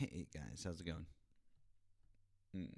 Hey guys, how's it going? Mm.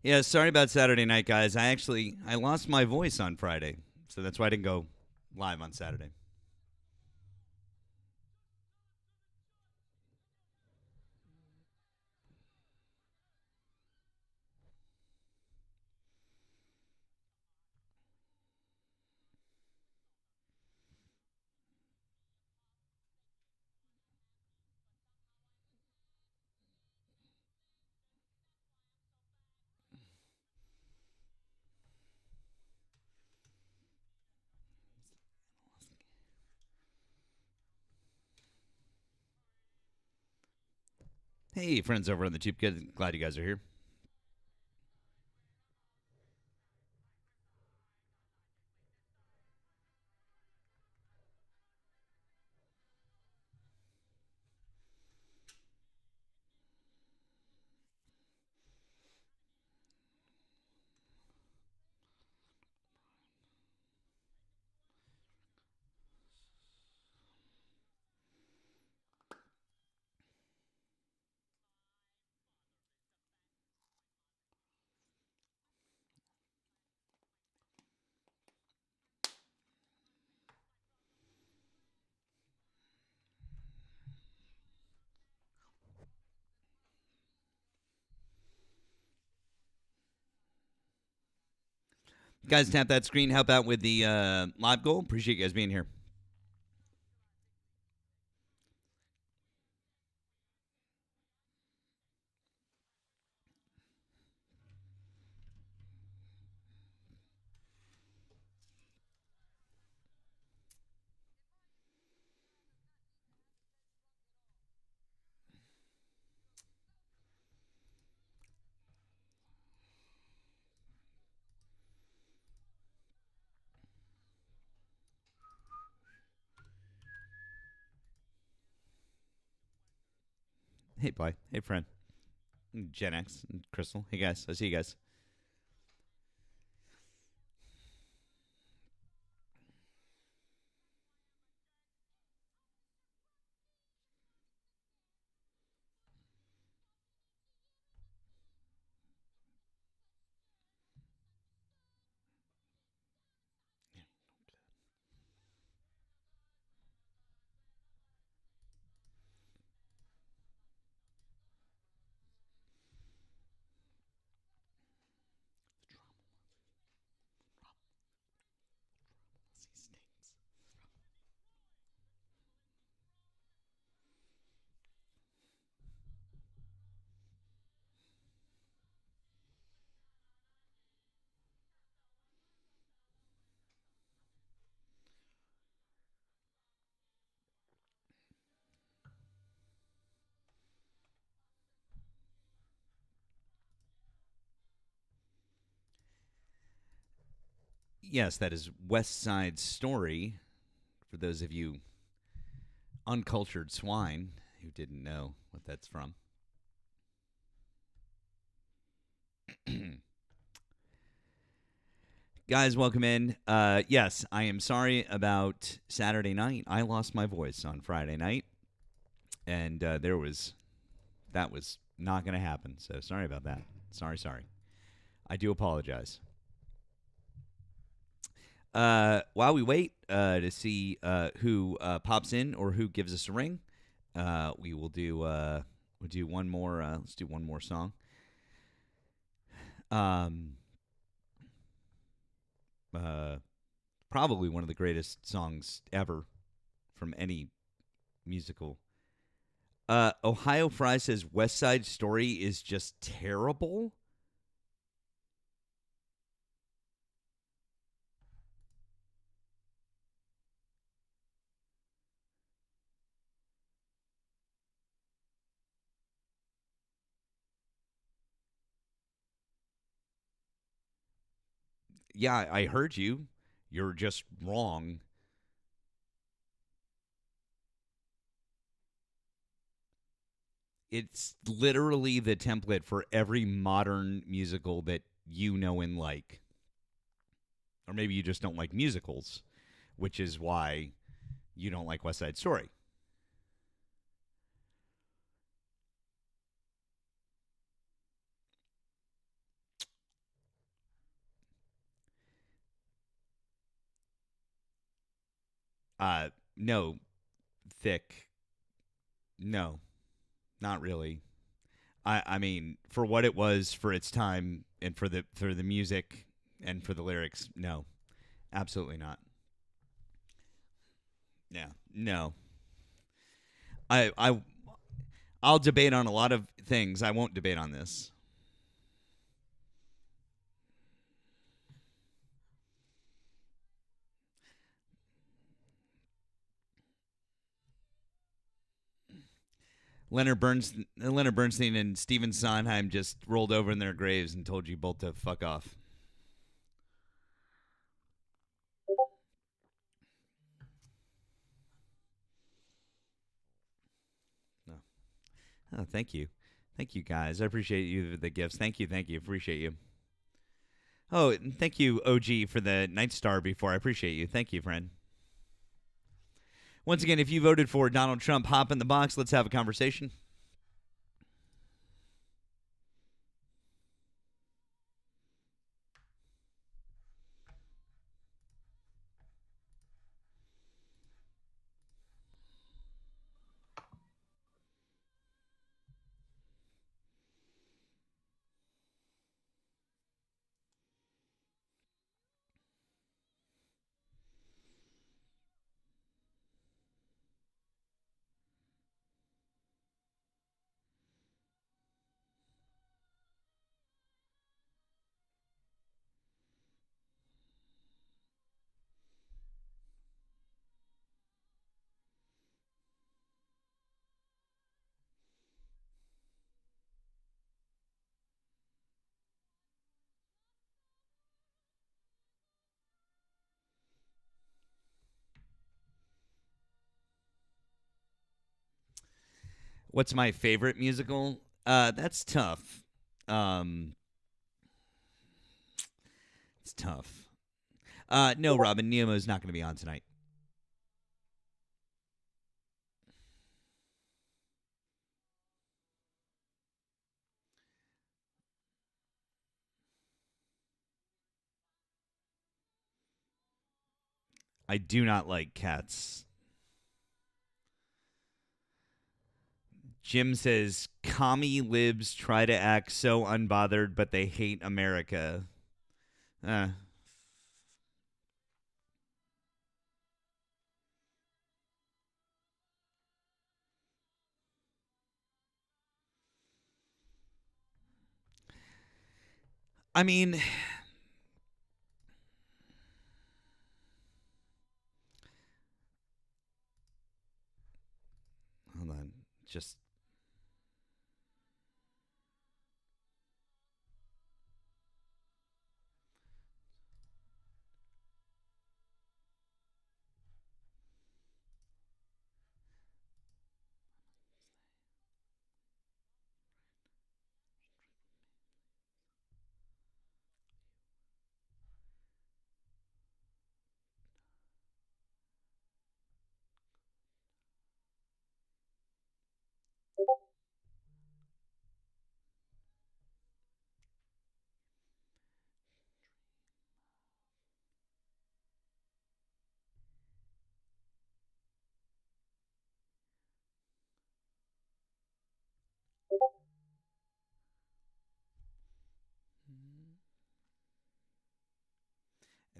Yeah, sorry about Saturday night, guys. I lost my voice on Friday, so that's why I didn't go live on Saturday. Hey, friends over on the Tube Kid, glad you guys are here. Guys, tap that screen, help out with the live goal. Appreciate you guys being here. Hey, Bly. Hey, friend. Gen X, Crystal. Hey, guys. I see you guys. Yes, that is West Side Story. For those of you uncultured swine who didn't know what that's from. Guys, welcome in. Yes, I am sorry about Saturday night. I lost my voice on Friday night, and that was not going to happen. So sorry about that. Sorry. I do apologize. While we wait to see who pops in or who gives us a ring, we will do we'll do one more. Let's do one more song. Um, uh, Probably one of the greatest songs ever from any musical. Ohio Fry says West Side Story is just terrible. Yeah, I heard you. You're just wrong. It's literally the template for every modern musical that you know and like. Or maybe you just don't like musicals, which is why you don't like West Side Story. No, thick. No, not really. I mean, for what it was, for its time, and for the music and for the lyrics, no, absolutely not. Yeah, no. I I'll debate on a lot of things. I won't debate on this. Leonard Bernstein and Stephen Sondheim just rolled over in their graves and told you both to fuck off. No. Oh, thank you guys. I appreciate you the gifts. Thank you, appreciate you. Oh, and thank you, OG, for the Night Star before. I appreciate you. Thank you, friend. Once again, if you voted for Donald Trump, hop in the box. Let's have a conversation. What's my favorite musical? That's tough. Um, it's tough. No, Robin, Nemo is not going to be on tonight. I do not like cats. Jim says commie libs try to act so unbothered, but they hate America. Uh, I mean, hold on. Just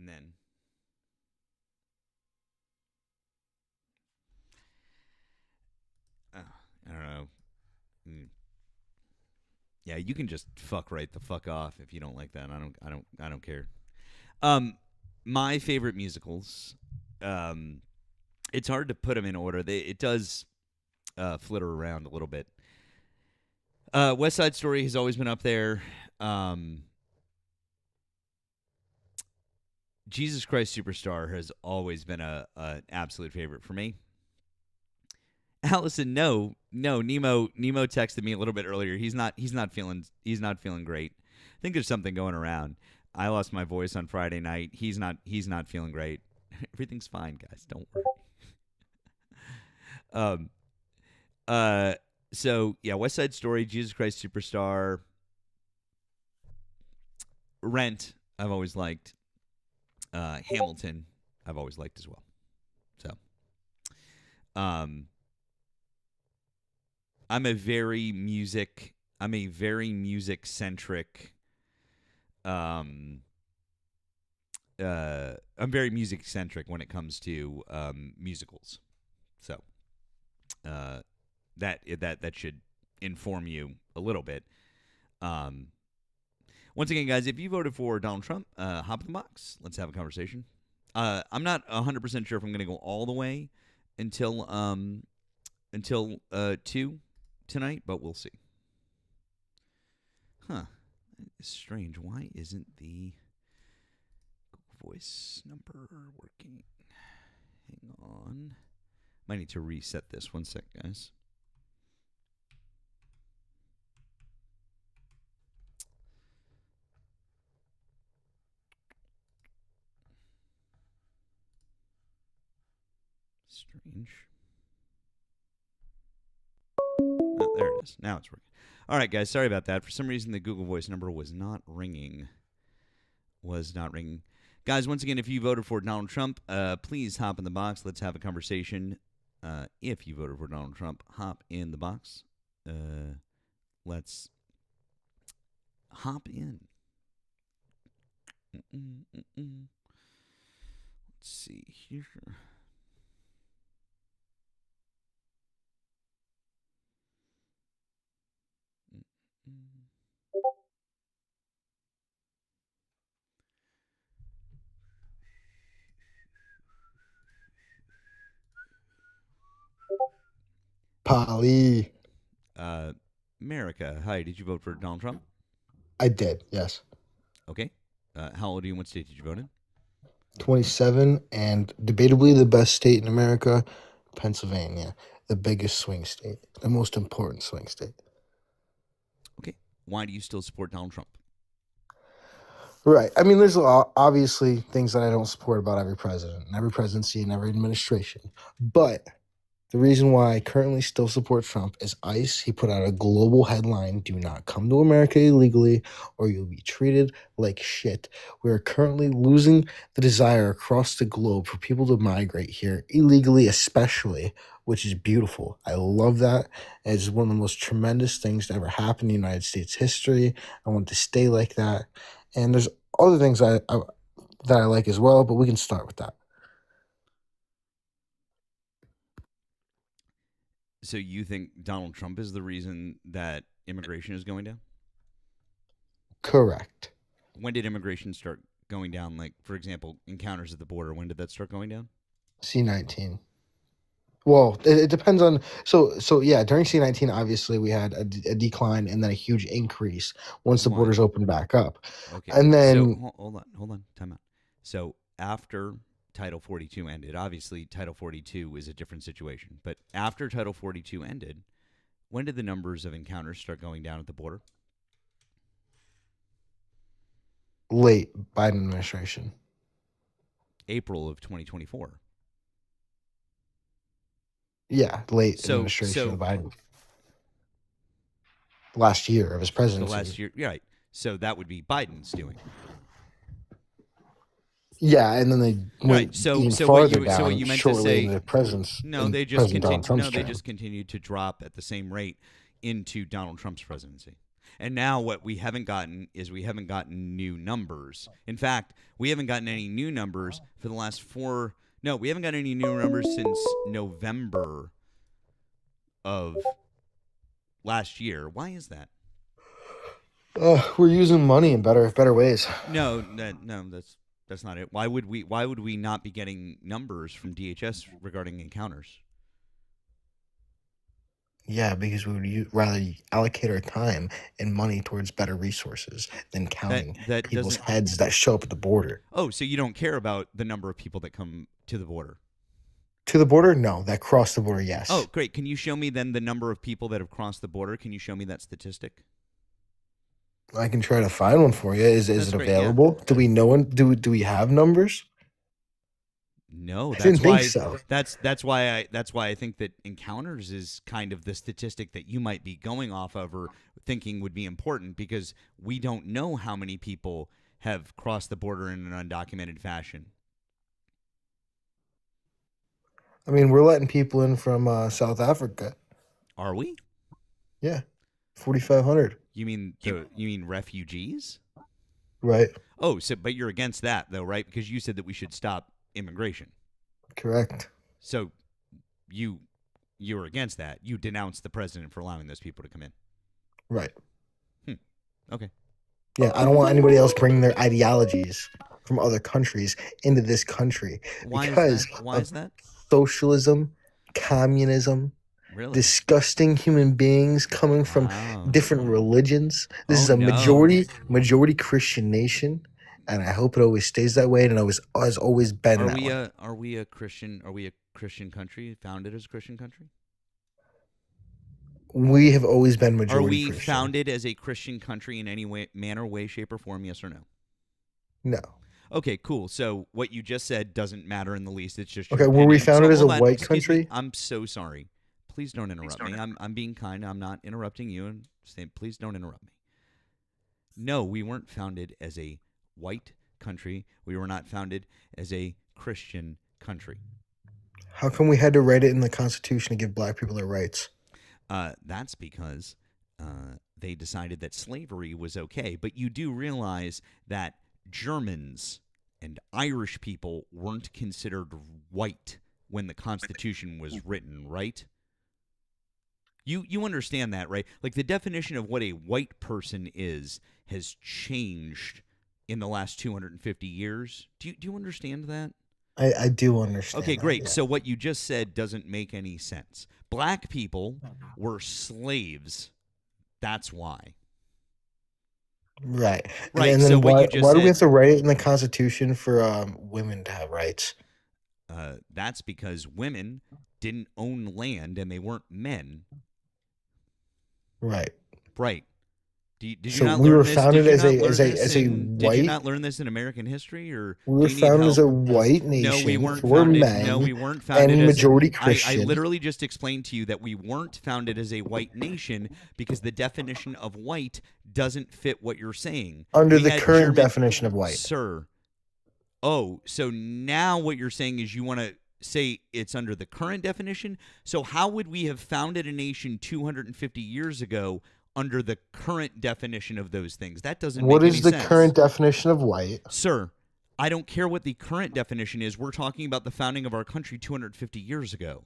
And then I don't know. Yeah, you can just fuck right the fuck off if you don't like that. I don't care. Um, my favorite musicals. Um, it's hard to put them in order. It does flitter around a little bit. West Side Story has always been up there. Jesus Christ Superstar has always been an absolute favorite for me. Allison, no, Nemo texted me a little bit earlier. He's not feeling great. I think there's something going around. I lost my voice on Friday night. He's not feeling great. Everything's fine, guys. Don't worry. So yeah, West Side Story, Jesus Christ Superstar, Rent, I've always liked. Hamilton, I've always liked as well. So, I'm a very music centric. I'm very music centric when it comes to musicals. So, that should inform you a little bit. Once again, guys, if you voted for Donald Trump, hop in the box. Let's have a conversation. I'm not 100% sure if I'm going to go all the way until 2 tonight, but we'll see. Huh. It's strange. Why isn't the Google Voice number working? Hang on. Might need to reset this. One sec, guys. Strange. Oh, there it is. Now it's working. All right, guys. Sorry about that. For some reason, the Google Voice number was not ringing. Guys, once again, if you voted for Donald Trump, please hop in the box. Let's have a conversation. If you voted for Donald Trump, hop in the box. Let's hop in. Let's see here. Polly. America, hi. Did you vote for Donald Trump? I did, yes. Okay. How old are you? What state did you vote in? 27, and debatably the best state in America, Pennsylvania, the biggest swing state, the most important swing state. Okay. Why do you still support Donald Trump? Right. I mean, there's obviously things that I don't support about every president and every presidency and every administration. But the reason why I currently still support Trump is ICE. He put out a global headline: do not come to America illegally or you'll be treated like shit. We are currently losing the desire across the globe for people to migrate here illegally, especially, which is beautiful. I love that. It's one of the most tremendous things to ever happen in United States history. I want it to stay like that. And there's other things that I like as well, but we can start with that. So you think Donald Trump is the reason that immigration is going down? Correct. When did immigration start going down? Like, for example, encounters at the border. When did that start going down? C-19. Well, it depends on so yeah. During C-19, obviously we had a decline and then a huge increase once the Why? borders opened back up. Okay. And then So hold on, time out. So after Title 42 ended, obviously Title 42 is a different situation. But after Title 42 ended, when did the numbers of encounters start going down at the border? late Biden administration. April of 2024. Yeah, late So administration of Biden. Last year of his the presidency. last year, yeah, right. So that would be Biden's doing. Yeah, and then they went Right. So even so farther what down you meant to shortly say? into president's. No, in they just President Donald continue. Trump's No, they term. just continued to drop at the same rate into Donald Trump's presidency. And now what we haven't gotten is we haven't gotten new numbers. In fact, we haven't gotten any new numbers for the last 4. No, we haven't gotten any new numbers since November of last year. Why is that? We're using money in better ways. No, that's not it. Why would we not be getting numbers from DHS regarding encounters? Yeah, because we would rather allocate our time and money towards better resources than counting That people's doesn't. heads that show up at the border. Oh, so you don't care about the number of people that come to the border? To the border? No. That cross the border, yes. Oh, great. Can you show me then the number of people that have crossed the border? Can you show me that statistic? I can try to find one for you. Is That's it great, yeah. available? Do we know one? Do we have numbers? No, I that's didn't why. think so. That's why I think that encounters is kind of the statistic that you might be going off of or thinking would be important, because we don't know how many people have crossed the border in an undocumented fashion. I mean, we're letting people in from South Africa. Are we? Yeah, 4,500. You mean refugees? Right. Oh, so but you're against that though, right? Because you said that we should stop immigration. Correct. So you're against that. You denounced the president for allowing those people to come in. Right. Okay. Yeah, I don't want anybody else bringing their ideologies from other countries into this country. Why because is that? Why is that? Socialism, communism, Really? disgusting human beings coming from different religions. This is a majority Christian nation, and I hope it always stays that way, and it has always been that way. Are we a Christian country, founded as a Christian country? We have always been majority Are we Christian. founded as a Christian country in any way, manner, way, shape, or form? Yes or no? No. Okay, cool. So what you just said doesn't matter in the least. It's just okay. Your Were we opinion. founded as a hold on. white Excuse country? me. I'm so sorry. Please don't interrupt me. I'm being kind. I'm not interrupting you. And saying, please don't interrupt me. No, we weren't founded as a white country. We were not founded as a Christian country. How come we had to write it in the Constitution to give black people their rights? That's because they decided that slavery was okay. But you do realize that Germans and Irish people weren't considered white when the Constitution was written, right? You understand that, right? Like the definition of what a white person is has changed in the last 250 years. Do you understand that? I do understand. Okay, great. That, yeah. So what you just said doesn't make any sense. Black people were slaves. That's why. Right. Right. And then so why, what you just why said, do we have to write it in the Constitution for women to have rights? That's because women didn't own land and they weren't men. Right. Right. Did So you not we learn were this? founded Did you as not learn this a in- Did you white. not learn this in American history, or We were do you need founded as help? a white nation. No, we weren't for founded. men. No, we weren't founded and as majority I Christian. literally just explained to you that we weren't founded as a white nation because the definition of white doesn't fit what you're saying. Under We the had current definition of white. Sir. Oh, so now what you're saying is you want to say it's under the current definition? So how would we have founded a nation 250 years ago under the current definition of those things? That doesn't What make is any the sense. current definition of white? Sir, I don't care what the current definition is. We're talking about the founding of our country 250 years ago.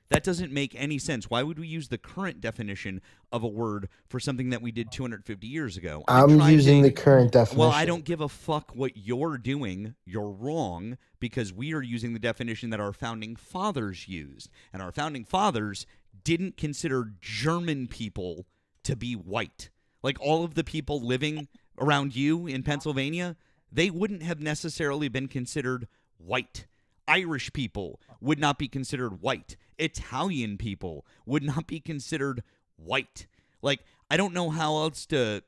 That doesn't make any sense. Why would we use the current definition of a word for something that we did 250 years ago? I'm using the current definition. Well, I don't give a fuck what you're doing. You're wrong, because we are using the definition that our founding fathers used. And our founding fathers didn't consider German people to be white. Like all of the people living around you in Pennsylvania, they wouldn't have necessarily been considered white. Irish people would not be considered white. Italian people would not be considered white. Like, I don't know how else to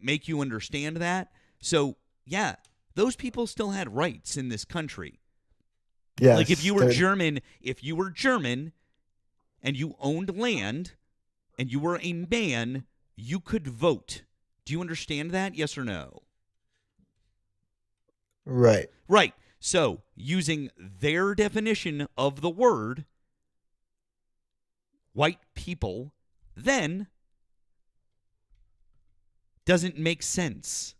make you understand that. So, yeah, those people still had rights in this country. Yes, like if you were German and you owned land and you were a man, you could vote. Do you understand that? Yes or no? Right. Right. So, using their definition of the word, white people, then Doesn't make sense.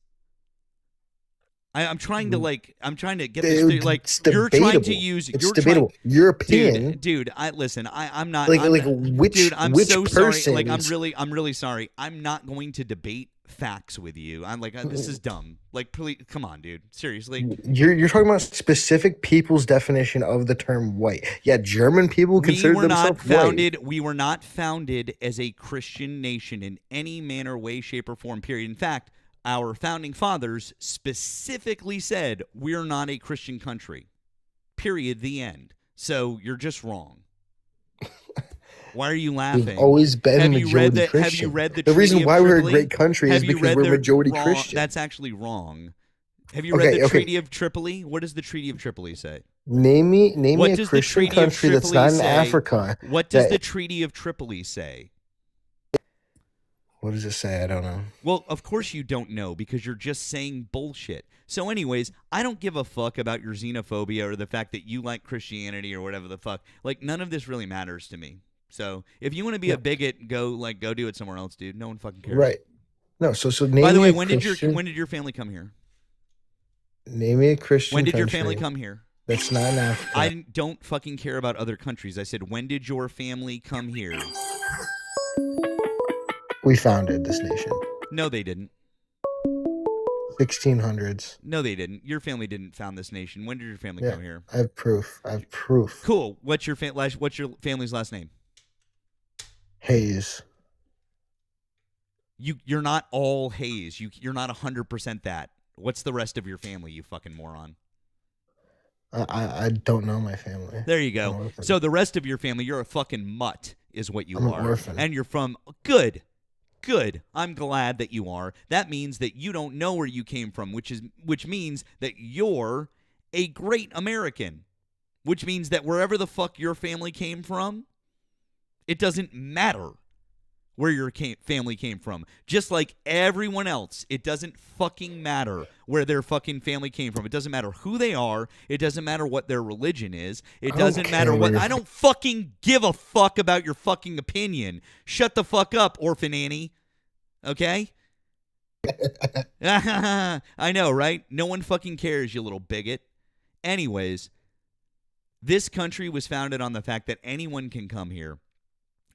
I'm trying to get this Dude, through. Like, it's you're trying to debatable. use, It's debatable. Your opinion, dude, listen, I'm not, like I'm, like dude, I'm which so sorry. Like, person's I'm really sorry. I'm not going to debate facts with you. I'm like, this is dumb. Like, please, come on, dude. Seriously. you're talking about specific people's definition of the term white. Yeah, German people consider themselves white. We were not founded as a Christian nation in any manner, way, shape, or form, period. In fact, our founding fathers specifically said we're not a Christian country. Period. The end. So you're just wrong. Why are you laughing? We've always been majority Christian. Have you read the reason why Tripoli? we're a great country is because we're majority Christian. That's actually wrong. Have you read the Treaty of Tripoli? What does the Treaty of Tripoli say? Name me a Christian country that's not in Africa. What does the Treaty of Tripoli say? What does it say? I don't know. Well, of course you don't know because you're just saying bullshit. So anyways, I don't give a fuck about your xenophobia or the fact that you like Christianity or whatever the fuck. Like, none of this really matters to me. So if you want to be a bigot, go do it somewhere else, dude. No one fucking cares. Right. No, so name By the way, when did your family come here? Name me a Christian When did country your family come here? That's not in Africa. I don't fucking care about other countries. I said, when did your family come here? We founded this nation. No, they didn't. 1600s. No, they didn't. Your family didn't found this nation. When did your family come here? I have proof. Cool. What's your family's last name? Hayes. You're not all Hayes. You're not 100% that. What's the rest of your family, you fucking moron? I don't know my family. There you go. So the rest of your family, you're a fucking mutt, is what you are. I'm an orphan. And you're from good. I'm glad that you are. That means that you don't know where you came from, which means that you're a great American. Which means that wherever the fuck your family came from, it doesn't matter where your family came from. Just like everyone else, it doesn't fucking matter where their fucking family came from. It doesn't matter who they are. It doesn't matter what their religion is. It doesn't matter what... I don't fucking give a fuck about your fucking opinion. Shut the fuck up, Orphan Annie. Okay? I know, right? No one fucking cares, you little bigot. Anyways, this country was founded on the fact that anyone can come here.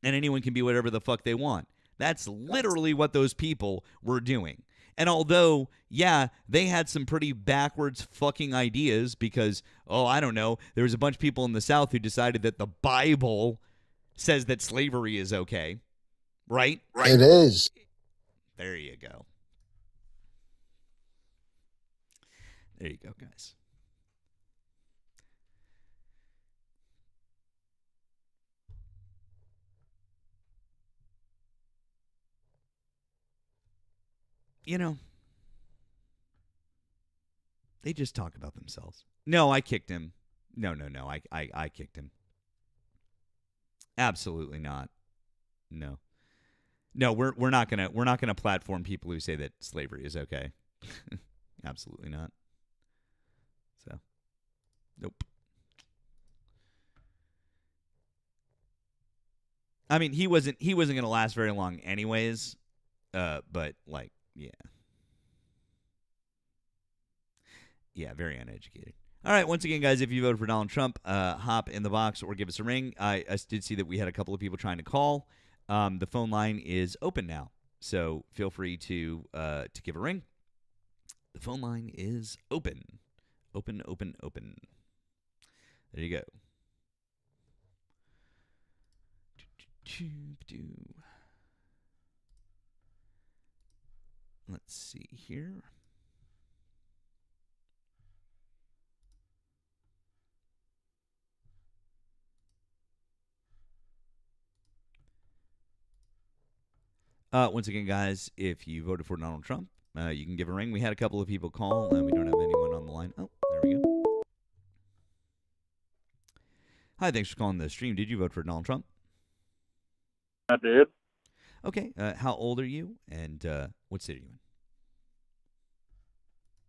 And anyone can be whatever the fuck they want. That's literally what those people were doing. And although, yeah, they had some pretty backwards fucking ideas because, I don't know, there was a bunch of people in the South who decided that the Bible says that slavery is okay. Right? It is. There you go. There you go, guys. You know, they just talk about themselves. No, I kicked him. No. I kicked him. Absolutely not. No, we're not gonna platform people who say that slavery is okay. Absolutely not. So, nope. I mean, he wasn't gonna last very long, anyways. But like. Yeah, very uneducated. All right, once again, guys, if you voted for Donald Trump, hop in the box or give us a ring. I did see that we had a couple of people trying to call. The phone line is open now, so feel free to give a ring. The phone line is open. Open. There you go. Let's see here. Once again, guys, if you voted for Donald Trump, you can give a ring. We had a couple of people call, and we don't have anyone on the line. Oh, there we go. Hi, thanks for calling the stream. Did you vote for Donald Trump? I did. Okay. How old are you, and what city are you in?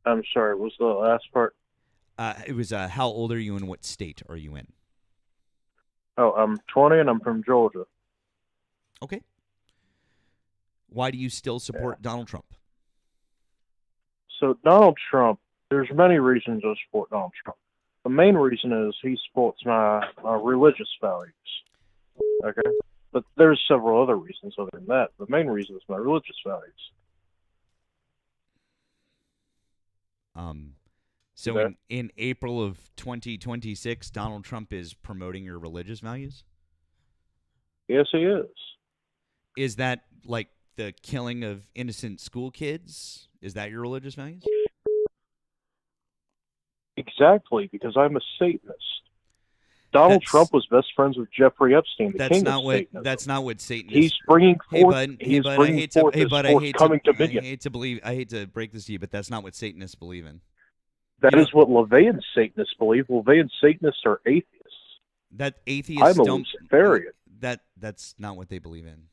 I'm sorry, what was the last part? It was how old are you and what state are you in? Oh, I'm 20 and I'm from Georgia. Okay. Why do you still support Donald Trump? So Donald Trump, there's many reasons I support Donald Trump. The main reason is he supports my religious values. Okay, but there's several other reasons other than that. The main reason is my religious values. So Okay. in April of 2026, Donald Trump is promoting your religious values? Yes, he is. Is that like the killing of innocent school kids? Is that your religious values? Exactly, because I'm a Satanist. Donald That's Trump was best friends with Jeffrey Epstein, the that's king of not what Satanism. that's not what Satanists. He's bringing Hey forth. bud, He is I bringing hate to forth hey his bud, I hate forthcoming to dominion. I hate to break this to you, but that's not what Satanists believe in. That You is what LaVeyan Satanists believe. LaVeyan Satanists are atheists. That atheists I'm a don't Luciferian. that's not what they believe in.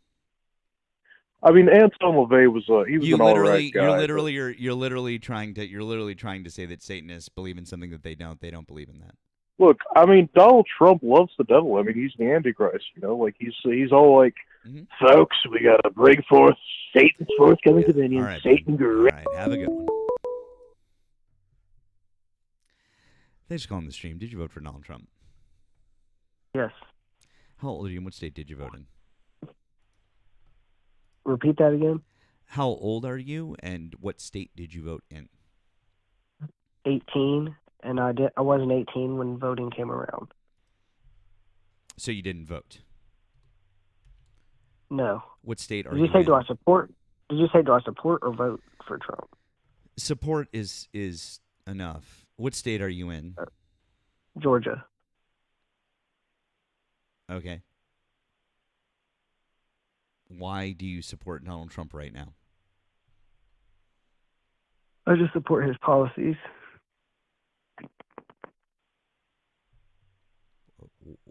I mean, Anton LaVey was an all right guy. You're literally trying to say that Satanists believe in something that they don't believe in that. Look, I mean, Donald Trump loves the devil. I mean, he's the Antichrist. You know, like he's all like, folks, we gotta bring forth Satan's forthcoming dominion. All right, Satan all great. right, have a good one. Thanks for calling the stream. Did you vote for Donald Trump? Yes. How old are you and what state did you vote in? Repeat that again. How old are you and what state did you vote in? 18, and I wasn't 18 when voting came around. So you didn't vote? No. What state are Did you you say in? do I support or vote for Trump? Support is enough. What state are you in? Georgia. Okay. Why do you support Donald Trump right now? I just support his policies.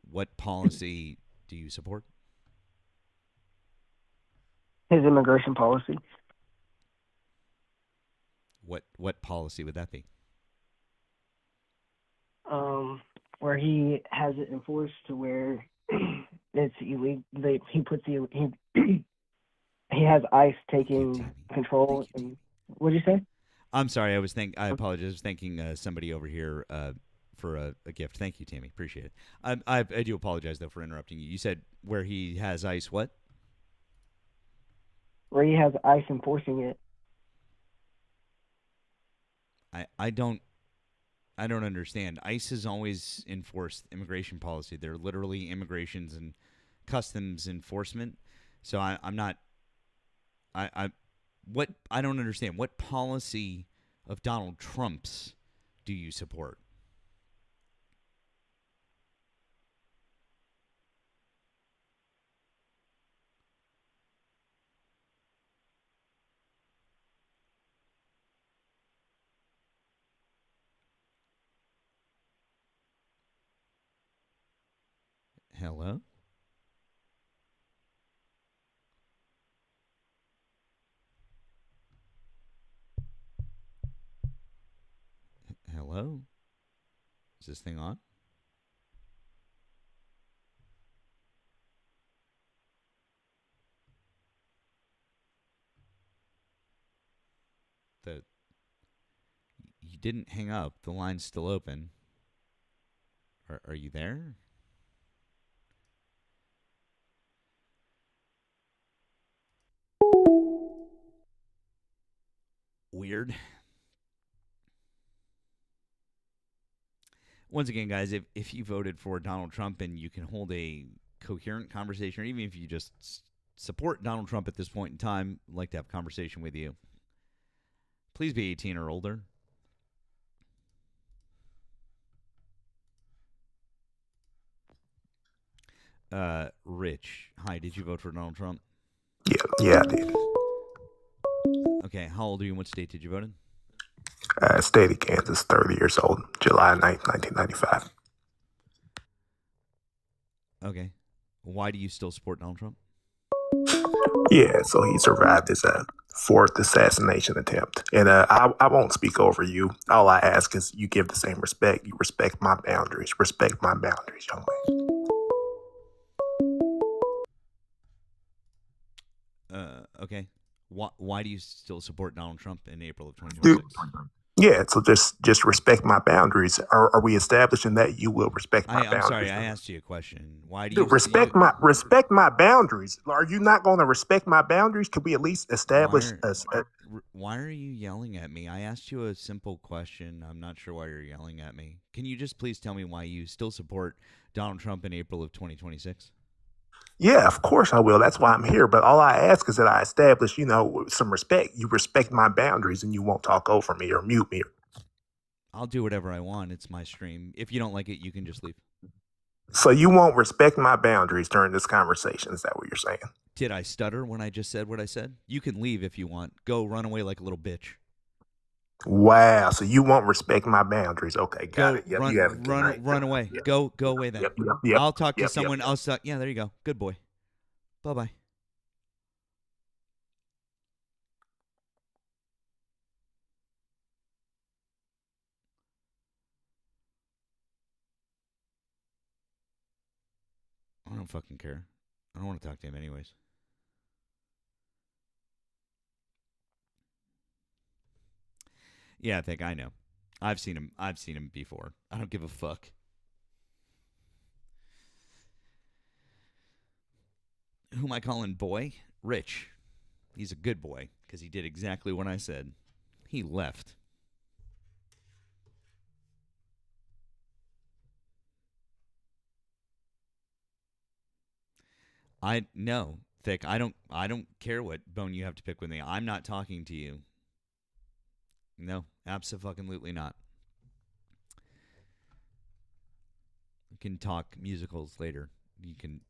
What policy do you support? His immigration policy. What policy would that be? Where he has it enforced to where it's illegal. He has ICE taking control. And what did you say? I'm sorry. I apologize. I was thanking somebody over here for a gift. Thank you, Tammy. Appreciate it. I do apologize though for interrupting you. You said where he has ICE. What? Where he has ICE enforcing it. I don't understand. ICE has always enforced immigration policy. They're literally immigrations and customs enforcement. So I'm not. I don't understand. What policy of Donald Trump's do you support? Hello? Hello? Is this thing on? You didn't hang up. The line's still open. Are you there? Weird. Once again, guys, if you voted for Donald Trump and you can hold a coherent conversation, or even if you just support Donald Trump at this point in time, I'd like to have a conversation with you. Please be 18 or older. Rich, hi, did you vote for Donald Trump? Yeah, I did. Okay, how old are you and what state did you vote in? State of Kansas, 30 years old, July 9th, 1995. Okay. Why do you still support Donald Trump? Yeah, so he survived his fourth assassination attempt. And I won't speak over you. All I ask is you give the same respect. You respect my boundaries. Respect my boundaries, young man. Okay. Why do you still support Donald Trump in April of Dude, 2026? yeah, so just respect my boundaries. Are we establishing that you will respect my I'm sorry, boundaries? I asked you a question. Why do you Dude, respect my boundaries. Are you not going to respect my boundaries? Could we at least establish why are you yelling at me? I asked you a simple question. I'm not sure why you're yelling at me. Can you just please tell me why you still support Donald Trump in April of 2026? Yeah, of course I will. That's why I'm here. But all I ask is that I establish, some respect. You respect my boundaries and you won't talk over me or mute me. I'll do whatever I want. It's my stream. If you don't like it, you can just leave. So you won't respect my boundaries during this conversation. Is that what you're saying? Did I stutter when I just said what I said? You can leave if you want. Go run away like a little bitch. Wow. So you won't respect my boundaries. Okay, got it. Yep, run, you have a good run, night. run away. Yep. Go away then. Yep. I'll talk to Yep, someone yep. else. Yeah, there you go. Good boy. Bye-bye. I don't fucking care. I don't want to talk to him anyways. Yeah, I think I know. I've seen him. I've seen him before. I don't give a fuck. Who am I calling boy? Rich. He's a good boy because he did exactly what I said. He left. No, Thick. I don't care what bone you have to pick with me. I'm not talking to you. No, absolutely not. You can talk musicals later. You can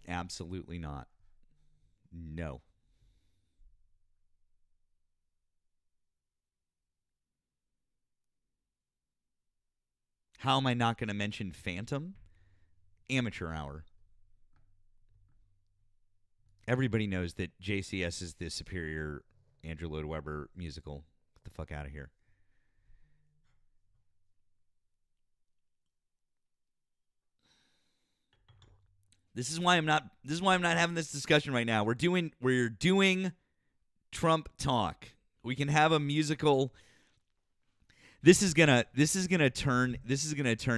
absolutely not. No. How am I not going to mention Phantom? Amateur hour. Everybody knows that JCS is the superior Andrew Lloyd Webber musical. Get the fuck out of here. This is why I'm not having this discussion right now. We're doing Trump talk. We can have a musical. This is gonna turn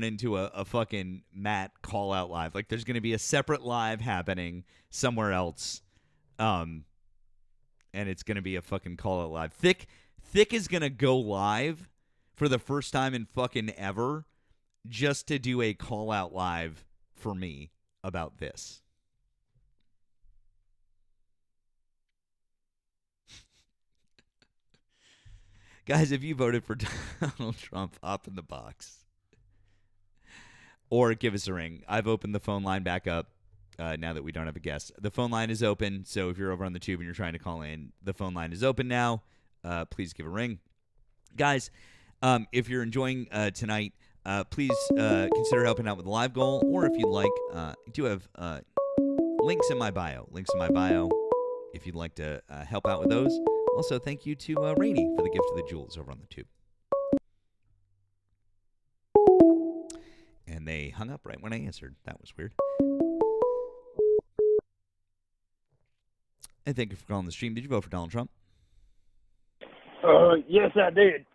into a fucking Matt call out live. Like there's gonna be a separate live happening somewhere else, and it's gonna be a fucking call out live. Thick is gonna go live for the first time in fucking ever, just to do a call out live for me about this. Guys, if you voted for Donald Trump, hop in the box. Or give us a ring. I've opened the phone line back up now that we don't have a guest. The phone line is open, so if you're over on the tube and you're trying to call in, the phone line is open now. Please give a ring. Guys, if you're enjoying tonight, please consider helping out with the live goal. Or if you'd like, I do have links in my bio. If you'd like to help out with those. Also, thank you to Rainey for the gift of the jewels over on the tube. And they hung up right when I answered. That was weird. And thank you for calling the stream. Did you vote for Donald Trump? Yes, I did.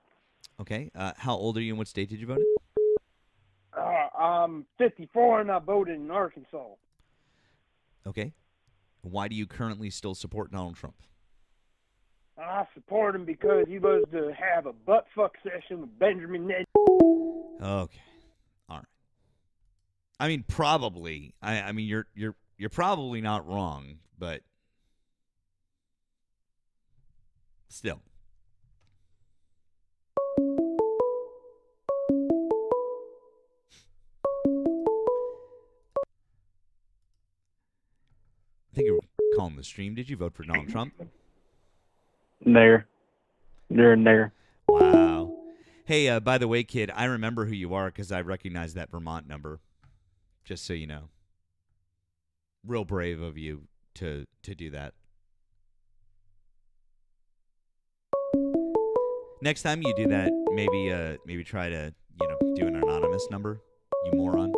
Okay. How old are you and what state did you vote in? I'm 54 and I voted in Arkansas. Okay. Why do you currently still support Donald Trump? I support him because he was to have a butt fuck session with Benjamin Ned. Okay. All right. I mean, probably. I mean, you're probably not wrong, but still. Thank you for calling the stream. Did you vote for Donald Trump? There. There. Wow. Hey, by the way, kid, I remember who you are because I recognize that Vermont number. Just so you know. Real brave of you to do that. Next time you do that, maybe try to, do an anonymous number, you moron.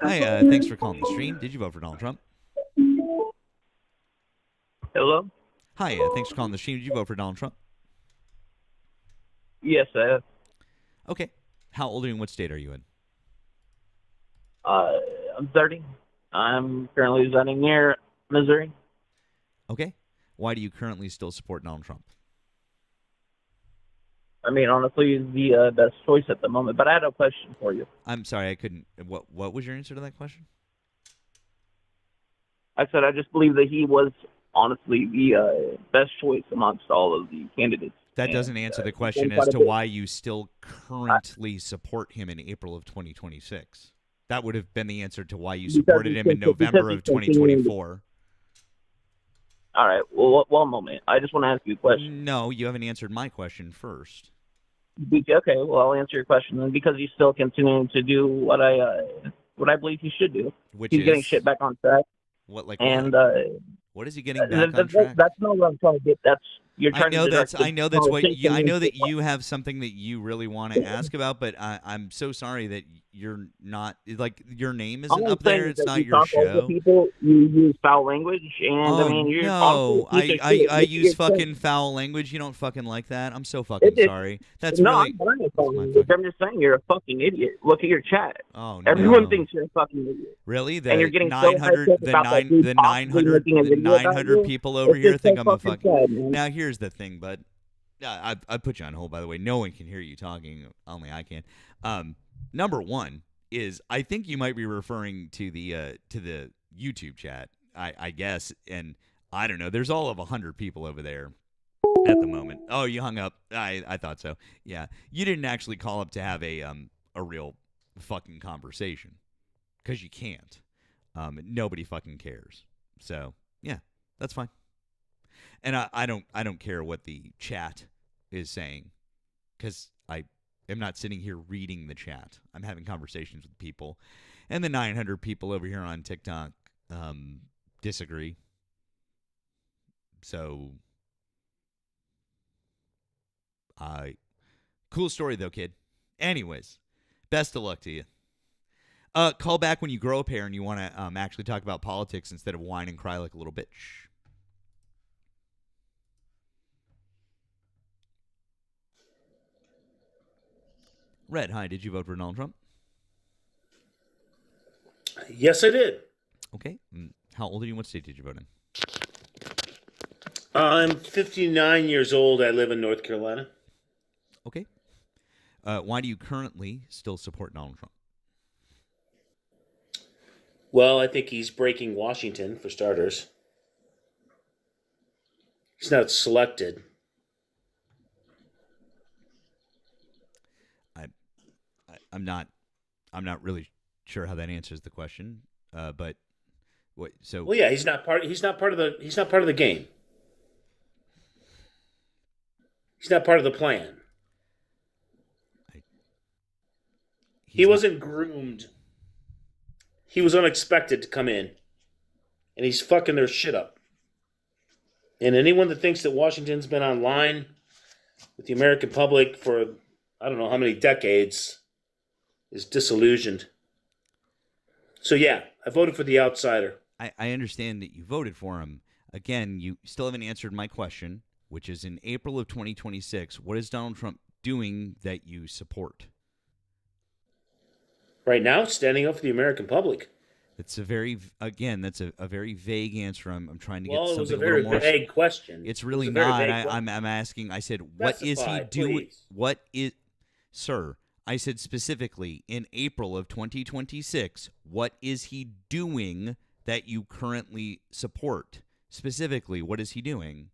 Hi, thanks for calling the stream. Did you vote for Donald Trump? Hello? Hi, thanks for calling the stream. Did you vote for Donald Trump? Yes, I have. Okay. How old are you and what state are you in? I'm 30. I'm currently residing near Missouri. Okay. Why do you currently still support Donald Trump? I mean, honestly, he's the best choice at the moment. But I had a question for you. I'm sorry, I couldn't. What was your answer to that question? I said I just believe that he was honestly the best choice amongst all of the candidates. That doesn't answer the question as to why you still currently support him in April of 2026. That would have been the answer to why you supported him in November of 2024. All right. Well, one moment. I just want to ask you a question. No, you haven't answered my question first. Okay. Well, I'll answer your question then. Because he's still continuing to do what I believe he should do. Which he's is getting shit back on track. What like and what? What is he getting back on track? That's not what I'm trying to get. You're trying to direct I know that's what I know that you have something that you really want to ask about, but I'm so sorry that you're not like your name isn't up there. It's not your show. People, you use foul language, and I mean, I use fucking foul language. You don't fucking like that. I'm so fucking sorry. That's really. I'm just saying you're a fucking idiot. Look at your chat. Oh no. Everyone thinks you're a fucking idiot. Really? And you're getting 900 the 900 people over here think I'm a fucking. Now here's the thing, bud. I put you on hold, by the way. No one can hear you talking. Only I can. Number one is I think you might be referring to the YouTube chat. I guess, and I don't know. There's all of 100 people over there at the moment. Oh, you hung up. I thought so. Yeah, you didn't actually call up to have a real fucking conversation because you can't. Nobody fucking cares. So yeah, that's fine. And I don't care what the chat is saying because I am not sitting here reading the chat. I'm having conversations with people. And the 900 people over here on TikTok disagree. So, cool story though, kid. Anyways, best of luck to you. Call back when you grow a pair and you want to actually talk about politics instead of whine and cry like a little bitch. Red, hi. Did you vote for Donald Trump? Yes, I did. Okay. How old are you? What state did you vote in? I'm 59 years old. I live in North Carolina. Okay. Why do you currently still support Donald Trump? Well, I think he's breaking Washington, for starters. He's not selected. I'm not really sure how that answers the question. But what? So well, yeah, he's not part of the game. He's not part of the plan. He wasn't groomed. He was unexpected to come in, and he's fucking their shit up. And anyone that thinks that Washington's been online with the American public for I don't know how many decades is disillusioned. So yeah, I voted for the outsider. I understand that you voted for him. Again, you still haven't answered my question, which is in April of 2026, what is Donald Trump doing that you support? Right now, standing up for the American public. It's a very very vague answer. I'm trying to get something it was a a little very more. Vague question. It's really not. I'm asking. I said, what is he doing? What is, sir? I said specifically in April of 2026, what is he doing that you currently support? Specifically, what is he doing?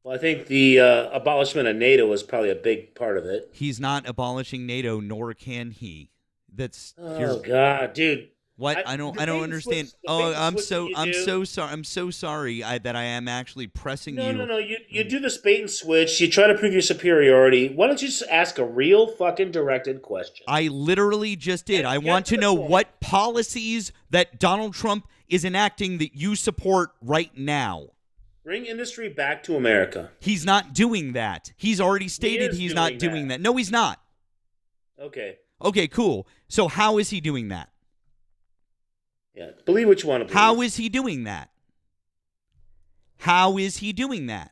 Well, I think the abolishment of NATO is probably a big part of it. He's not abolishing NATO, nor can he. That's God, dude. What? I don't understand. I'm so sorry that I am actually pressing you. No. You do this bait and switch. You try to prove your superiority. Why don't you just ask a real fucking directed question? I literally just did. I want to know what policies that Donald Trump is enacting that you support right now. Bring industry back to America. He's not doing that. He's already stated he's not doing that. No, he's not. Okay. Okay, cool. So how is he doing that? Yeah, believe what you want to believe. How is he doing that? How is he doing that?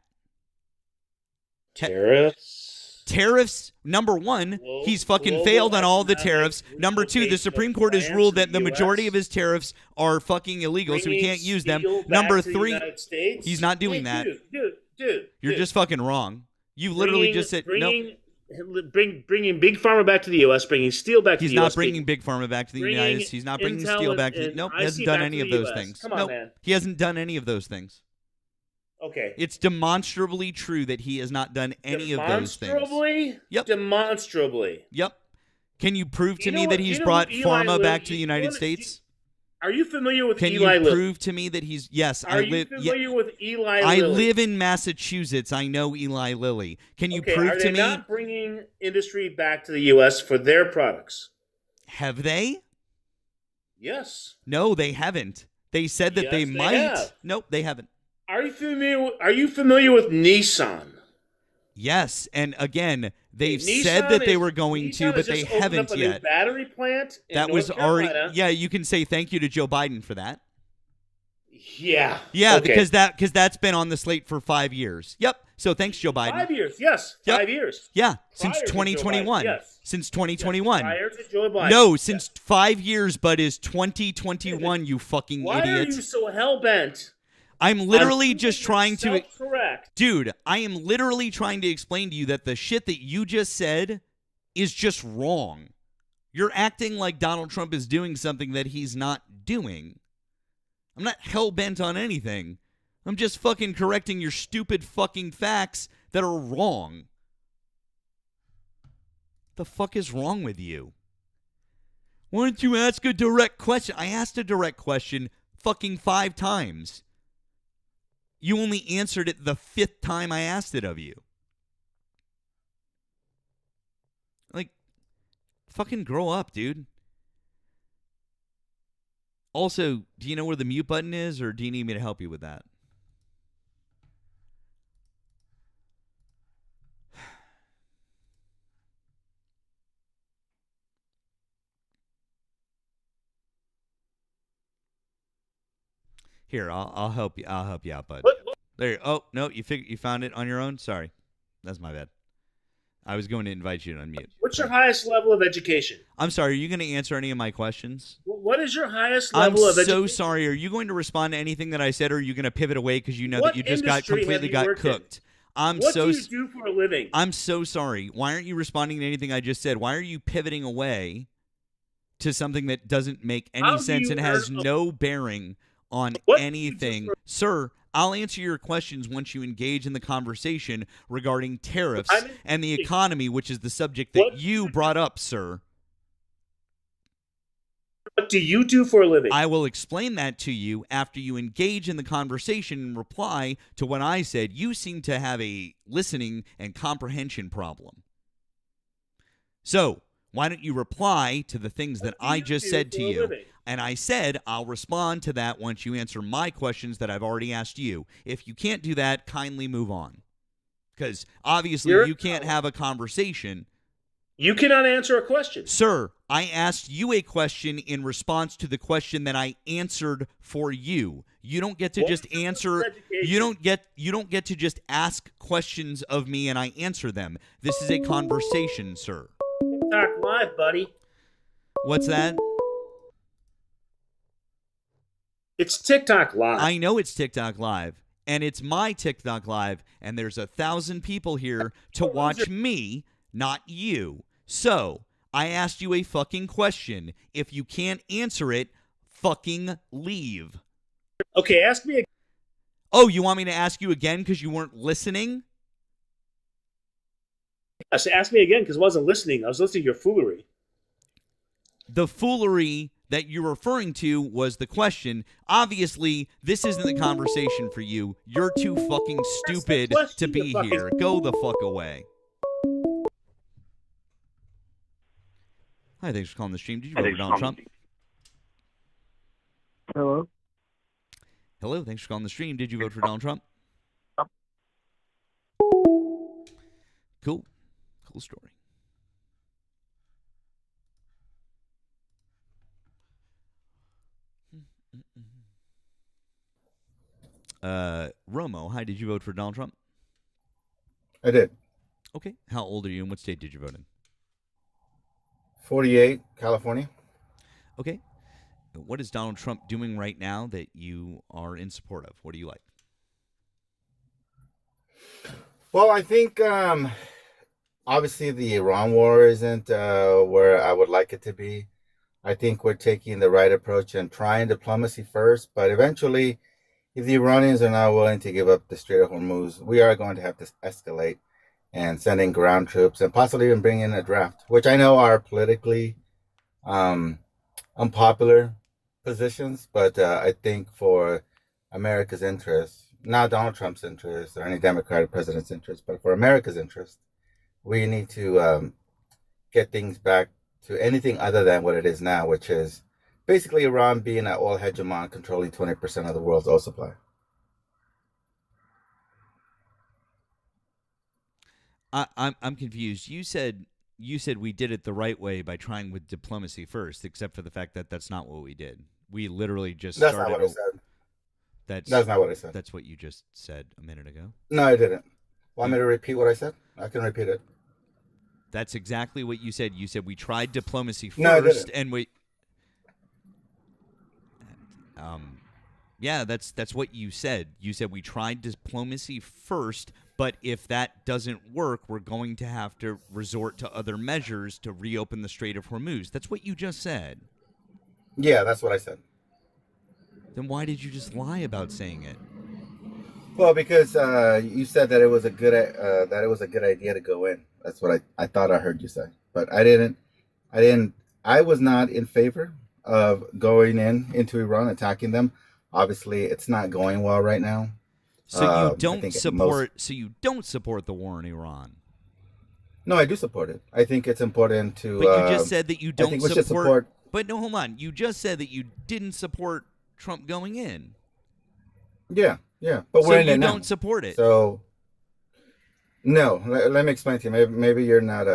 Tariffs. Number one, he's fucking failed on all the tariffs. Number two, the Supreme Court has ruled that the majority of his tariffs are fucking illegal, so he can't use them. Number three, he's not doing that. Dude. You're just fucking wrong. You literally just said, nope. Bringing Big Pharma back to the U.S., bringing steel back to the U.S. He's not bringing Big Pharma back to the United States. He's not bringing steel back to the... Nope, he hasn't done any of those things. Come on, man. He hasn't done any of those things. Okay. It's demonstrably true that he has not done any of those things. Demonstrably? Yep. Demonstrably. Yep. Can you prove to me that he's brought pharma back to the United States? Are you familiar with Can Eli you Lilly? prove to me that he's... Yes, Are you familiar with Eli Lilly? I live in Massachusetts. I know Eli Lilly. Can you prove to me... Are they not bringing industry back to the U.S. for their products? Have they? Yes. No, they haven't. They said that they might. Have. Nope, they haven't. Are you familiar with Nissan? Yes, and again, they've said that they were going to, but they haven't up a yet. New battery plant in That North was already. Carolina. Yeah, you can say thank you to Joe Biden for that. Yeah. Yeah, okay. because that's been on the slate for 5 years. Yep. So thanks, Joe Biden. 5 years. Yes. Yep. 5 years. Yeah, since Prior to 2021. Joe Biden, yes. Since 2021. Yes, prior to Joe Biden. No, since 5 years, but is 2021. You fucking Why idiot. are you so hell bent? I'm literally just trying to... Correct. Dude, I am literally trying to explain to you that the shit that you just said is just wrong. You're acting like Donald Trump is doing something that he's not doing. I'm not hell-bent on anything. I'm just fucking correcting your stupid fucking facts that are wrong. The fuck is wrong with you? Why don't you ask a direct question? I asked a direct question fucking 5 times. You only answered it the 5th time I asked it of you. Like, fucking grow up, dude. Also, do you know where the mute button is, or do you need me to help you with that? Here, I'll help you. I'll help you out, bud. There. Oh no, you found it on your own. Sorry, that's my bad. I was going to invite you to unmute. What's your highest level of education? I'm sorry. Are you going to answer any of my questions? What is your highest level of education? I'm so sorry. Are you going to respond to anything that I said, or are you going to pivot away because you know that you just got completely cooked? What do you do for a living? I'm so sorry. Why aren't you responding to anything I just said? Why are you pivoting away to something that doesn't make any sense and has no bearing on anything? Sir, I'll answer your questions once you engage in the conversation regarding tariffs and the economy, which is the subject that you brought up, sir. What do you do for a living? I will explain that to you after you engage in the conversation and reply to what I said. You seem to have a listening and comprehension problem. So, why don't you reply to the things that I just said to you? And I said I'll respond to that once you answer my questions that I've already asked you. If you can't do that, kindly move on. Because obviously you can't have a conversation. You cannot answer a question. Sir, I asked you a question in response to the question that I answered for you. You don't get to just answer. You don't get to just ask questions of me and I answer them. This is a conversation, sir. TikTok Live, buddy. What's that? It's TikTok Live. I know it's TikTok Live, and it's my TikTok Live, and there's 1,000 people here to watch me, not you. So, I asked you a fucking question. If you can't answer it, fucking leave. Okay, ask me again. Oh, you want me to ask you again because you weren't listening? I said ask me again because I wasn't listening. I was listening to your foolery. The foolery that you're referring to was the question. Obviously, this isn't the conversation for you. You're too fucking stupid to be here. Go the fuck away. Hi, thanks for calling the stream. Did you vote for Donald Trump? Hello? Hello, thanks for calling the stream. Did you vote for Donald Trump? Cool. Cool story. Romo, hi, did you vote for Donald Trump? I did. Okay. How old are you and what state did you vote in? 48, California. Okay. What is Donald Trump doing right now that you are in support of? What do you like? Well, I think obviously the Iran war isn't where I would like it to be. I think we're taking the right approach and trying diplomacy first, but eventually, if the Iranians are not willing to give up the Strait of Hormuz, we are going to have to escalate and send in ground troops and possibly even bring in a draft, which I know are politically unpopular positions, but I think for America's interest, not Donald Trump's interest or any Democratic president's interest, but for America's interest, we need to get things back to anything other than what it is now, which is basically Iran being an oil hegemon controlling 20% of the world's oil supply. I'm confused. You said we did it the right way by trying with diplomacy first, except for the fact that that's not what we did. We literally just That's started. not what I said. That's not what I said. That's what you just said a minute ago. No, I didn't. Want me to repeat what I said? I can repeat it. That's exactly what you said. You said we tried diplomacy first, No, I didn't. and we. Yeah, that's what you said. You said we tried diplomacy first, but if that doesn't work, we're going to have to resort to other measures to reopen the Strait of Hormuz. That's what you just said. Yeah, that's what I said. Then why did you just lie about saying it? Well, because you said that it was a good idea to go in. That's what I thought I heard you say, but I didn't. I was not in favor of going into Iran, attacking them. Obviously, it's not going well right now. So you don't support. So you don't support the war in Iran. No, I do support it. I think it's important to. But you just said that you don't I think we should support. But no, hold on. You just said that you didn't support Trump going in. Yeah, but we're in it now. So you don't support it. So no, let me explain to you. Maybe you're not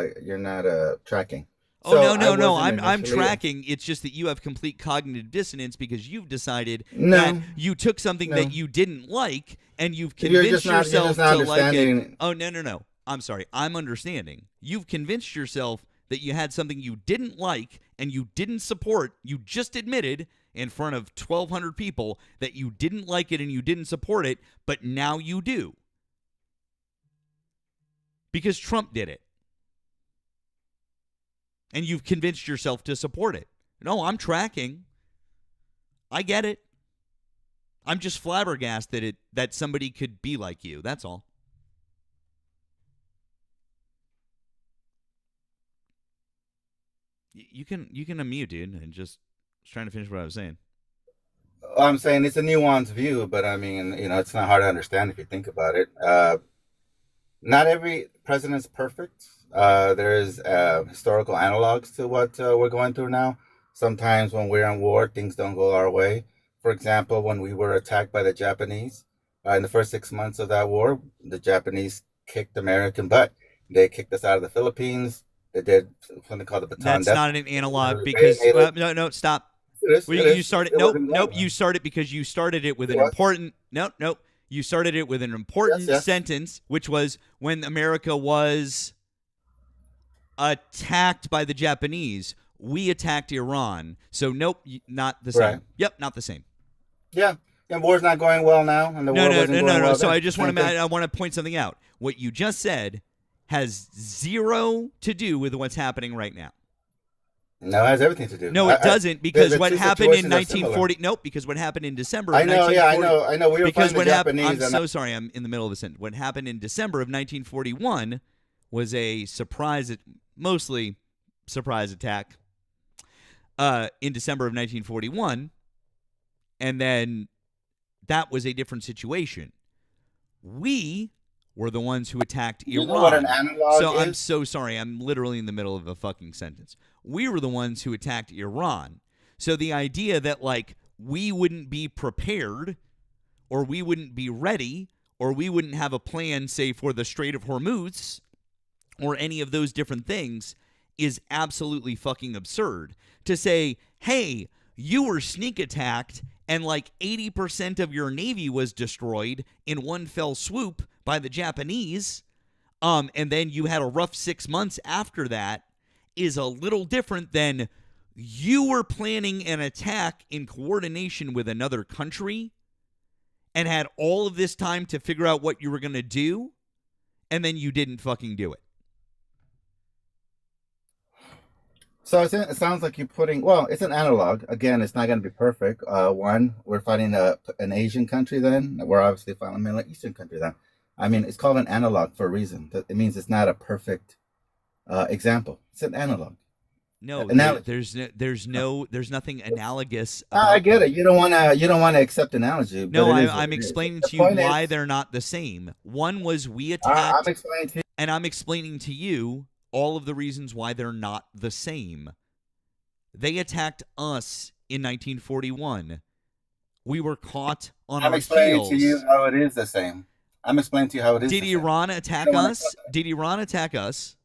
tracking. Oh, so no. I'm tracking. It's just that you have complete cognitive dissonance because you've decided that you took something that you didn't like and you've convinced yourself to like it. Oh, no. I'm sorry. I'm understanding. You've convinced yourself that you had something you didn't like and you didn't support. You just admitted in front of 1,200 people that you didn't like it and you didn't support it, but now you do. Because Trump did it. And you've convinced yourself to support it. No, I'm tracking. I get it. I'm just flabbergasted that somebody could be like you. That's all. You can unmute, dude, and just trying to finish what I was saying. I'm saying it's a nuanced view, but I mean, it's not hard to understand if you think about it. Not every president's perfect. There's historical analogs to what we're going through now. Sometimes when we're in war, things don't go our way. For example, when we were attacked by the Japanese, in the first 6 months of that war, the Japanese kicked American butt. They kicked us out of the Philippines. They did something called the Bataan That's Death. not an analog because no, stop. You started. Nope. You started because you started it with an important. Nope. You started it with an important sentence, which was when America was attacked by the Japanese, we attacked Iran. So nope, not the same. Right. Yep, not the same. Yeah, and war's not going well now, and the war wasn't going well. So I just want to point something out. What you just said has zero to do with what's happening right now. No, it has everything to do. No, it doesn't, because what happened in 1940. Nope, because what happened in December of 1940. I know. We were because fighting the Japanese. I'm so sorry. I'm in the middle of a sentence. What happened in December of 1941 was a mostly surprise attack in December of 1941, and then that was a different situation. We were the ones who attacked Iran. You know what an analog is? I'm so sorry. I'm literally in the middle of a fucking sentence. We were the ones who attacked Iran. So the idea that, like, we wouldn't be prepared or we wouldn't be ready or we wouldn't have a plan, say, for the Strait of Hormuz or any of those different things is absolutely fucking absurd. To say, hey, you were sneak attacked and like 80% of your navy was destroyed in one fell swoop by the Japanese, and then you had a rough 6 months after that, is a little different than you were planning an attack in coordination with another country and had all of this time to figure out what you were going to do, and then you didn't fucking do it. So it sounds like you're putting, well, it's an analog. Again, it's not going to be perfect. One, we're fighting an Asian country then. We're obviously fighting a Middle Eastern country then. I mean, it's called an analog for a reason. It means it's not a perfect example. It's an analog. No, there's nothing analogous about I get it. You don't want to accept analogy. No, I'm explaining to you why they're not the same. One was we attacked, I'm explaining to you. And I'm explaining to you all of the reasons why they're not the same. They attacked us in 1941. We were caught on our heels. I'm explaining to you how it is the same. I'm explaining to you how it is. Did Iran attack us? Did Iran attack us?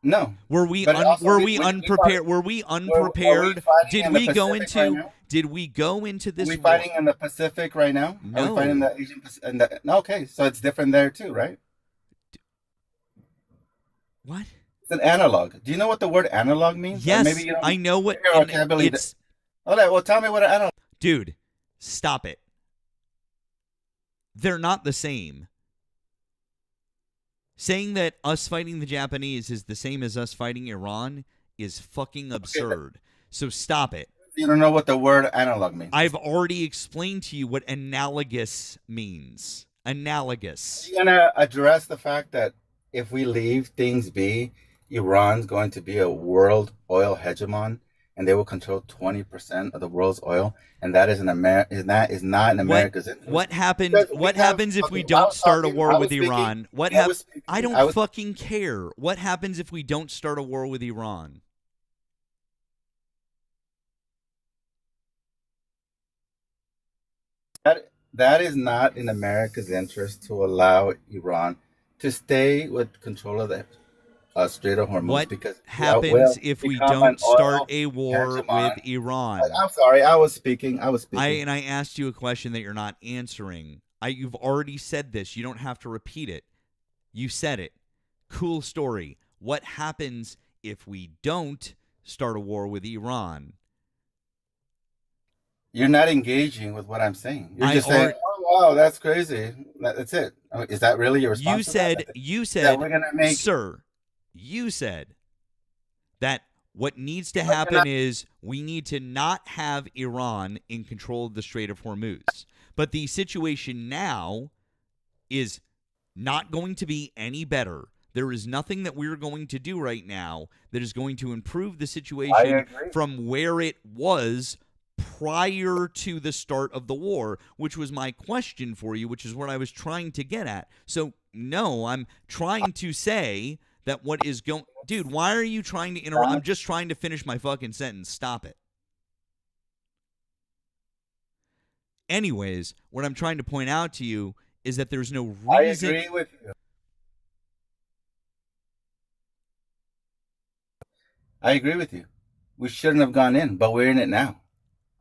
No. Were we unprepared? Were we unprepared? Did we go into this? Are we fighting in the Pacific right now? No. Are we fighting in the Asian Pacific? Okay, so it's different there too, right? What? It's an analog. Do you know what the word analog means? Yes, maybe you don't, I know what it's. Okay, well, tell me what an analog. Dude, stop it. They're not the same. Saying that us fighting the Japanese is the same as us fighting Iran is fucking absurd. So stop it. You don't know what the word analog means. I've already explained to you what analogous means. Analogous. You're going to address the fact that if we leave things be, Iran's going to be a world oil hegemon, and they will control 20% of the world's oil, and that is not in America's interest. What happens if we don't start a war with Iran? I don't fucking care. What happens if we don't start a war with Iran? That is not in America's interest to allow Iran to stay with control of the Strait of Hormuz. What because happens if we don't start a war with Iran? I'm sorry, I was speaking. I asked you a question that you're not answering. You've already said this. You don't have to repeat it. You said it. Cool story. What happens if we don't start a war with Iran? You're not engaging with what I'm saying. You're just saying, "Oh wow, that's crazy." That's it. Is that really your response? You said, we're gonna make... Sir, you said that what needs to happen is we need to not have Iran in control of the Strait of Hormuz. But the situation now is not going to be any better. There is nothing that we're going to do right now that is going to improve the situation from where it was prior to the start of the war, which was my question for you, which is what I was trying to get at. So, no, I'm trying to say that what is going... Dude, why are you trying to interrupt? I'm just trying to finish my fucking sentence. Stop it. Anyways, what I'm trying to point out to you is that there's no reason... I agree with you. I agree with you. We shouldn't have gone in, but we're in it now.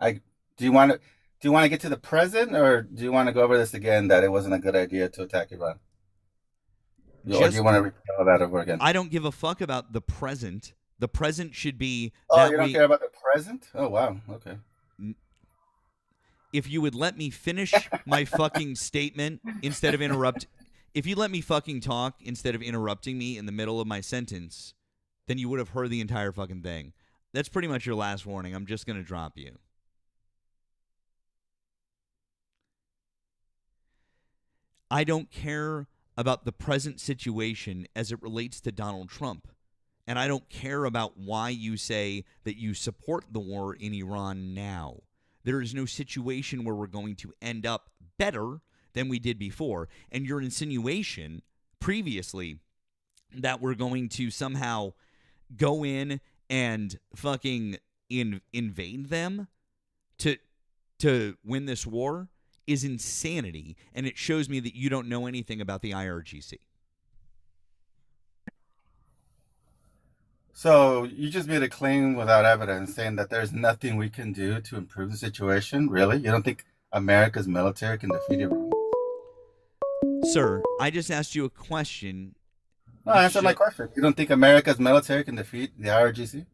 Do you want to get to the present, or do you want to go over this again, that it wasn't a good idea to attack Iran? Or do you want to repeat all that over again? I don't give a fuck about the present. The present should be... Oh, you don't care about the present? Oh, wow. Okay. If you would let me finish my fucking statement instead of if you let me fucking talk instead of interrupting me in the middle of my sentence, then you would have heard the entire fucking thing. That's pretty much your last warning. I'm just going to drop you. I don't care about the present situation as it relates to Donald Trump. And I don't care about why you say that you support the war in Iran now. There is no situation where we're going to end up better than we did before. And your insinuation previously that we're going to somehow go in and fucking invade them to win this war is insanity, and it shows me that you don't know anything about the IRGC. So you just made a claim without evidence, saying that there's nothing we can do to improve the situation. Really? You don't think America's military can defeat Iran? Sir, I just asked you a question. No, answer my question. You don't think America's military can defeat the IRGC?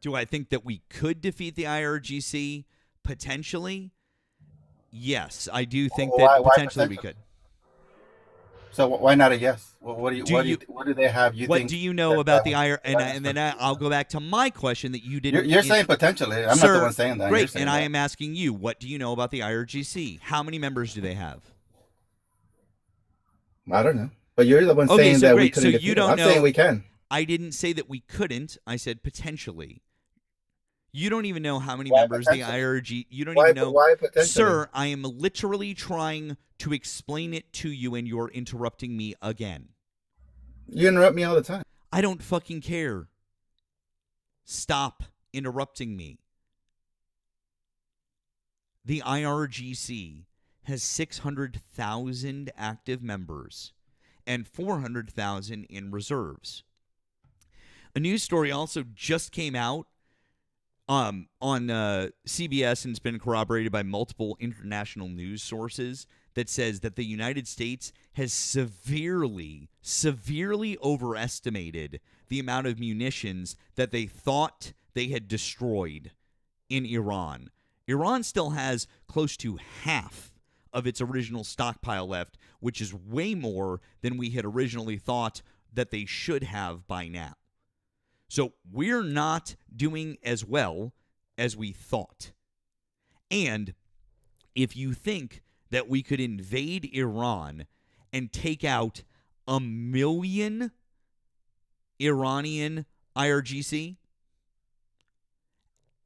Do I think that we could defeat the IRGC? Potentially? Yes, I do think that potentially we could. So why not a yes? What do they have? What do you know about the IR? And then I'll go back to my question that you didn't. You're saying potentially. I'm not the one saying that. Great, and I am asking you, what do you know about the IRGC? How many members do they have? I don't know. But you're the one saying that we couldn't defeat them. I'm saying we can. I didn't say that we couldn't. I said potentially. You don't even know how many members the IRG. You don't even know. Why potentially? Sir, I am literally trying to explain it to you, and you're interrupting me again. You interrupt me all the time. I don't fucking care. Stop interrupting me. The IRGC has 600,000 active members and 400,000 in reserves. A news story also just came out on CBS, and it's been corroborated by multiple international news sources, that says that the United States has severely overestimated the amount of munitions that they thought they had destroyed in Iran. Iran still has close to half of its original stockpile left, which is way more than we had originally thought that they should have by now. So we're not doing as well as we thought. And if you think that we could invade Iran and take out 1 million Iranian IRGC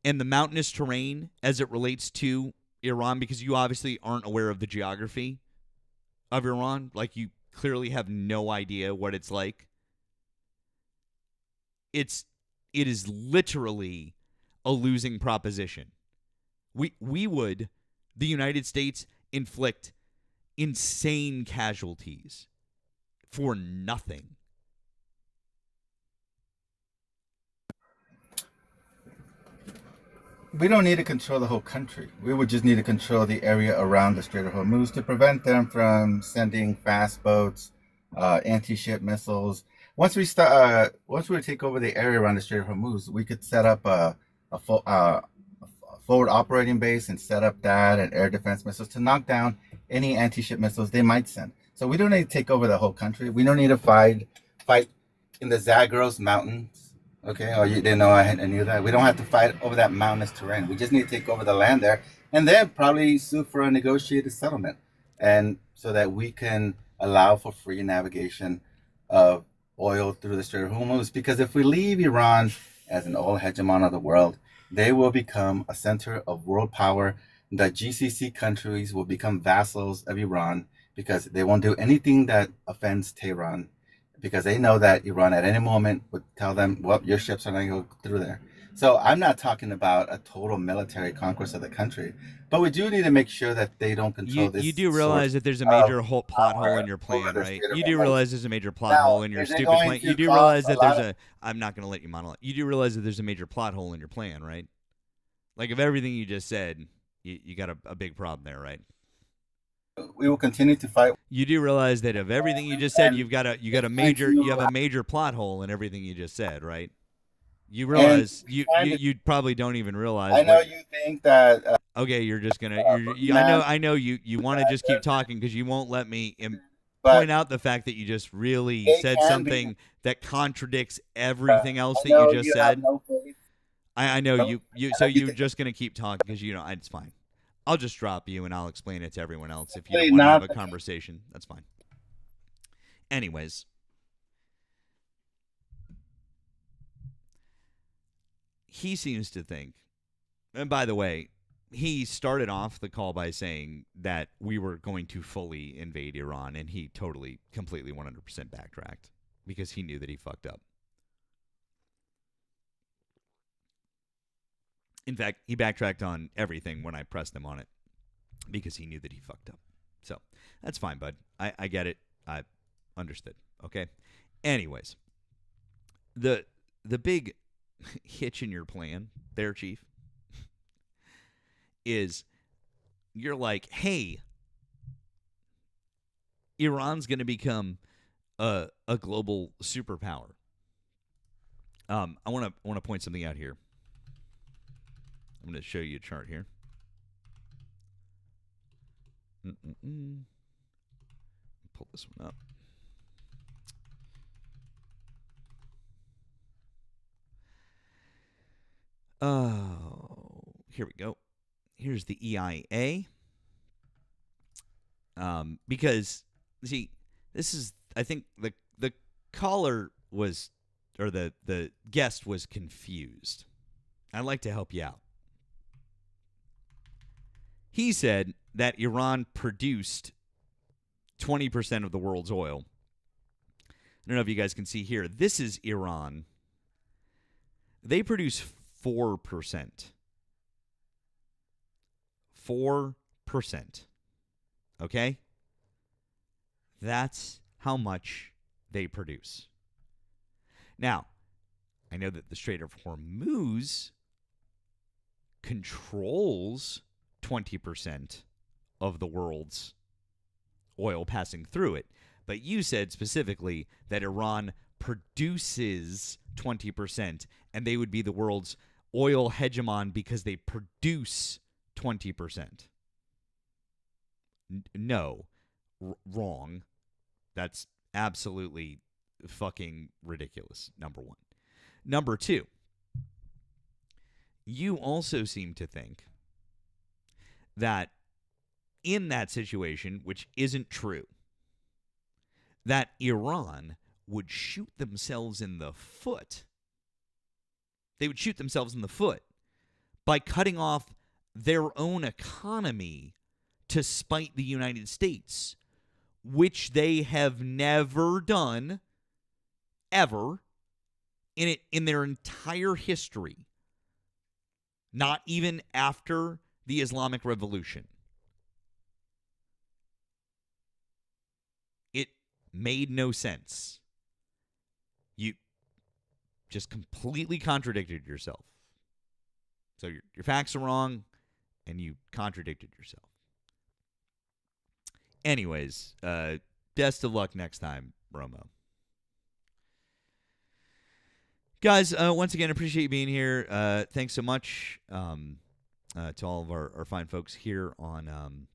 and the mountainous terrain as it relates to Iran, because you obviously aren't aware of the geography of Iran, like you clearly have no idea what it's like. It is literally a losing proposition. The United States, inflict insane casualties for nothing. We don't need to control the whole country. We would just need to control the area around the Strait of Hormuz to prevent them from sending fast boats, anti-ship missiles. Once we take over the area around the Strait of Hormuz, we could set up a forward operating base and set up that and air defense missiles to knock down any anti-ship missiles they might send. So we don't need to take over the whole country. We don't need to fight in the Zagros Mountains. Okay, oh, you didn't know I knew that. We don't have to fight over that mountainous terrain. We just need to take over the land there, and then probably sue for a negotiated settlement, and so that we can allow for free navigation of oil through the Strait of Hormuz. Because if we leave Iran as an oil hegemon of the world, they will become a center of world power. The GCC countries will become vassals of Iran because they won't do anything that offends Tehran, because they know that Iran at any moment would tell them, well, your ships are not going to go through there. So I'm not talking about a total military conquest of the country, but we do need to make sure that they don't control this. You do realize that there's a major plot hole in your plan, right? You do realize there's a major plot hole in your stupid plan. You do realize that there's a... I'm not going to let you monologue. You do realize that there's a major plot hole in your plan, right? Like, of everything you just said, you got a big problem there, right? We will continue to fight. You do realize that of everything you just said, you have a major plot hole in everything you just said, right? You realize you probably don't even realize. I know you think that. Okay, you're just gonna. I know you want to just keep talking because you won't let me point out the fact that you just really said something that contradicts everything else that you just said. I know you. So you're just gonna keep talking because it's fine. I'll just drop you and I'll explain it to everyone else if you don't want to have a conversation. That's fine. Anyways. He seems to think, and by the way, he started off the call by saying that we were going to fully invade Iran, and he totally, completely 100% backtracked because he knew that he fucked up. In fact, he backtracked on everything when I pressed him on it because he knew that he fucked up. So that's fine, bud. I get it. I understood. Okay. Anyways, the big hitch in your plan there, Chief, is you're like, hey, Iran's going to become a global superpower. I want to point something out here. I'm going to show you a chart here. Pull this one up. Oh, here we go. Here's the EIA. Because, see, this is, I think the caller was, or the guest was confused. I'd like to help you out. He said that Iran produced 20% of the world's oil. I don't know if you guys can see here. This is Iran. They produce 4%. 4%. Okay? That's how much they produce. Now, I know that the Strait of Hormuz controls 20% of the world's oil passing through it. But you said specifically that Iran produces 20%, and they would be the world's oil hegemon because they produce 20%. No. Wrong. That's absolutely fucking ridiculous, number one. Number two, you also seem to think that in that situation, which isn't true, that Iran would shoot themselves in the foot. They would shoot themselves in the foot by cutting off their own economy to spite the United States, which they have never done, ever, in their entire history. Not even after the Islamic Revolution. It made no sense. You just completely contradicted yourself. So your facts are wrong, and you contradicted yourself. Anyways, best of luck next time, Romo. Guys, once again, appreciate you being here. Thanks so much to all of our fine folks here on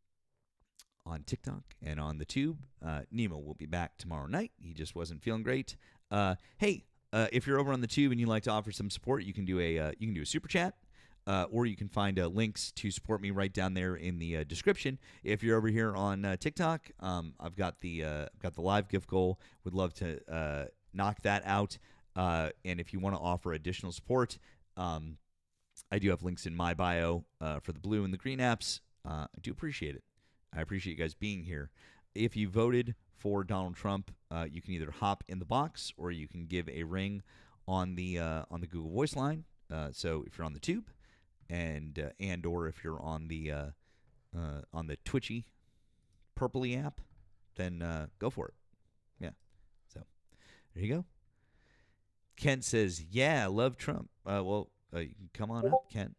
TikTok and on the tube. Nemo will be back tomorrow night. He just wasn't feeling great. Hey, if you're over on the tube and you'd like to offer some support, you can do a super chat. Or you can find links to support me right down there in the description. If you're over here on TikTok, I've got the live gift goal. Would love to knock that out. And if you want to offer additional support, I do have links in my bio for the blue and the green apps. I do appreciate it. I appreciate you guys being here. If you voted for Donald Trump, you can either hop in the box or you can give a ring on the Google Voice line. So if you're on the tube, and or if you're on the Twitchy purpley app, then go for it. Yeah. So there you go. Kent says, "Yeah, love Trump." Well, you can come on up, Kent.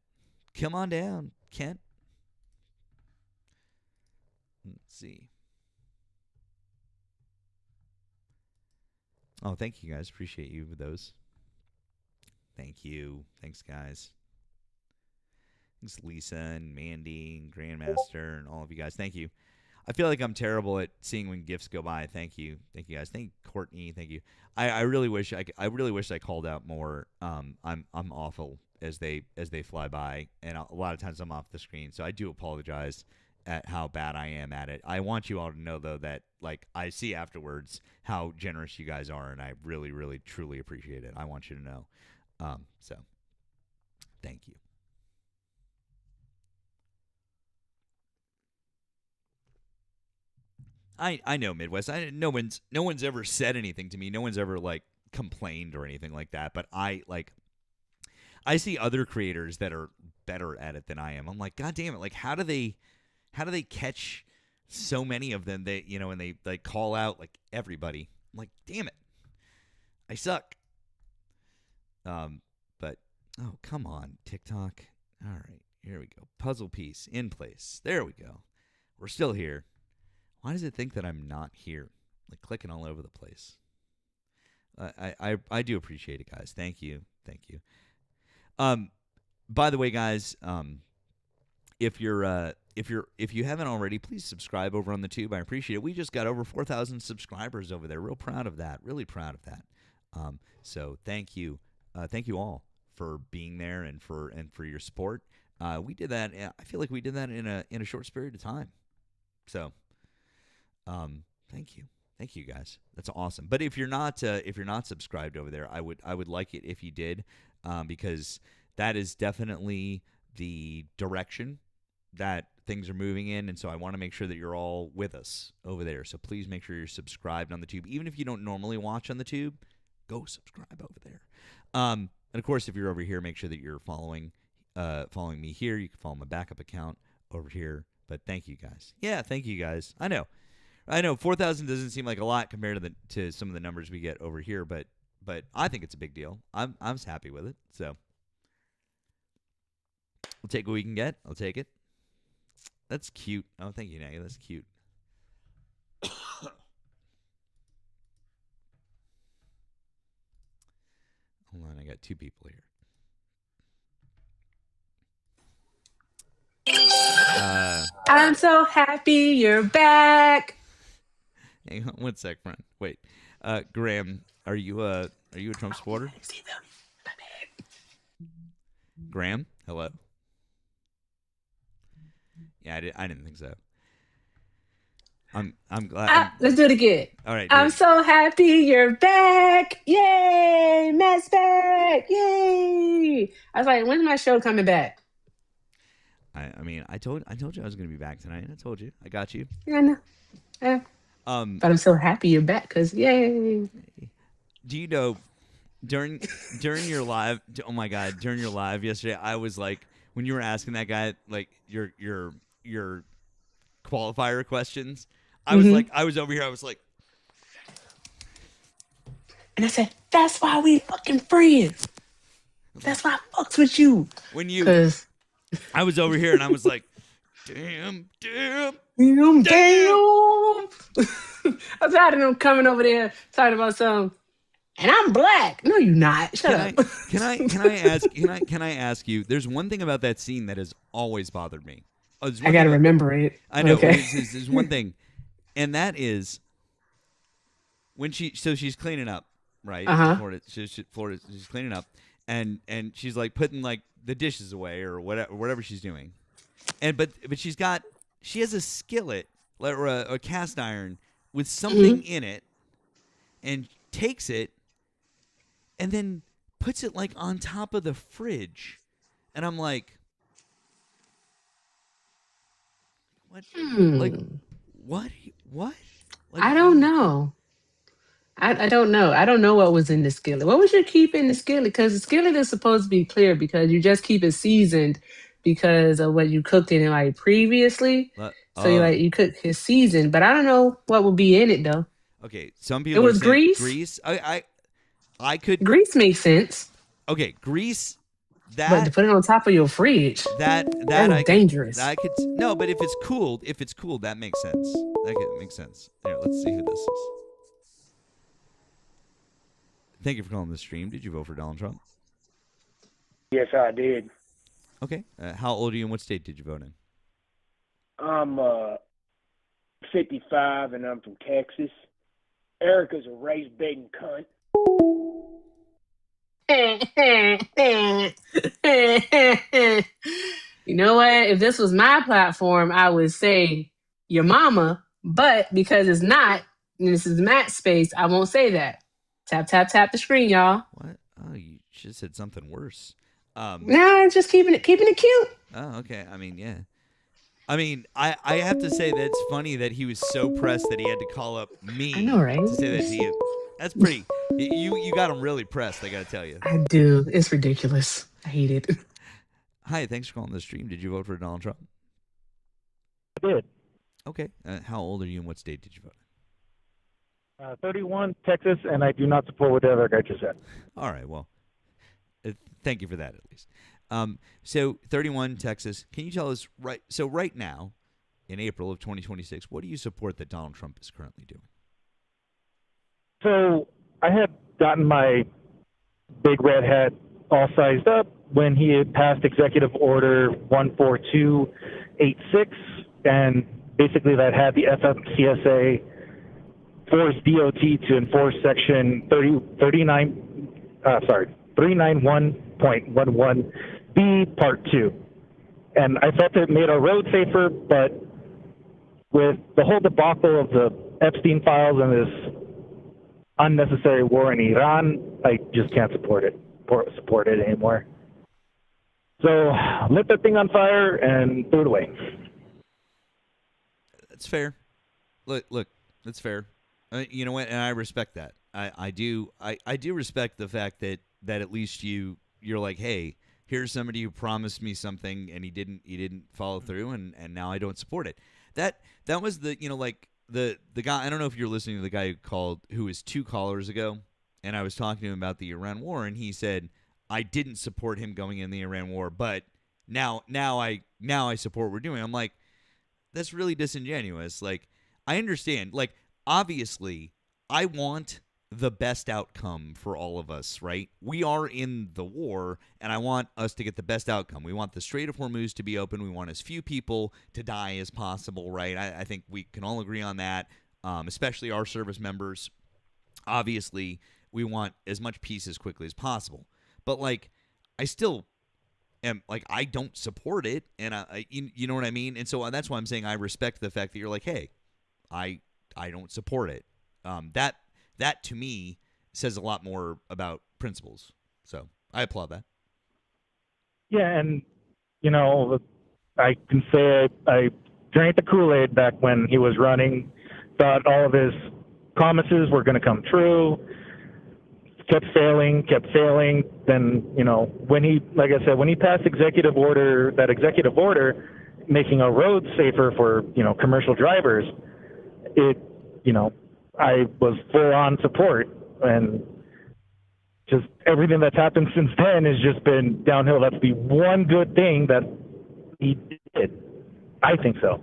Come on down, Kent. Let's see. Oh, thank you guys. Appreciate you with those. Thank you. Thanks, guys. Thanks, Lisa and Mandy and Grandmaster and all of you guys. Thank you. I feel like I'm terrible at seeing when gifts go by. Thank you. Thank you guys. Thank you, Courtney. Thank you. I really wish I really wish I called out more. I'm awful as they fly by, and a lot of times I'm off the screen. So I do apologize at how bad I am at it. I want you all to know though that like I see afterwards how generous you guys are, and I really, really, truly appreciate it. I want you to know. So thank you. I know Midwest. No one's ever said anything to me. No one's ever like complained or anything like that. But I see other creators that are better at it than I am. I'm like, God damn it! Like, how do they catch so many of them? And they like call out like everybody. I'm like, damn it, I suck. But oh, come on, TikTok. All right, here we go. Puzzle piece in place. There we go. We're still here. Why does it think that I'm not here? Like clicking all over the place. I do appreciate it, guys. Thank you. By the way, guys, if you haven't already, please subscribe over on the tube. I appreciate it. We just got over 4,000 subscribers over there. Real proud of that. Really proud of that. So thank you all for being there and for your support. We did that. I feel like we did that in a short period of time. So, thank you guys. That's awesome. But if you're not subscribed over there, I would like it if you did, because that is definitely the direction that things are moving in, and so I want to make sure that you're all with us over there. So please make sure you're subscribed on the tube. Even if you don't normally watch on the tube, go subscribe over there. And of course, if you're over here, make sure that you're following me here. You can follow my backup account over here. But thank you guys. Yeah, thank you guys. I know 4,000 doesn't seem like a lot compared to some of the numbers we get over here, but I think it's a big deal. I'm happy with it. So we'll take what we can get. I'll take it. That's cute. Oh, thank you, Nagy. That's cute. Hold on, I got two people here. I'm so happy you're back. Hang on one sec, friend. Wait, Graham, are you a Trump supporter? Graham, hello. Yeah, I didn't think so. I'm glad. Let's do it again. All right. I'm so happy you're back. Yay, Matt's back. Yay. I was like, when's my show coming back? I mean, I told you I was going to be back tonight. I told you. I got you. Yeah, I know. Yeah. But I'm so happy you're back because yay. Do you know during your live? Oh my God! During your live yesterday, I was like, when you were asking that guy like your qualifier questions, I was like, I was over here. I was like, and I said, that's why we fucking friends. That's why I fucks with you. I was over here and I was like, damn. I was tired of them coming over there talking about something. And I'm black. No, you're not. Shut up. Can I ask you? There's one thing about that scene that has always bothered me. I gotta remember it. I know. Okay. There's one thing, and that is when she's cleaning up, right? Florida, she's cleaning up, and she's like putting like the dishes away or whatever she's doing, but she has a skillet or a cast iron with something in it, and takes it, and then puts it like on top of the fridge, and I'm like, what? Like, what? What? Like, I don't know. I don't know. I don't know what was in the skillet. What was you keep in the skillet? Because the skillet is supposed to be clear because you just keep it seasoned because of what you cooked in it like previously. So you cook it seasoned, but I don't know what would be in it though. Okay, some people. It was grease. Grease. I could. Grease makes sense. Okay, grease. But to put it on top of your fridge, that's dangerous. No, but if it's cooled, that makes sense. That makes sense. Here, let's see who this is. Thank you for calling the stream. Did you vote for Donald Trump? Yes, I did. Okay. How old are you and what state did you vote in? I'm 55 and I'm from Texas. Erika's a race-baiting cunt. You know what? If this was my platform, I would say your mama, but because it's not, and this is Matt's space, I won't say that. Tap, tap, tap the screen, y'all. What? Oh, you should have said something worse. Nah, just keeping it cute. Oh, okay. I mean, yeah. I mean, I have to say that it's funny that he was so pressed that he had to call up me. I know, right? To say that to you. That's pretty. You got him really pressed, I got to tell you. I do. It's ridiculous. I hate it. Hi, thanks for calling the stream. Did you vote for Donald Trump? I did. Okay. How old are you and what state did you vote in? 31, Texas, and I do not support what the other guy just said. All right, well, Thank you for that, at least. So 31, Texas. Can you tell us right now, in April of 2026, what do you support that Donald Trump is currently doing? So I had gotten my big red hat all sized up when he had passed Executive Order 14286, and basically that had the FMCSA force DOT to enforce Section 391.11B Part 2. And I felt it made our road safer, but with the whole debacle of the Epstein files and this unnecessary war in Iran, I just can't support it anymore. So lit that thing on fire and threw it away. That's fair. Look, that's fair. You know what? And I respect that. I do respect the fact that at least you're like, hey, here's somebody who promised me something and he didn't follow through, and now I don't support it. That was the the guy. I don't know if you're listening to the guy who was 2 callers ago, and I was talking to him about the Iran war, and he said I didn't support him going in the Iran war, but now I support what we're doing. I'm like, that's really disingenuous. Like, I understand. Like, obviously, I want the best outcome for all of us, right? We are in the war, and I want us to get the best outcome. We want the Strait of Hormuz to be open. We want as few people to die as possible, right? I think we can all agree on that, especially our service members. Obviously, we want as much peace as quickly as possible. But, like, I still am, like, I don't support it, and you know what I mean? And so that's why I'm saying I respect the fact that you're like, hey, I don't support it. That to me says a lot more about principles. So I applaud that. Yeah, and I can say I drank the Kool-Aid back when he was running, thought all of his promises were going to come true, kept failing. Then, when he passed executive order making our roads safer for, commercial drivers, I was full on support, and just everything that's happened since then has just been downhill. That's the one good thing that he did. I think so.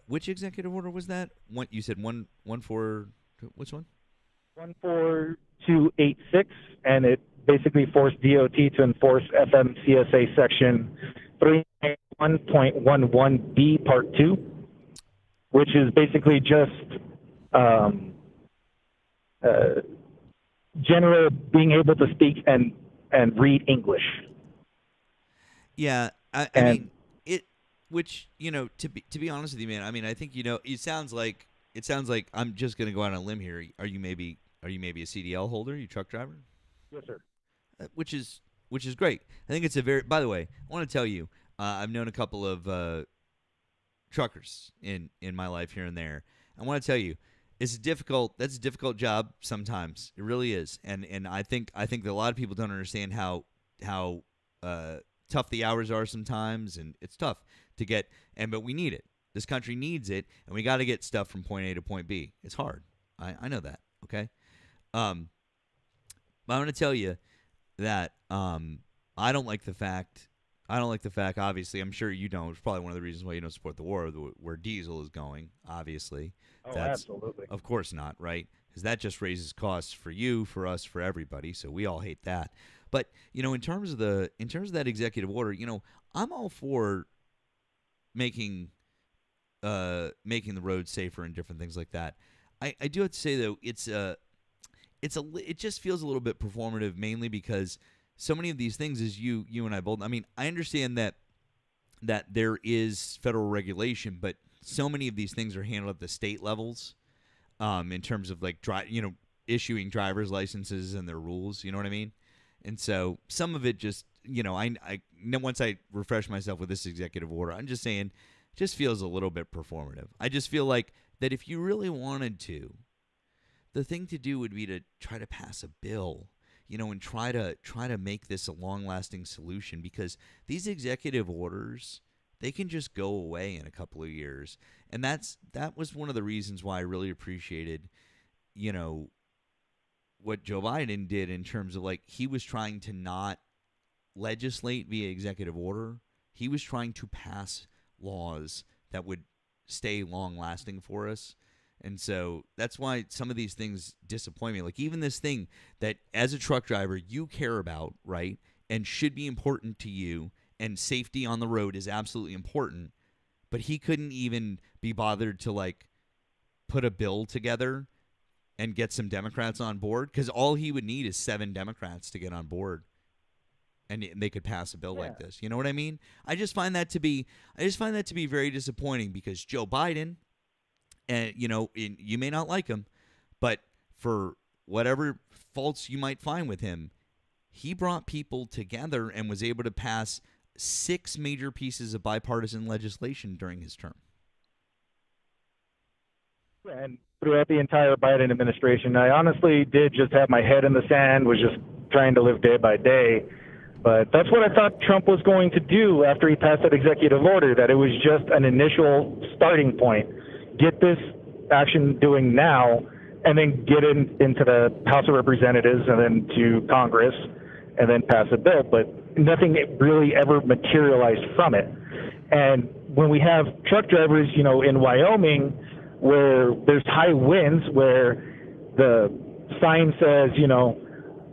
Which executive order was that? You said one for which one? 14286, and it basically forced DOT to enforce FMCSA Section 391.11B Part 2, which is basically just general being able to speak and read English. Yeah, I mean it. Which, to be honest with you, man, I mean, I think it sounds like I'm just gonna go out on a limb here. Are you maybe a CDL holder? You truck driver? Yes, sir. Which is great. I think it's a very. By the way, I want to tell you, I've known a couple of truckers in my life here and there. I want to tell you, that's a difficult job sometimes. It really is. And I think that a lot of people don't understand how tough the hours are sometimes, and it's tough to get, but we need it. This country needs it, and we got to get stuff from point A to point B. It's hard. I know that, okay? But I'm going to tell you that I don't like the fact, obviously, I'm sure you don't. It's probably one of the reasons why you don't support the war, where diesel is going, obviously. Oh, absolutely. Of course not, right? Because that just raises costs for you, for us, for everybody, so we all hate that. But, in terms of that executive order, I'm all for making the roads safer and different things like that. I do have to say, though, it just feels a little bit performative, mainly because so many of these things, as you and I both, I mean, I understand that there is federal regulation, but so many of these things are handled at the state levels, in terms of like issuing driver's licenses and their rules. You know what I mean? And so some of it just, I once I refresh myself with this executive order, I'm just saying, just feels a little bit performative. I just feel like that if you really wanted to, the thing to do would be to try to pass a bill, and try to make this a long-lasting solution, because these executive orders, they can just go away in a couple of years. And that was one of the reasons why I really appreciated, what Joe Biden did in terms of like he was trying to not legislate via executive order. He was trying to pass laws that would stay long lasting for us. And so that's why some of these things disappoint me. Like even this thing that as a truck driver you care about, right? And should be important to you, and safety on the road is absolutely important. But he couldn't even be bothered to like put a bill together and get some Democrats on board, because all he would need is 7 Democrats to get on board, and they could pass a bill like this. You know what I mean? I just find that to be very disappointing, because Joe Biden, and you may not like him, but for whatever faults you might find with him, he brought people together and was able to pass 6 major pieces of bipartisan legislation during his term. And throughout the entire Biden administration, I honestly did just have my head in the sand, was just trying to live day by day. But that's what I thought Trump was going to do after he passed that executive order, that it was just an initial starting point. Get this action doing now, and then get into the House of Representatives and then to Congress, and then pass a bill. But nothing really ever materialized from it. And when we have truck drivers, in Wyoming, where there's high winds, where the sign says,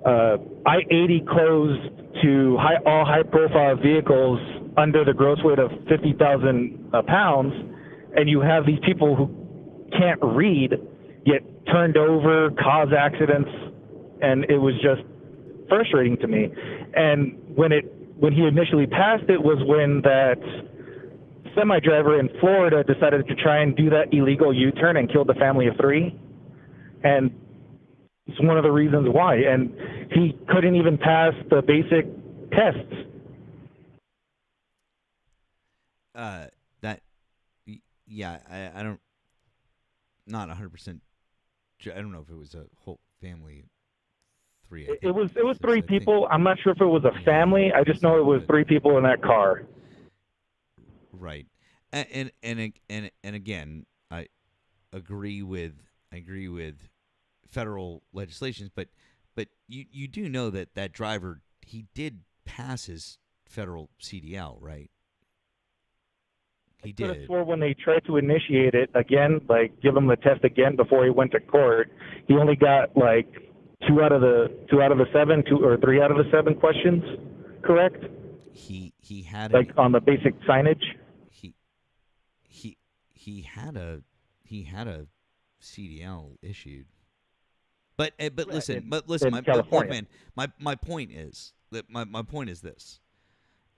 I-80 closed to all high-profile vehicles under the gross weight of 50,000 pounds, and you have these people who can't read, get turned over, cause accidents, and it was just frustrating to me. And when he initially passed it was when that semi-driver in Florida decided to try and do that illegal U-turn and killed a family of 3. And it's one of the reasons why. And he couldn't even pass the basic tests. I don't, not 100%. I don't know if it was a whole family. 3. It was 3 people. I'm not sure if it was a family. I just know it was 3 people in that car. Right, and again, I agree with federal legislations, but you do know that driver, he did pass his federal CDL, right? He did. I could have swore when they tried to initiate it again, like give him the test again before he went to court, he only got like 2 out of the 7, 2 or 3 out of the 7 questions correct. He had like on the basic signage. He had a CDL issued, but listen, my point is that my point is this,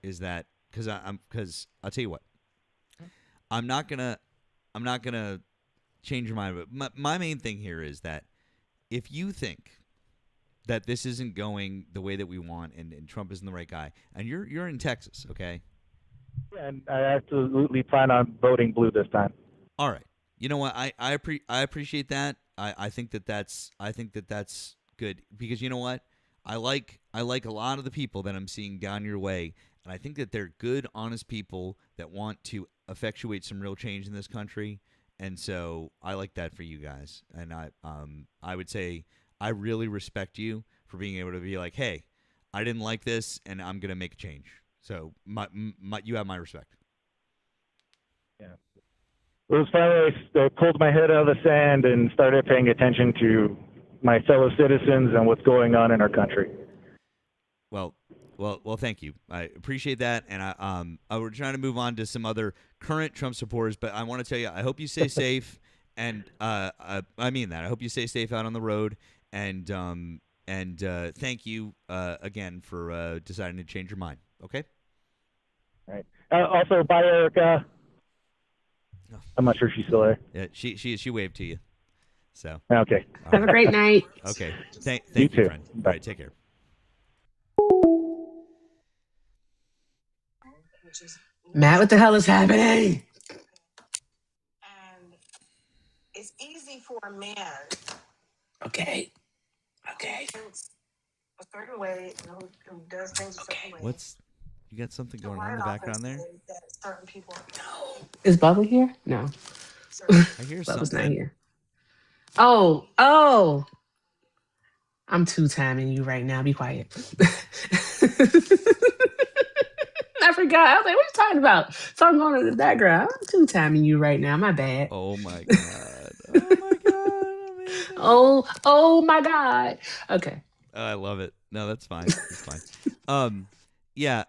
is that because I'll tell you what, I'm not gonna change your mind, but my main thing here is that if you think that this isn't going the way that we want, and Trump isn't the right guy, and you're in Texas, okay? Yeah, and I absolutely plan on voting blue this time. All right. You know what? I appreciate that. I think that's good, because you know what? I like a lot of the people that I'm seeing down your way, and I think that they're good, honest people that want to effectuate some real change in this country, and so I like that for you guys. And I would say I really respect you for being able to be like, hey, I didn't like this, and I'm gonna make a change. So you have my respect. Yeah. It was finally I pulled my head out of the sand and started paying attention to my fellow citizens and what's going on in our country. Well, thank you. I appreciate that, and I were trying to move on to some other current Trump supporters, but I want to tell you, I hope you stay safe, and I mean that. I hope you stay safe out on the road, and thank you again for deciding to change your mind. Okay. All right. Also, bye, Erika. Oh. I'm not sure she's still there. Yeah, she waved to you. So okay. Have a great night. Okay. Thank you, too. friend. All right, take care. Matt, what the hell is happening? And it's easy for a man. Okay. A certain way, who does things a certain way. You got something going on in the background there? That certain people. Is Bubba here? No. I hear Bubba's something. not here. Oh. I'm two-timing you right now. Be quiet. I forgot. I was like, what are you talking about? Something going on in the background. I'm two-timing you right now. My bad. Oh my god. Oh my god. Amazing. Oh my God. Okay. I love it. No, that's fine. That's fine. Yeah.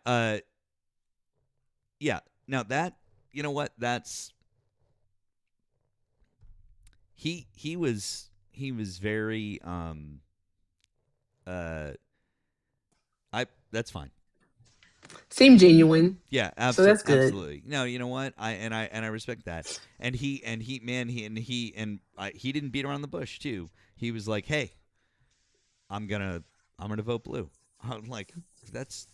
Yeah. Now that you know what that's he was very I that's fine. Seem genuine. Yeah, So that's good. absolutely. No, you know what? I respect that. And he didn't beat around the bush too. He was like, "Hey, I'm gonna vote blue." I'm like,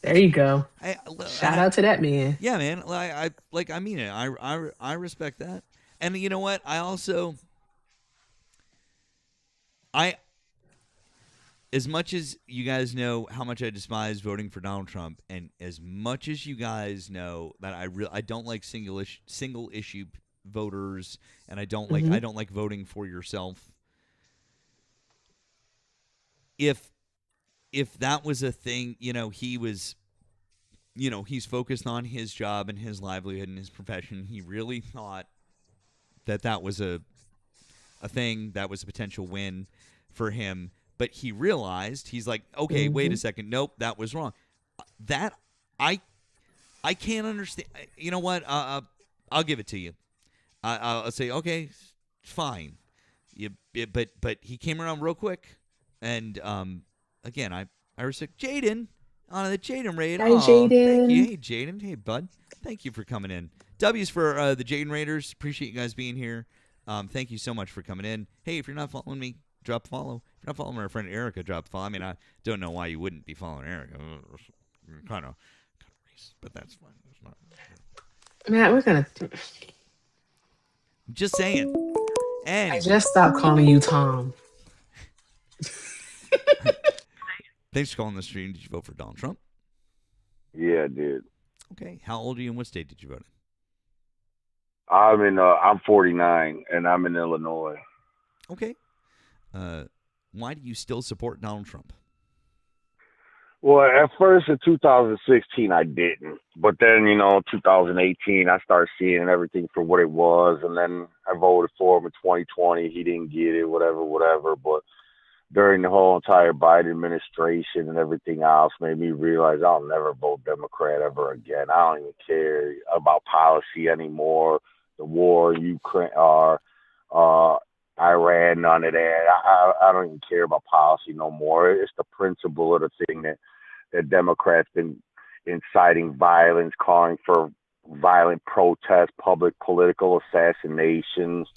There you go. I, Shout out to that man. yeah, man. I mean it. I respect that. And you know what? As much as you guys know how much I despise voting for Donald Trump, and as much as you guys know that I don't like single issue voters, and I don't like voting for yourself. If that was a thing, he's focused on his job and his livelihood and his profession. He really thought that was a thing, that was a potential win for him. But he realized, he's like, okay, wait a second. Nope, that was wrong. That, I can't understand. You know what? I'll give it to you. I'll say, okay, fine. But he came around real quick. And, again, I respect Jaden on the Jaden raid. Hi, Jaden. Thank you. Hey, Jaden. Hey, bud. Thank you for coming in. W's for the Jaden Raiders. Appreciate you guys being here. Thank you so much for coming in. Hey, if you're not following me, drop a follow. If you're not following our friend Erika, drop a follow. I mean, I don't know why you wouldn't be following Erika. Kind of racist, but that's fine. That's not. Matt, we're gonna. Just saying. Anyway. I just stopped calling you Tom. Thanks for calling the stream. Did you vote for Donald Trump? Yeah, I did. Okay. How old are you and what state did you vote in? I'm 49 and I'm in Illinois. Okay. Why do you still support Donald Trump? Well, at first in 2016 I didn't, but then 2018 I started seeing everything for what it was, and then I voted for him in 2020. He didn't get it, whatever. But during the whole entire Biden administration and everything else made me realize I'll never vote Democrat ever again. I don't even care about policy anymore. The war in Ukraine, Iran, none of that. I don't even care about policy no more. It's the principle of the thing that Democrats been inciting violence, calling for violent protests, public political assassinations,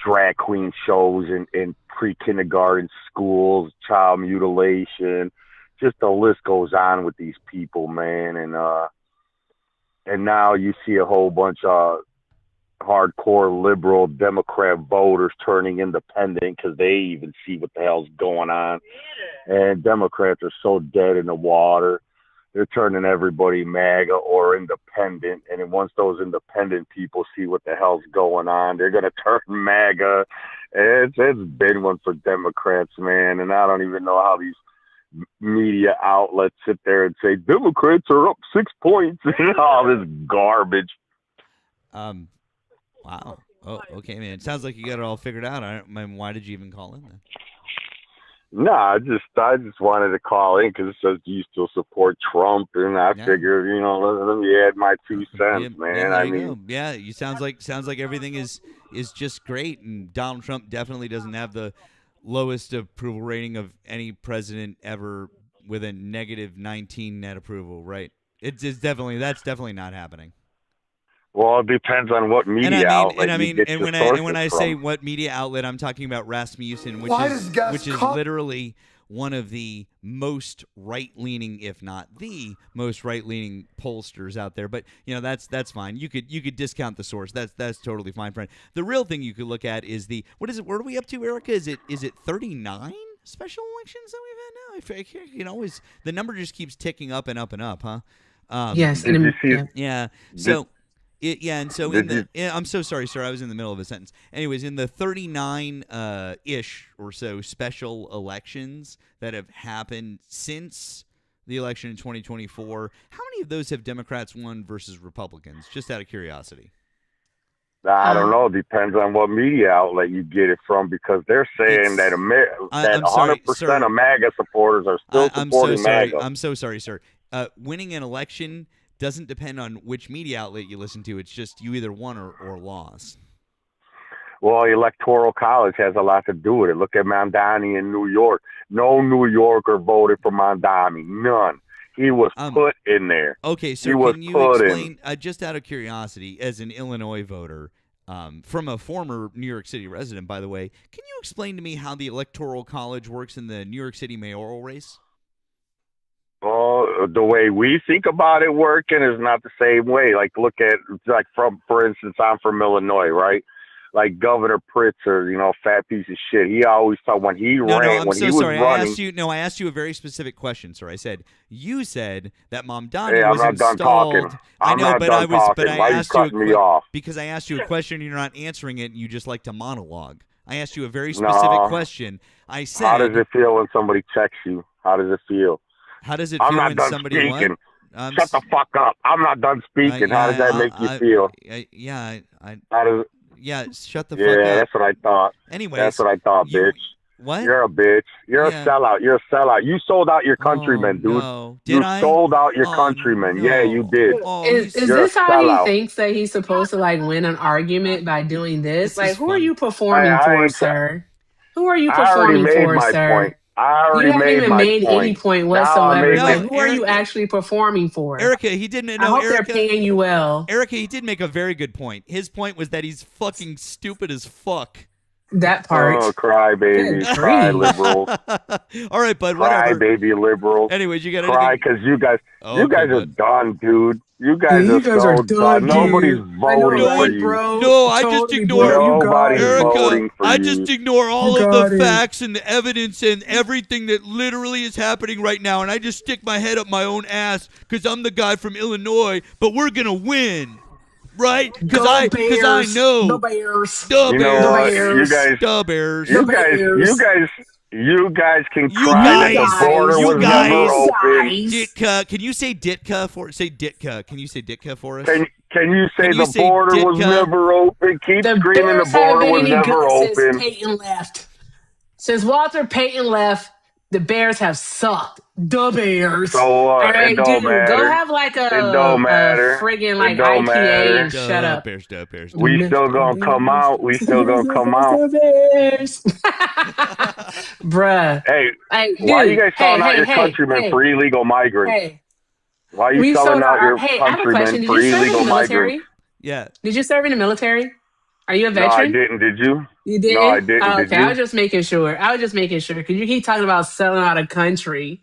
drag queen shows in pre-kindergarten schools, child mutilation. Just the list goes on with these people, man. And now you see a whole bunch of hardcore liberal Democrat voters turning independent because they even see what the hell's going on. And Democrats are so dead in the water. They're turning everybody MAGA or independent. And then once those independent people see what the hell's going on, they're going to turn MAGA. It's been one for Democrats, man. And I don't even know how these media outlets sit there and say, Democrats are up 6 points and all this garbage. Wow. Oh, okay, man. It sounds like you got it all figured out. I mean, why did you even call in then? No, I just wanted to call in because it says, do you still support Trump? And I figured, let me add my 2 cents, man. Yeah, there you go. Yeah, you sounds like everything is just great, and Donald Trump definitely doesn't have the lowest approval rating of any president ever, with a negative 19 net approval. Right? That's definitely not happening. Well, it depends on what media outlet. And when I say what media outlet, I'm talking about Rasmussen, which is literally one of the most right-leaning, if not the most right-leaning pollsters out there. But that's fine. You could discount the source. That's totally fine, friend. The real thing you could look at is what is it? Where are we up to, Erika? Is it 39 special elections that we've had now? The number just keeps ticking up and up and up, huh? Yes. Yeah. So. And so I'm so sorry, sir. I was in the middle of a sentence. Anyways, in the 39-ish or so special elections that have happened since the election in 2024, how many of those have Democrats won versus Republicans? Just out of curiosity. I don't know. Depends on what media outlet you get it from, because they're saying that 100% of MAGA supporters are still supporting MAGA. I'm so sorry, sir. Winning an election doesn't depend on which media outlet you listen to. It's just you either won or lost. Well, Electoral College has a lot to do with it. Look at Mamdani in New York. No New Yorker voted for Mamdani. None. He was put in there. Okay, so can you explain, just out of curiosity, as an Illinois voter, from a former New York City resident, by the way, can you explain to me how the Electoral College works in the New York City mayoral race? The way we think about it working is not the same way. Like, look at, for instance, I'm from Illinois, right? Like Governor Pritzker, fat piece of shit. He always thought when he ran, when he was running. I asked you a very specific question, sir. You said that Mamdani was installed. Talking. I know, but I asked you because I asked you a question and you're not answering it, and you just like to monologue. I asked you a very specific question. I said, how does it feel when somebody checks you? How does it feel? How does it feel when somebody speaking. Shut the fuck up. I'm not done speaking. How does that make you feel? Shut the fuck up. Yeah, that's what I thought. Anyways, that's what I thought, bitch. What? You're a bitch. You're a sellout. You're a sellout. You sold out your countrymen, dude. No. You sold out your countrymen. No. Yeah, you did. Is this how he thinks that he's supposed to win an argument by doing this? Who are you performing for, sir? Who are you performing for, sir? Point. I already you haven't even made any point whatsoever. Who are you actually performing for? Erika, he didn't know. I hope they're paying you well. Erika, he did make a very good point. His point was that he's fucking stupid as fuck. That part. Oh, cry baby, cry liberals. All right, bud. Cry whatever. baby liberals. Anyways, you got to cry because you guys are done, dude. You guys are done. Nobody's voting for you. No, I just ignore. Nobody's voting for you. I just ignore all of the facts and the evidence and everything that literally is happening right now, and I just stick my head up my own ass because I'm the guy from Illinois. But we're gonna win, right? Because I know the Bears. The Bears. The Bears. You guys can cry that the border was never open. Ditka, can you say Ditka for us? Say Ditka. Can you say Ditka for us? Can you say the border was never open? Keep screaming the border was never open. Peyton left. Since Walter Payton left, the Bears have sucked. The Bears. So what? All right, it don't matter. Go have a friggin' IPA and shut up. Bears. We still gonna come out. We still gonna come out. Bruh. Hey, why are you guys selling out your countrymen for illegal migrants? Why are you selling out your countrymen for illegal migrants? Yeah. Did you serve in the military? Are you a veteran? No, I didn't. Did you? You didn't? No, I didn't. Oh, okay, Did you? I was just making sure. Because you keep talking about selling out a country.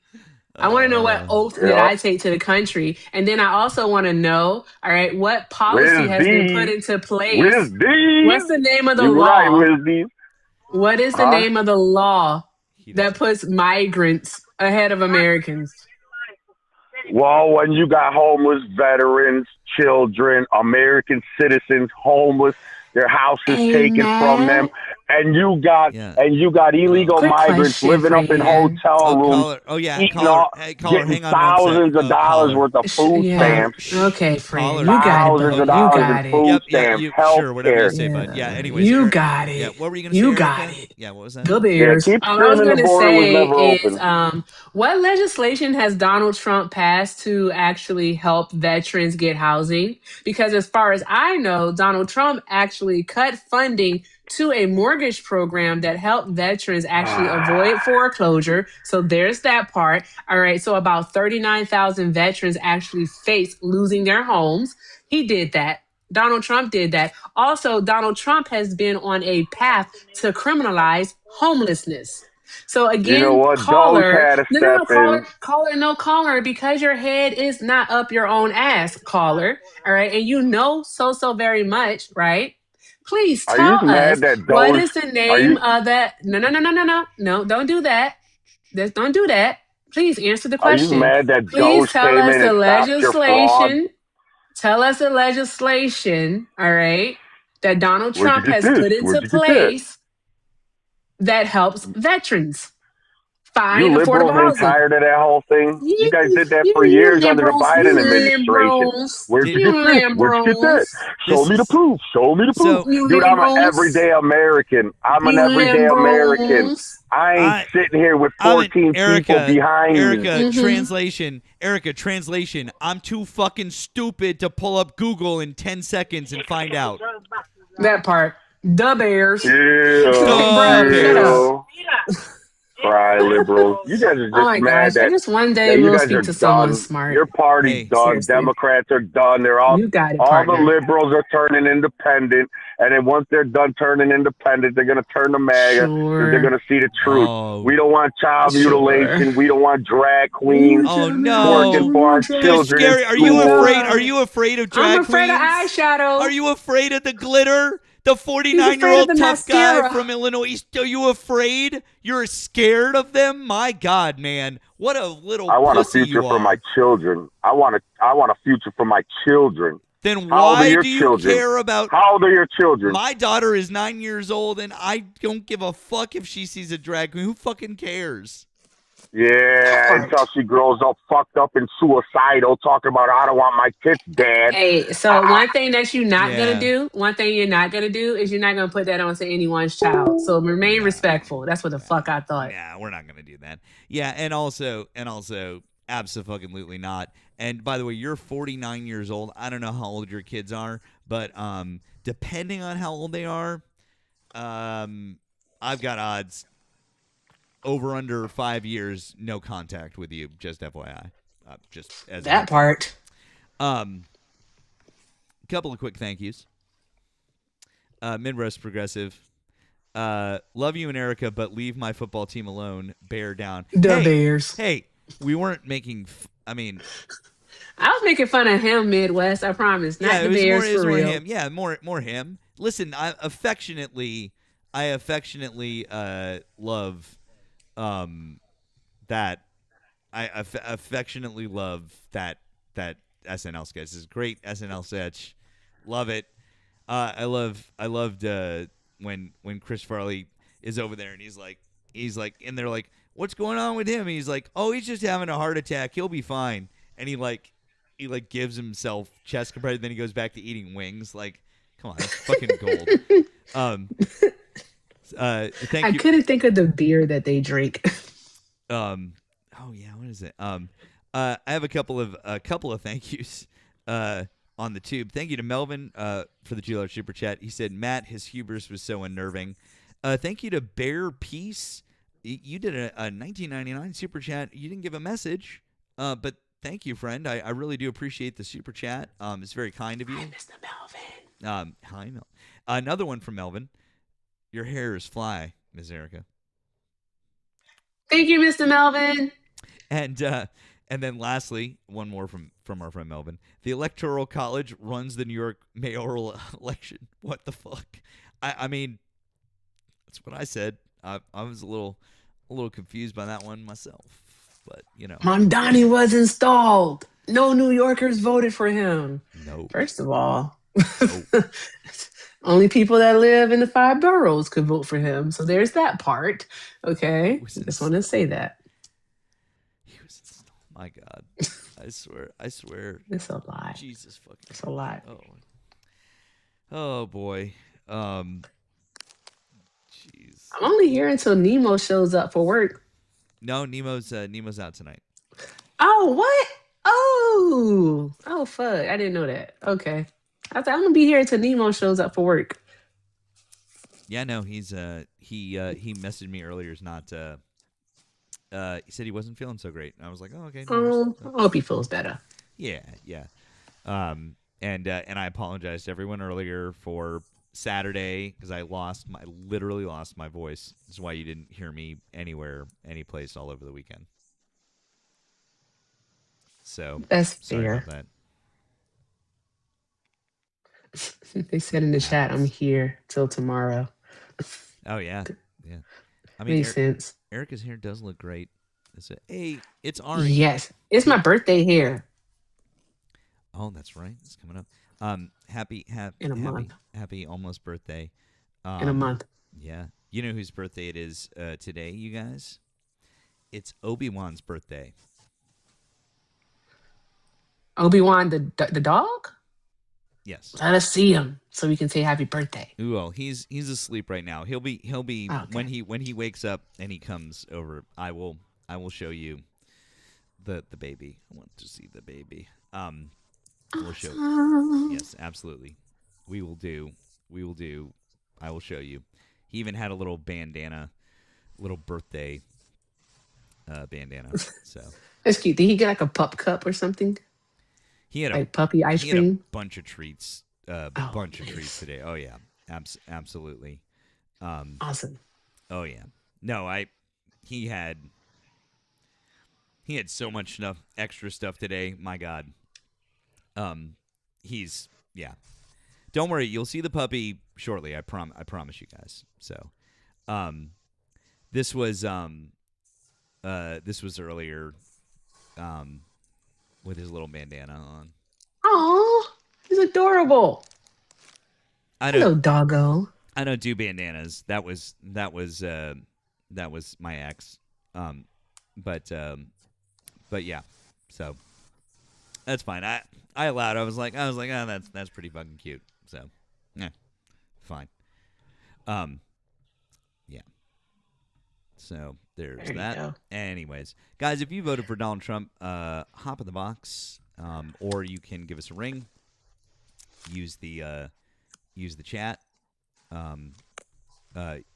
I want to know what oath did I take to the country, and then I also want to know, all right, what policy has been put into place? What's the name of the law? What is the name of the law that puts migrants ahead of Americans? Well, when you got homeless veterans, children, American citizens, homeless, their houses taken from them, and you got illegal migrants living up in hotel rooms, getting thousands of dollars worth of food stamps. Okay, friend, you got it. Thousands of food stamps, sure, whatever you say, bud. Yeah, anyways. You got it. Yeah, what were you going to say? You got it. Yeah, what was that? The Bears. Keep All I was going to say is, what legislation has Donald Trump passed to actually help veterans get housing? Because as far as I know, Donald Trump actually cut funding to a mortgage program that helped veterans actually avoid foreclosure. So there's that part. All right. So about 39,000 veterans actually faced losing their homes. He did that. Donald Trump did that. Also, Donald Trump has been on a path to criminalize homelessness. So again, you know what? caller, caller, because your head is not up your own ass, caller. All right. And you know so very much, right? Please tell us what is the name of that. No, don't do that. Don't do that. Please answer the question. Are you mad that Please Doge tell came us in the and stopped your fraud? legislation. Tell us the legislation, all right, that Donald Where'd you Trump get has this? put into Where'd you get that? place that helps veterans You find affordable liberals ain't housing. tired of that whole thing? You guys did that for You years under the liberals, you Biden administration. liberals, Where'd you you get this? Where'd you get that? liberals, Show me the proof. Show me the proof. you Dude, I'm an liberals, everyday American. I'm an you everyday American. liberals. I ain't sitting here with 14 people behind me. Erika, translation. I'm too fucking stupid to pull up Google in 10 seconds and find out. That part. The Bears. Yeah. Bro, shut up. Cry liberals. You guys are just Oh my mad gosh. I that, just one that day you will guys are speak to someone done. smart. Your party's done. seriously. Democrats are done. They're all You got it, all partner. the liberals are turning independent. And then once they're done turning independent, they're gonna turn to MAGA because they're gonna see the truth. We don't want child mutilation. We don't want drag queens twerking for our children. Scary. Are you afraid? Are you afraid of drag I'm afraid queens? of eyeshadow. Are you afraid of the glitter? The He's afraid 49-year-old of the tough guy mascara. from Illinois. Are you afraid? You're scared of them? My God, man. What a little I want a pussy future you for are. my children. I want a future for my children. Then How old are why your do you children? care about... How old are your children? My daughter is 9 years old, and I don't give a fuck if she sees a drag queen. Who fucking cares? Yeah, until she grows up fucked up and suicidal, talking about I don't want my kids dead. Hey, so one thing that you're not Yeah. gonna do, is you're not gonna put that onto anyone's child. So remain respectful. That's what the fuck I thought. Yeah, we're not gonna do that. Yeah, and also, absolutely not. And by the way, you're 49 years old. I don't know how old your kids are, but depending on how old they are, I've got odds over under 5 years, no contact with you. Just FYI, just as That part. Couple of quick thank yous. Midwest Progressive. Love you and Erika, but leave my football team alone. Bear down. The Bears. Hey, we weren't making. I was making fun of him, Midwest. I promise. Not the Bears for real. Him. Yeah, more him. Listen, I affectionately love that. I affectionately love that SNL sketch. This is great SNL sketch. Love it. I loved when Chris Farley is over there and he's like, and they're like, what's going on with him? And he's like, oh, he's just having a heart attack. He'll be fine. And he gives himself chest compression. Then he goes back to eating wings. Like, come on, that's fucking gold. Thank I you. couldn't think of the beer that they drink. Oh yeah, what is it? I have a couple of thank yous on the tube. Thank you to Melvin for the $2 super chat. He said, Matt, his hubris was so unnerving. Thank you to Bear Peace. You did a 1999 super chat. You didn't give a message, but thank you, friend. I really do appreciate the super chat. It's very kind of you. Hi, Mr. Melvin. Hi, Mel. Another one from Melvin. Your hair is fly, Ms. Erika. Thank you, Mr. Melvin. And then lastly, one more from our friend Melvin. The Electoral College runs the New York mayoral election. What the fuck? I mean, that's what I said. I was a little confused by that one myself, but you know. Mondani was installed. No New Yorkers voted for him. No. First of all, only people that live in the 5 boroughs could vote for him. So there's that part. Okay, just want to say that. My God, I swear, it's a lie. Jesus fucking, it's a lie. Oh boy, jeez. I'm only here until Nemo shows up for work. No, Nemo's out tonight. Oh, what? Oh, fuck! I didn't know that. Okay, I was like, I'm gonna be here until Nemo shows up for work. Yeah, no, he messaged me earlier. Is not. He said he wasn't feeling so great. And I was like, oh, okay. No I hope he feels better. Yeah. And I apologized to everyone earlier for Saturday because I literally lost my voice. This is why you didn't hear me anywhere, any place all over the weekend. So that's sorry fair. about that. They said in the chat, I'm here till tomorrow. Oh yeah. I mean, makes sense. Erika's hair does look great. It's orange. Yes, it's my birthday hair. Oh, that's right. It's coming up. In a month. Happy almost birthday. In a month. Yeah. You know whose birthday it is today, you guys? It's Obi-Wan's birthday. Obi-Wan the dog? Yes. Let us see him so we can say happy birthday. Well, he's asleep right now. He'll be okay. when he wakes up and he comes over, I will show you the baby. I want to see the baby. We'll show. Yes, absolutely. We will do. I will show you. He even had a little bandana, little birthday bandana. So That's cute. Did he get like a pup cup or something? he had like puppy ice he cream. had a bunch of treats. Bunch of treats today. Oh yeah, absolutely. Awesome. Oh yeah. No, he had so much extra stuff today. My God. He's yeah. Don't worry, you'll see the puppy shortly. I promise you guys. So, this was earlier, with his little bandana on. Oh, he's adorable. Hello, doggo. I don't do bandanas. That was my ex. But yeah. So that's fine. I allowed. I was like, oh, that's pretty fucking cute. So, yeah, fine. Yeah. So there's that. Go. Anyways, guys, if you voted for Donald Trump, hop in the box, or you can give us a ring. Use the chat.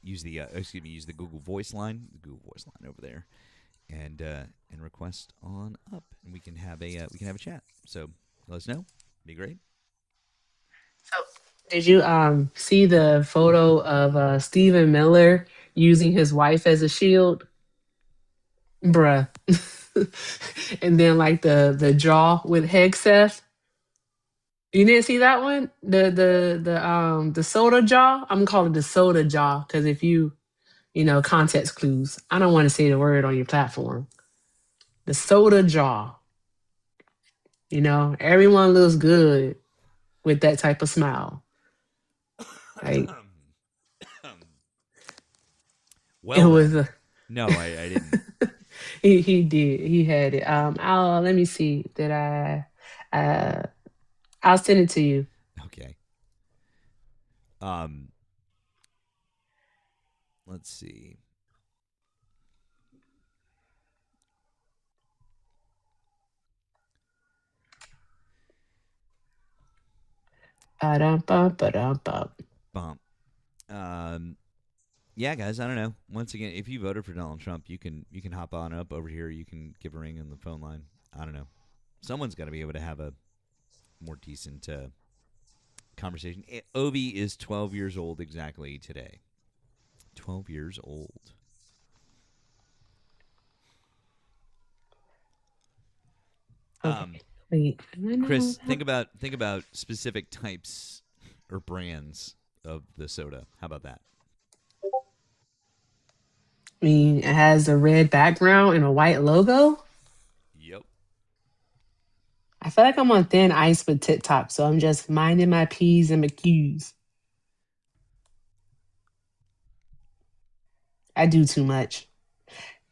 Use the Google Voice line. The Google Voice line over there, and request on up, and we can have a chat. So let us know. Be great. So, did you see the photo of Stephen Miller using his wife as a shield, bruh? And then like the jaw with Hegseth. You didn't see that one? The soda jaw. I'm gonna call it the soda jaw because if you context clues. I don't want to say the word on your platform. The soda jaw. Everyone looks good with that type of smile. Like well, it was no, I didn't. he did. He had it. Let me see. Did I'll send it to you. Okay. Let's see. Bump. Yeah, guys, I don't know. Once again, if you voted for Donald Trump, you can hop on up over here. You can give a ring on the phone line. I don't know. Someone's got to be able to have a more decent conversation. Ovi is 12 years old exactly today. 12 years old. Okay. Wait, Chris, think about specific types or brands of the soda. How about that? I mean, it has a red background and a white logo. Yep. I feel like I'm on thin ice with TikTok, so I'm just minding my P's and my Q's. I do too much.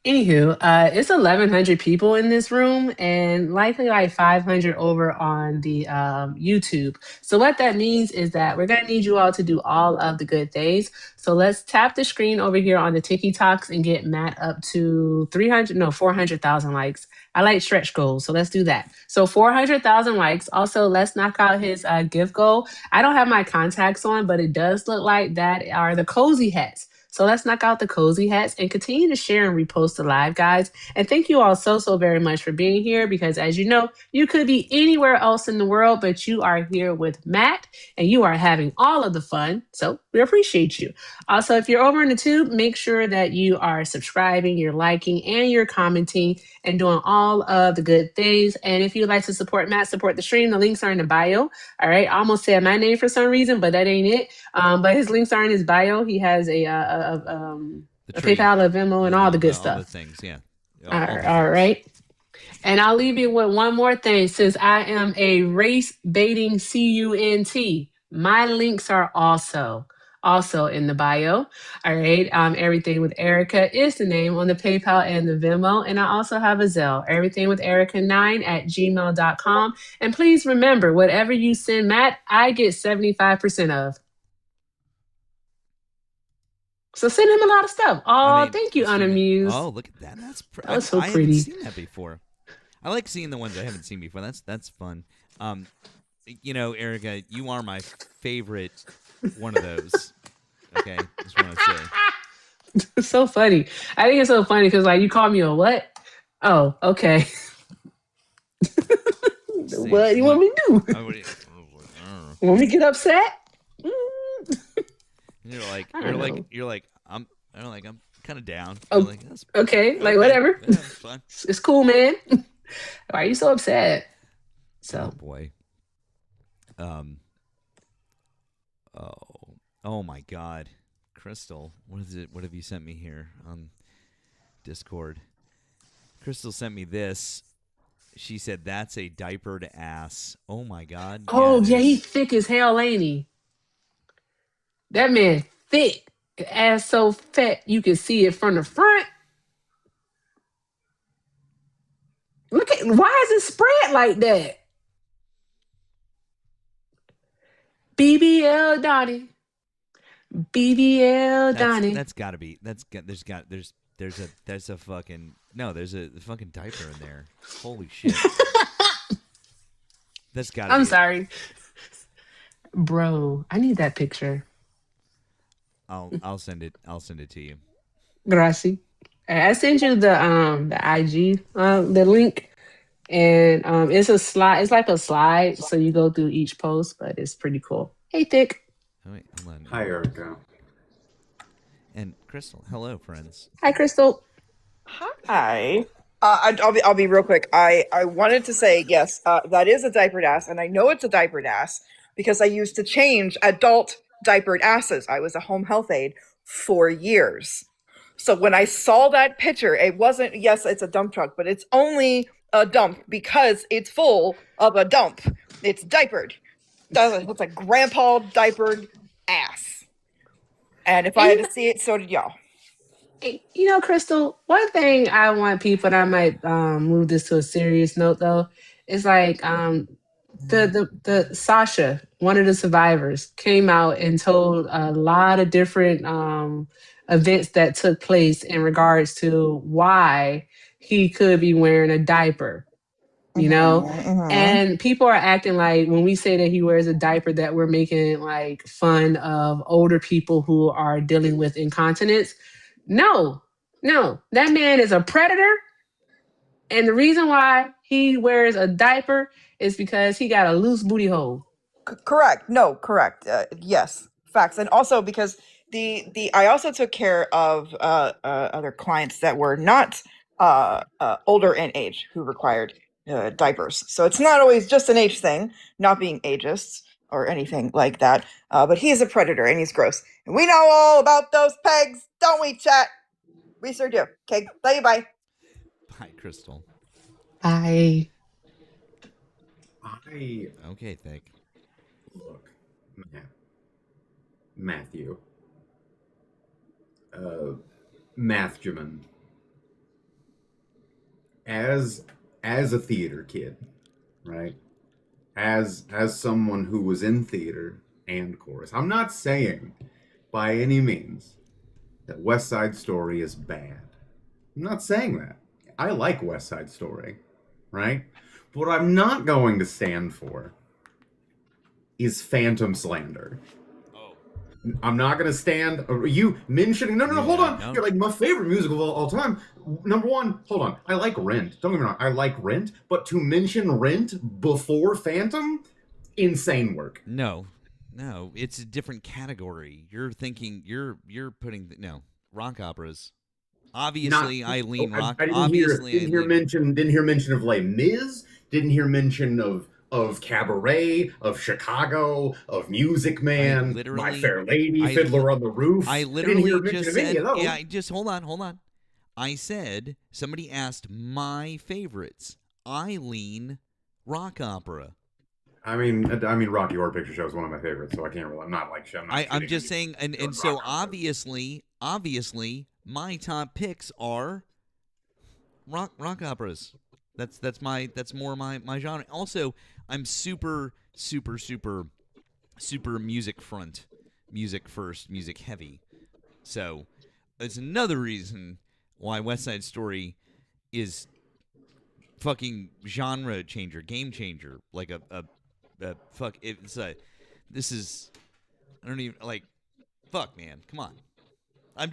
Anywho, it's 1,100 people in this room and likely like 500 over on the YouTube. So what that means is that we're going to need you all to do all of the good things. So let's tap the screen over here on the TikToks and get Matt up to 400,000 likes. I like stretch goals, so let's do that. So 400,000 likes. Also, let's knock out his gift goal. I don't have my contacts on, but it does look like that are the cozy hats. So let's knock out the cozy hats and continue to share and repost the live, guys. And thank you all so very much for being here because as you know, you could be anywhere else in the world, but you are here with Matt and you are having all of the fun. So we appreciate you. Also, if you're over in the tube, make sure that you are subscribing, you're liking, and you're commenting and doing all of the good things. And if you'd like to support Matt, support the stream, the links are in the bio. All right. I almost said my name for some reason, but that ain't it. But his links are in his bio. He has a PayPal, a Venmo, and all the good stuff. All the things, yeah. All right. And I'll leave you with one more thing. Since I am a race baiting CUNT, my links are also in the bio. All right. Everything with Erica is the name on the PayPal and the Venmo. And I also have a Zelle. Everything with Erica9@gmail.com. And please remember, whatever you send Matt, I get 75% of. So send him a lot of stuff. Oh, thank you, Unamused. Oh, look at that. That was so I pretty. haven't seen that before. I like seeing the ones I haven't seen before. That's fun. Erica, you are my favorite one of those. Okay, just want to say. It's so funny. I think it's so funny because you call me a what? Oh, okay. What you want me to do? Want me to get upset? You're like I'm kind of down. Oh, okay, whatever. Yeah, it's fine. It's cool, man. Why are you so upset? Oh boy. Oh my God, Crystal, what is it? What have you sent me here on Discord? Crystal sent me this. She said that's a diapered ass. Oh my God. Oh yeah, he thick as hell, ain't he? That man thick. Ass so fat you can see it from the front. Look at why is it spread like that? BBL Donnie. BBL Donnie. That's gotta be. There's a fucking diaper in there. Holy shit. That's gotta be. I'm sorry. Bro, I need that picture. I'll send it to you. Gracias. I sent you the IG the link, and it's a slide. It's like a slide, so you go through each post, but it's pretty cool. Hey, Thick. Oh, wait, hold on. Hi, Erica. And Crystal. Hello, friends. Hi, Crystal. Hi. I'll be real quick. I wanted to say yes. That is a diapered ass, and I know it's a diapered ass because I used to change adult diapered asses. I was a home health aide for years. So when I saw that picture, it wasn't, yes, it's a dump truck, but it's only a dump because it's full of a dump. It's diapered. It's a grandpa diapered ass. And if I had to see it, so did y'all. You know, Crystal, one thing I want people, and I might move this to a serious note though, is like the Sasha, one of the survivors, came out and told a lot of different events that took place in regards to why he could be wearing a diaper. You know, and people are acting like when we say that he wears a diaper that we're making like fun of older people who are dealing with incontinence. No, that man is a predator. And the reason why he wears a diaper is because he got a loose booty hole. Correct. No, correct. Yes, facts. And also because I also took care of other clients that were not older in age who required diapers. So it's not always just an age thing, not being ageist or anything like that. But he is a predator and he's gross. And we know all about those pegs, don't we, chat? We sure do. Okay, love you, bye. Bye, Crystal. Bye. Okay, Thick. Look, Matthew. Mathjaman. As a theater kid, right? As someone who was in theater and chorus, I'm not saying by any means that West Side Story is bad. I'm not saying that. I like West Side Story, right? But what I'm not going to stand for is phantom slander. I'm not going to stand. You mentioning. No, hold on. No. You're like my favorite musical of all time. Number one, hold on. I like Rent. Don't get me wrong. I like Rent. But to mention Rent before Phantom, insane work. No, it's a different category. You're thinking. You're putting rock operas. Obviously, I lean rock. Didn't hear mention of Les Mis. Didn't hear mention of Cabaret, of Chicago, of Music Man, My Fair Lady, Fiddler on the Roof. I literally just said, hold on. I said somebody asked my favorites. I lean rock opera. I mean, Rocky Horror Picture Show is one of my favorites, so I can't really. I'm not like. I'm just saying, and so obviously, my top picks are rock operas. That's more my genre. Also, I'm super music first, music heavy. So it's another reason why West Side Story is fucking genre changer, game changer. Like a fuck. This is. I don't even like. Fuck, man. Come on.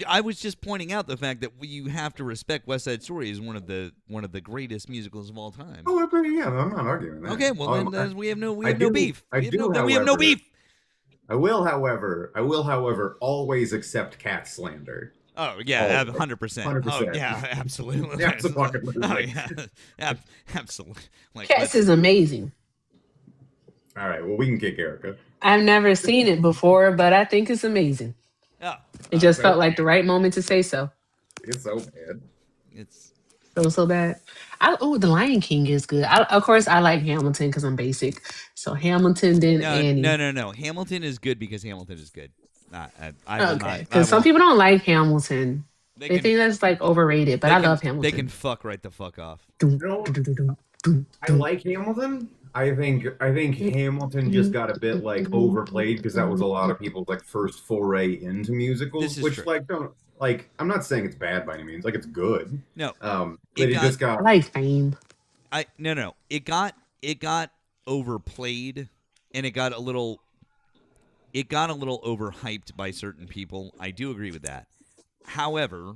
I was just pointing out the fact that you have to respect West Side Story as one of the greatest musicals of all time. Oh, yeah, I'm not arguing that. Okay, well then we have no beef. We have no beef. I will, however, always accept cat slander. Oh yeah, 100%. Oh yeah, absolutely. Absolutely. Oh yeah, absolutely. Like, Cats is amazing. All right, well we can kick Erika. I've never seen it before, but I think it's amazing. Oh, it just felt like the right moment to say so. It's so bad. It's so bad. The Lion King is good. Of course, I like Hamilton because I'm basic. So Hamilton, then Annie. No. Hamilton is good because Hamilton is good. Okay, because some people don't like Hamilton. They think that's like overrated, but I love Hamilton. They can fuck right the fuck off. I like Hamilton. I think Hamilton just got a bit like overplayed because that was a lot of people's like first foray into musicals, which true. like don't like. I'm not saying it's bad by any means. Like it's good. No, but it just got. I like Fame. No. It got overplayed, and it got a little overhyped by certain people. I do agree with that. However,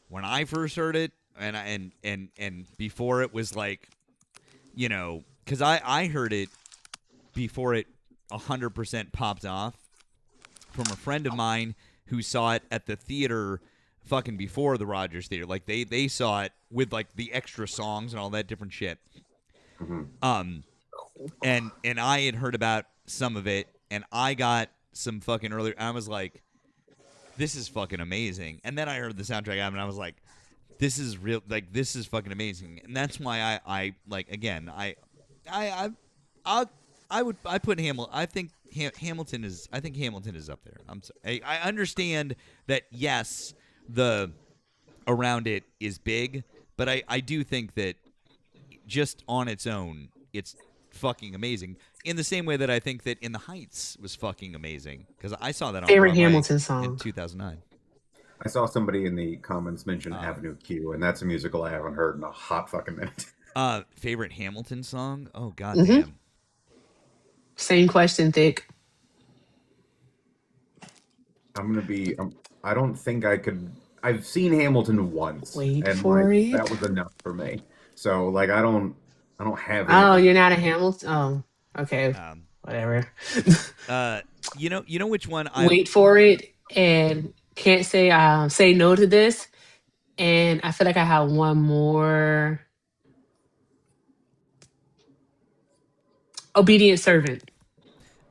when I first heard it, and before it was like, you know, because I heard it before it 100% popped off from a friend of mine who saw it at the theater fucking before the Rogers Theater. Like they saw it with like the extra songs and all that different shit. Mm-hmm. And I had heard about some of it, and I got some fucking earlier. I was like, this is fucking amazing. And then I heard the soundtrack album, and I was like, this is real. Like, this is fucking amazing. And that's why I like, again, I put Hamilton. I think Hamilton is up there. I'm sorry. I understand that, yes, the around it is big, but I do think that just on its own, it's fucking amazing. In the same way that I think that In the Heights was fucking amazing, because I saw that on favorite Broadway Hamilton song in 2009. I saw somebody in the comments mention Avenue Q, and that's a musical I haven't heard in a hot fucking minute. Favorite Hamilton song? Oh goddamn. Same question, Thick. I don't think I could. I've seen Hamilton once, Wait and for it. that was enough for me. So like I don't have. Oh, you're not a Hamilton. Oh, okay. Whatever. You know which one? Wait for it, and can't say say no to this. And I feel like I have one more. Obedient Servant.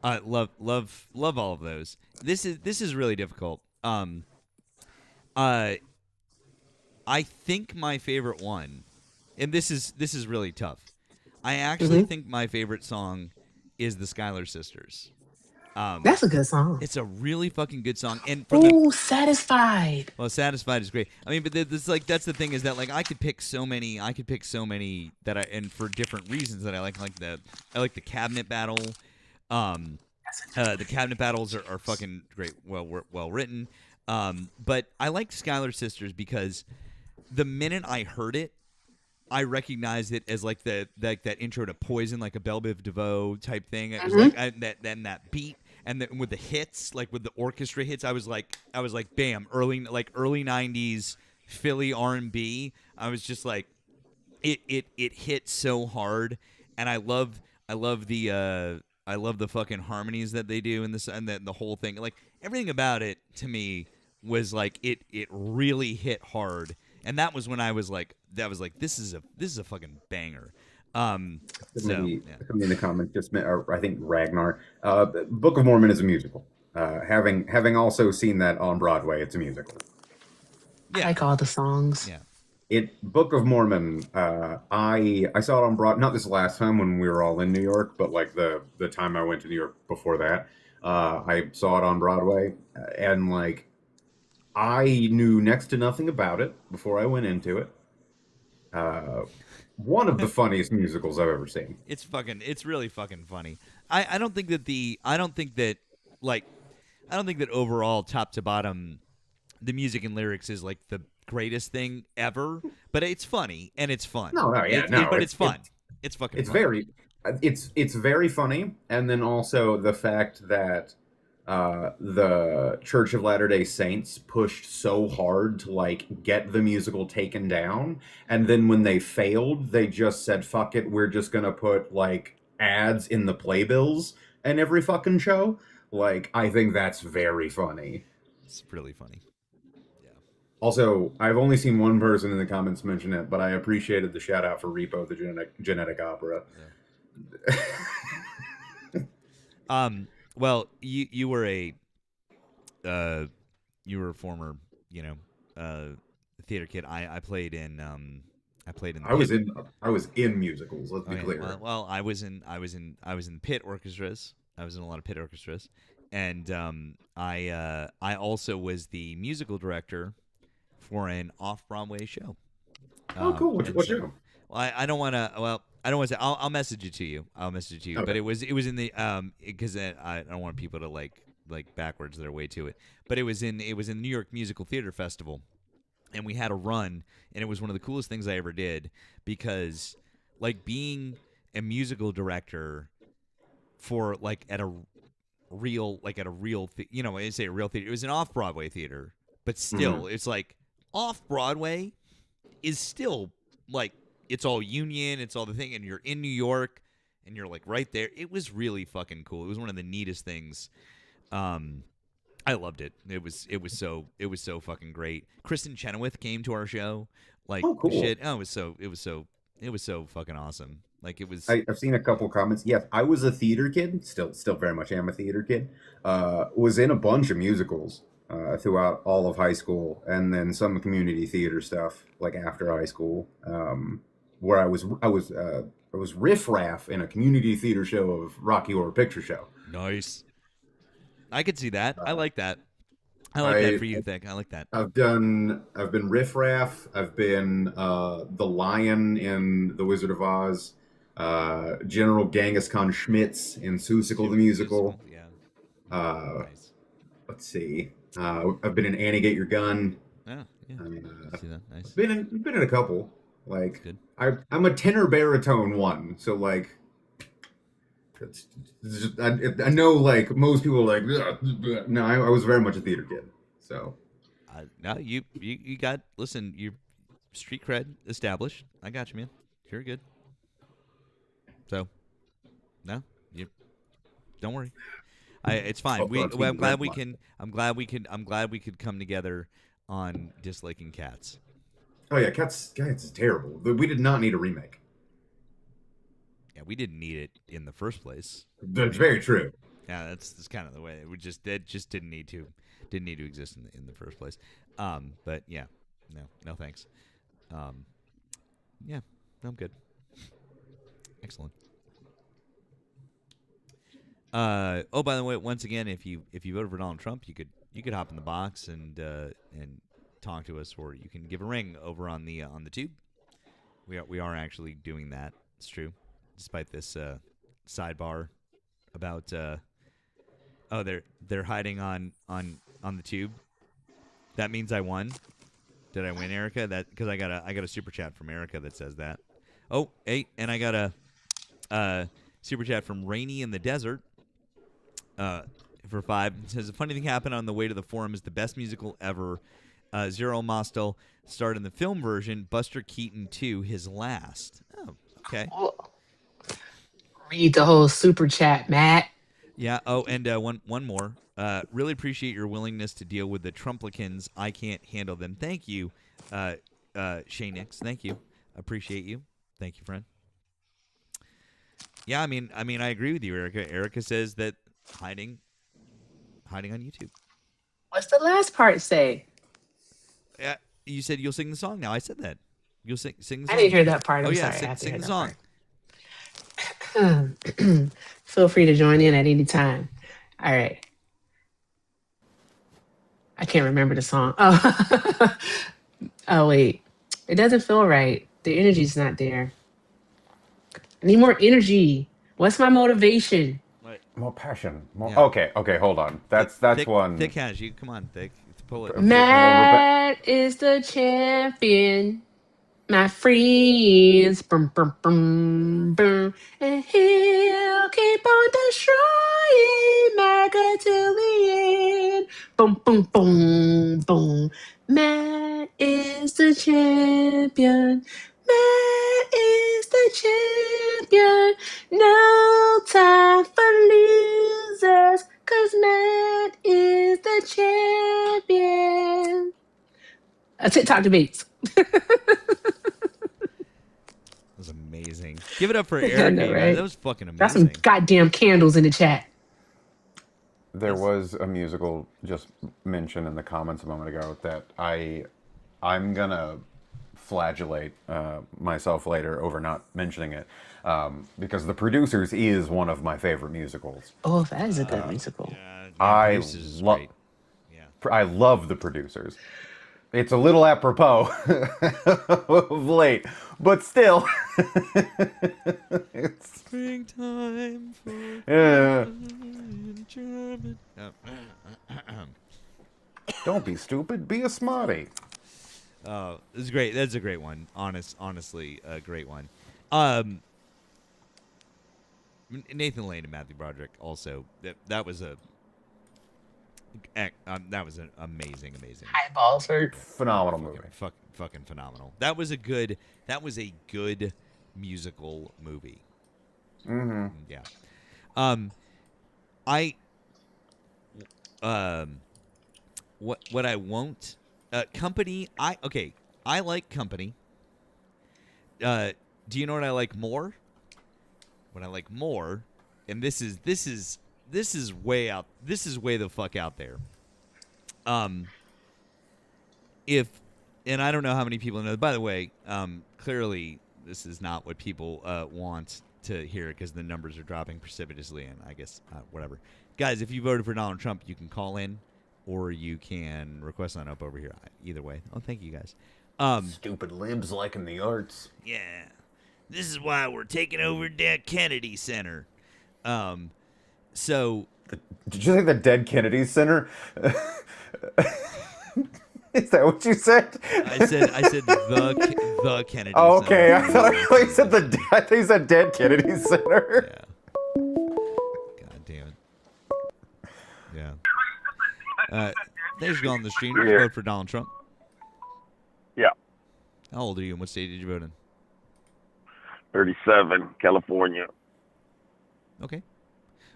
Love all of those. This is really difficult. I think my favorite one, and this is really tough. I actually think my favorite song is the Schuyler Sisters. That's a good song. It's a really fucking good song. And Satisfied. Well, Satisfied is great. I mean, but this like that's the thing is that like I could pick so many that and for different reasons that I like the Cabinet Battle. The Cabinet Battles are fucking great. Well written. But I like Schuyler Sisters because the minute I heard it, I recognized it as like that intro to Poison, like a Belle Biv DeVoe type thing. It was like that beat, and with the hits, like with the orchestra hits, I was like, bam, early 90s Philly R&B. I was just like, it hit so hard, and I love the fucking harmonies that they do in this, and the whole thing, like everything about it to me was like it really hit hard. And that was when I was like, this is a fucking banger. Somebody in the comments just meant, or I think Ragnar. Book of Mormon is a musical. Having also seen that on Broadway, it's a musical. Yeah. I like all the songs. Yeah. Book of Mormon. I saw it on Broad. Not this last time when we were all in New York, but like the time I went to New York before that. I saw it on Broadway, and like I knew next to nothing about it before I went into it. One of the funniest musicals I've ever seen. It's really fucking funny. I don't think that overall, top to bottom, the music and lyrics is like the greatest thing ever. But it's funny and it's fun. But it's fun. It's fucking. It's fun. it's very funny, and then also the fact that the Church of Latter-day Saints pushed so hard to like get the musical taken down, and then when they failed, they just said, "Fuck it, we're just gonna put like ads in the playbills and every fucking show." Like, I think that's very funny. It's really funny. Also, I've only seen one person in the comments mention it, but I appreciated the shout out for Repo, the genetic opera. Yeah. Well, you were a former, theater kid. I played in I was in musicals. Let's be clear. Well, I was in pit orchestras. I was in a lot of pit orchestras, and I also was the musical director for an off-Broadway show. Oh, cool! What show? Well, I don't want to. Well, I don't want to say. I'll message it to you. Okay. But it was in the because I don't want people to like backwards their way to it. But it was in the New York Musical Theater Festival, and we had a run, and it was one of the coolest things I ever did because like being a musical director for like at a real I say a real theater. It was an off-Broadway theater, but still, it's like off-Broadway is still like it's all union, it's all the thing, and you're in New York, and you're like right there. It was really fucking cool. It was one of the neatest things. I loved it. It was so fucking great. Kristen Chenoweth came to our show. Like cool. Shit. Oh, it was so fucking awesome. Like it was. I've seen a couple comments. Yes, I was a theater kid. Still very much am a theater kid. Was in a bunch of musicals throughout all of high school, and then some community theater stuff like after high school. Where I was riffraff in a community theater show of Rocky Horror Picture Show. Nice. I could see that. I like that. I like that for you, Thick. I like that. I've been riffraff. I've been the lion in The Wizard of Oz. General Genghis Khan Schmitz in Seussical the Musical. Yeah. Nice. Let's see. I've been in Annie Get Your Gun. Yeah. See that. Nice. I've been in a couple. Like I'm a tenor baritone one, so like I know like most people are like no, I was very much a theater kid. So no, you got you street cred established. I got you, man. You're good. So no, you don't worry. It's fine. I'm glad we could come together on disliking Cats. Oh yeah, Cats is terrible. We did not need a remake. Yeah, we didn't need it in the first place. That's very true. Yeah, that's kind of the way. It just didn't need to exist in the first place. But yeah, no thanks. Yeah, I'm good. Excellent. Oh, by the way, once again, if you voted for Donald Trump, you could hop in the box and talk to us, or you can give a ring over on the tube. We are actually doing that. It's true, despite this sidebar about they're hiding on the tube. That means I won. Did I win, Erika? That because I got a super chat from Erika that says that. Oh, hey, and I got a super chat from Rainy in the Desert. For 5, it says a funny thing happened on the way to the forum is the best musical ever. Zero Mostel starred in the film version. Buster Keaton 2, his last. Oh, okay. Read the whole super chat, Matt. Yeah. Oh, and one more. Really appreciate your willingness to deal with the Trumplicans. I can't handle them. Thank you, Shaynix. Thank you. Appreciate you. Thank you, friend. Yeah, I mean, I agree with you, Erika. Erika says that hiding on YouTube. What's the last part say? Yeah, you said you'll sing the song now. I said that. You'll sing the song. I didn't hear that part. Oh I'm yeah, sorry. I have to sing hear the that song. part. Feel free to join in at any time. All right. I can't remember the song. Oh, oh wait. It doesn't feel right. The energy's not there. I need more energy. What's my motivation? More passion. More. Yeah. Okay. Hold on. That's one. Thick has you. Come on, Thick. Pull it. Matt is the champion. My friends, boom, boom, boom, boom, and he'll keep on destroying MAGA till the end. Boom, boom, boom, boom. Matt is the champion. Matt is the champion. No time for losers, 'cause Matt is the champion. TikTok debates. That was amazing. Give it up for I Erika, know, you guys. right? That was fucking Got some amazing. goddamn candles in the chat. There was a musical just mentioned in the comments a moment ago that I'm gonna flagellate myself later over not mentioning it because The Producers is one of my favorite musicals. Oh, that is a good musical. I love The Producers. It's a little apropos of late, but still. It's springtime for German. Don't be stupid. Be a smarty. Oh, this is great. That's a great one. Honestly, a great one. Nathan Lane and Matthew Broderick also. That was an amazing. Eyeballs hurt. Phenomenal movie. Fucking phenomenal. That was a good musical movie. Mm-hmm. Yeah. What I won't Company. I like Company. Do you know what I like more? What I like more, and this is way out. This is way the fuck out there. And I don't know how many people know. By the way, clearly this is not what people want to hear because the numbers are dropping precipitously, and I guess whatever. Guys, if you voted for Donald Trump, you can call in, or you can request sign up over here. Either way. Oh, thank you guys. Stupid libs liking the arts. Yeah. This is why we're taking over the Kennedy Center. So did you say the Dead Kennedy Center? Is that what you said? I said the Kennedy Center. Oh, okay. I thought you said I think you said Dead Kennedy Center. Yeah. God damn it. Yeah. Thanks for going on the stream. Did you vote for Donald Trump? Yeah. How old are you and what state did you vote in? 37, California. Okay.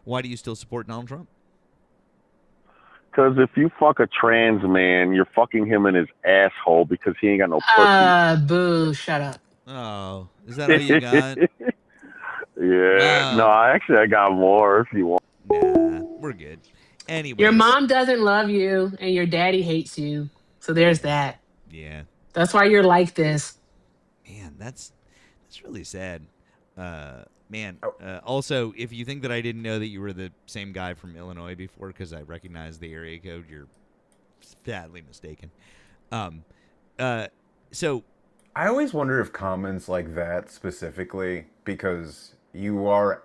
Why do you still support Donald Trump? Because if you fuck a trans man, you're fucking him in his asshole because he ain't got no pussy. Boo, shut up. Oh, is that all you got? Yeah. No, I got more if you want. Nah, we're good. Anyway. Your mom doesn't love you and your daddy hates you. So there's that. Yeah. That's why you're like this. Man, that's really sad. Also, if you think that I didn't know that you were the same guy from Illinois before because I recognize the area code, you're sadly mistaken. So I always wonder if comments like that specifically, because you're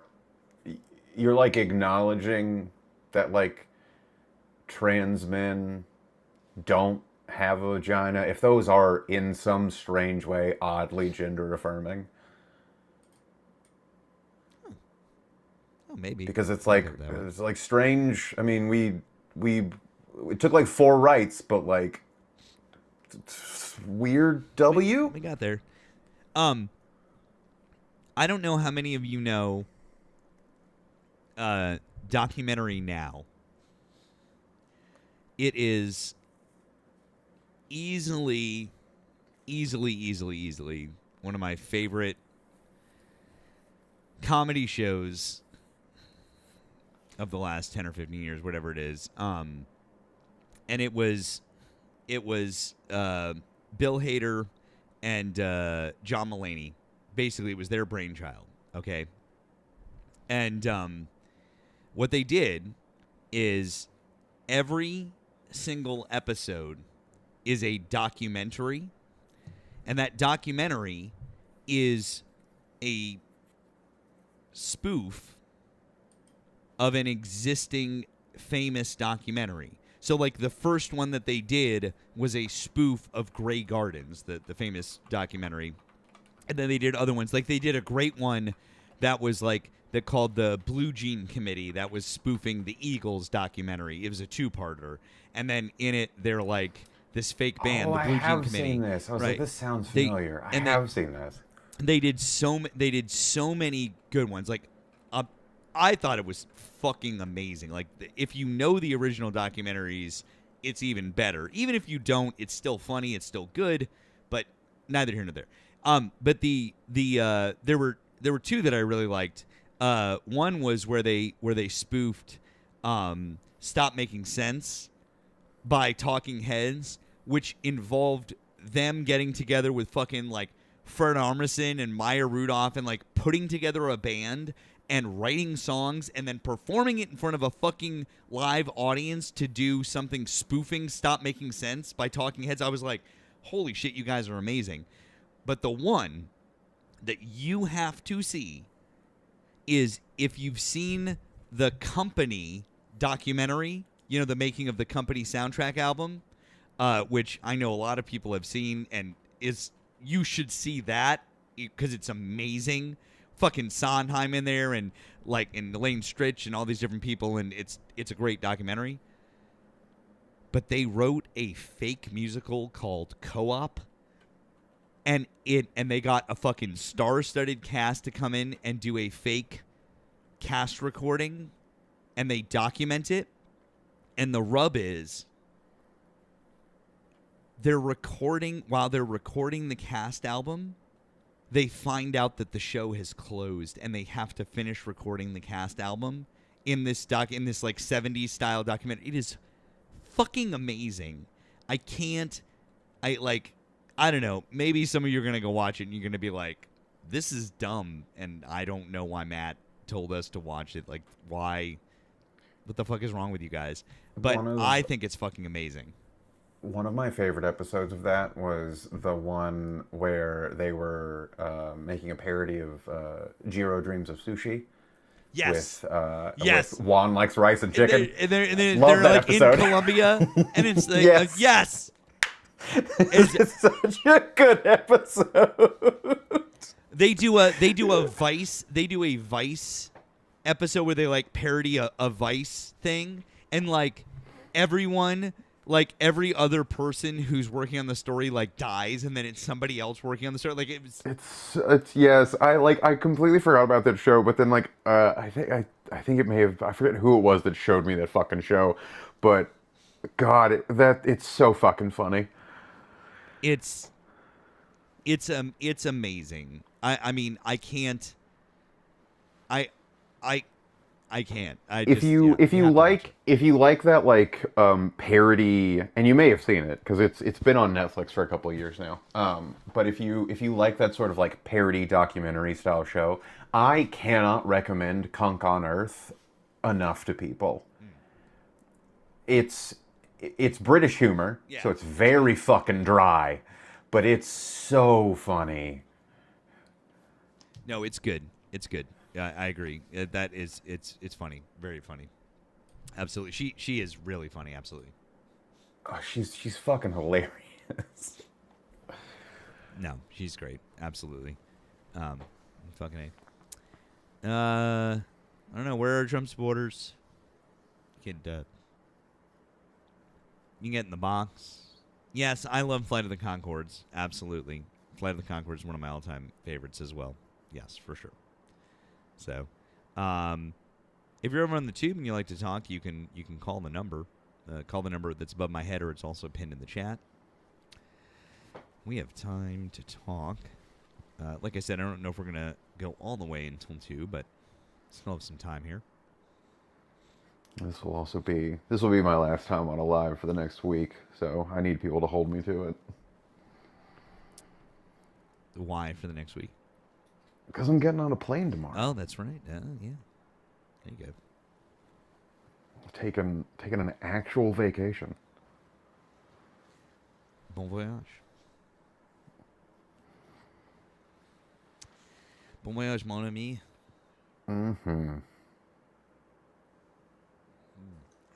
like acknowledging that like trans men don't have a vagina, if those are in some strange way oddly gender affirming. Oh, maybe. Because it's like strange. I mean, it took like 4 rights, but like weird W. We got there. I don't know how many of you know Documentary Now. It is easily one of my favorite comedy shows of the last 10 or 15 years, whatever it is. And it was Bill Hader and John Mulaney. Basically, it was their brainchild. Okay, and what they did is every single episode is a documentary, and that documentary is a spoof of an existing famous documentary. So, like, the first one that they did was a spoof of Grey Gardens, the famous documentary. And then they did other ones. Like, they did a great one that was, like, that called the Blue Jean Committee that was spoofing the Eagles documentary. It was a two-parter. And then in it, they're, like, this fake band, the Blue Jean Committee. I have seen this. I was like, this sounds familiar. I have seen this. They did so many good ones. Like, I thought it was fucking amazing. Like, if you know the original documentaries, it's even better. Even if you don't, it's still funny. It's still good. But neither here nor there. But there were two that I really liked. One was where they spoofed "Stop Making Sense" by Talking Heads, which involved them getting together with fucking like Fred Armisen and Maya Rudolph and like putting together a band and writing songs and then performing it in front of a fucking live audience to do something spoofing "Stop Making Sense" by Talking Heads. I was like, holy shit, you guys are amazing. But the one that you have to see is if you've seen the Company documentary, you know, the making of the Company soundtrack album, which I know a lot of people have seen, and you should see that because it's amazing. Fucking Sondheim in there, and like and Elaine Stritch and all these different people, and it's a great documentary. But they wrote a fake musical called Co-op, and they got a fucking star-studded cast to come in and do a fake cast recording, and they document it. And the rub is while they're recording the cast album, they find out that the show has closed and they have to finish recording the cast album in this like 70s style documentary. It is fucking amazing. I don't know. Maybe some of you are going to go watch it and you're going to be like, this is dumb. And I don't know why Matt told us to watch it. Like, why? What the fuck is wrong with you guys? But I think it's fucking amazing. One of my favorite episodes of that was the one where they were making a parody of Jiro Dreams of Sushi. Yes. With Juan Likes Rice and Chicken. And they're Love that like episode. in Colombia, and it's like, yes. It's such a good episode. They do a Vice episode where they like parody a Vice thing, and like everyone, like every other person who's working on the story like dies, and then it's somebody else working on the story. Like It's yes. I completely forgot about that show, but then like I think it may have, I forget who it was that showed me that fucking show, but God, it's so fucking funny. It's amazing. I mean, I can't. If you like that like parody, and you may have seen it because it's been on Netflix for a couple of years now. But if you like that sort of like parody documentary style show, I cannot recommend Kunk on Earth enough to people. It's British humor, so it's very fucking dry, but it's so funny. No, it's good. It's good. I agree. It's funny, very funny. Absolutely, she is really funny. Absolutely. Oh, she's fucking hilarious. No, she's great. Absolutely. Fucking A. I don't know. Where are Trump supporters? You can get in the box. Yes, I love Flight of the Conchords. Absolutely. Flight of the Conchords is one of my all-time favorites as well. Yes, for sure. So, if you're ever on the tube and you like to talk, you can call the number. Call the number that's above my head, or it's also pinned in the chat. We have time to talk. Like I said, I don't know if we're gonna go all the way until 2, but still have some time here. This will be my last time on a live for the next week, so I need people to hold me to it. Why for the next week? Because I'm getting on a plane tomorrow. Oh, that's right. Yeah. There you go. Taking an actual vacation. Bon voyage. Bon voyage, mon ami. Mm-hmm.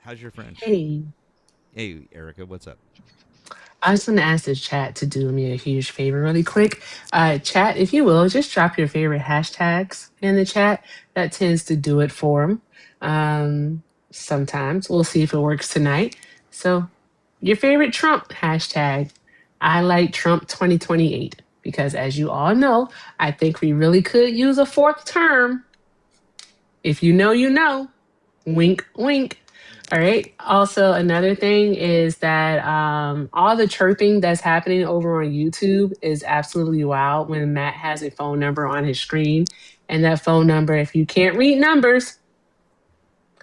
How's your French? Hey, Hey, Erica, what's up? I just want to ask the chat to do me a huge favor really quick. Chat, if you will, just drop your favorite hashtags in the chat. That tends to do it for them. Sometimes. We'll see if it works tonight. So, your favorite Trump hashtag. I like Trump 2028 because, as you all know, I think we really could use a fourth term. If you know, you know. Wink, wink. All right. Also, another thing is that all the chirping that's happening over on YouTube is absolutely wild when Matt has a phone number on his screen. And that phone number, if you can't read numbers,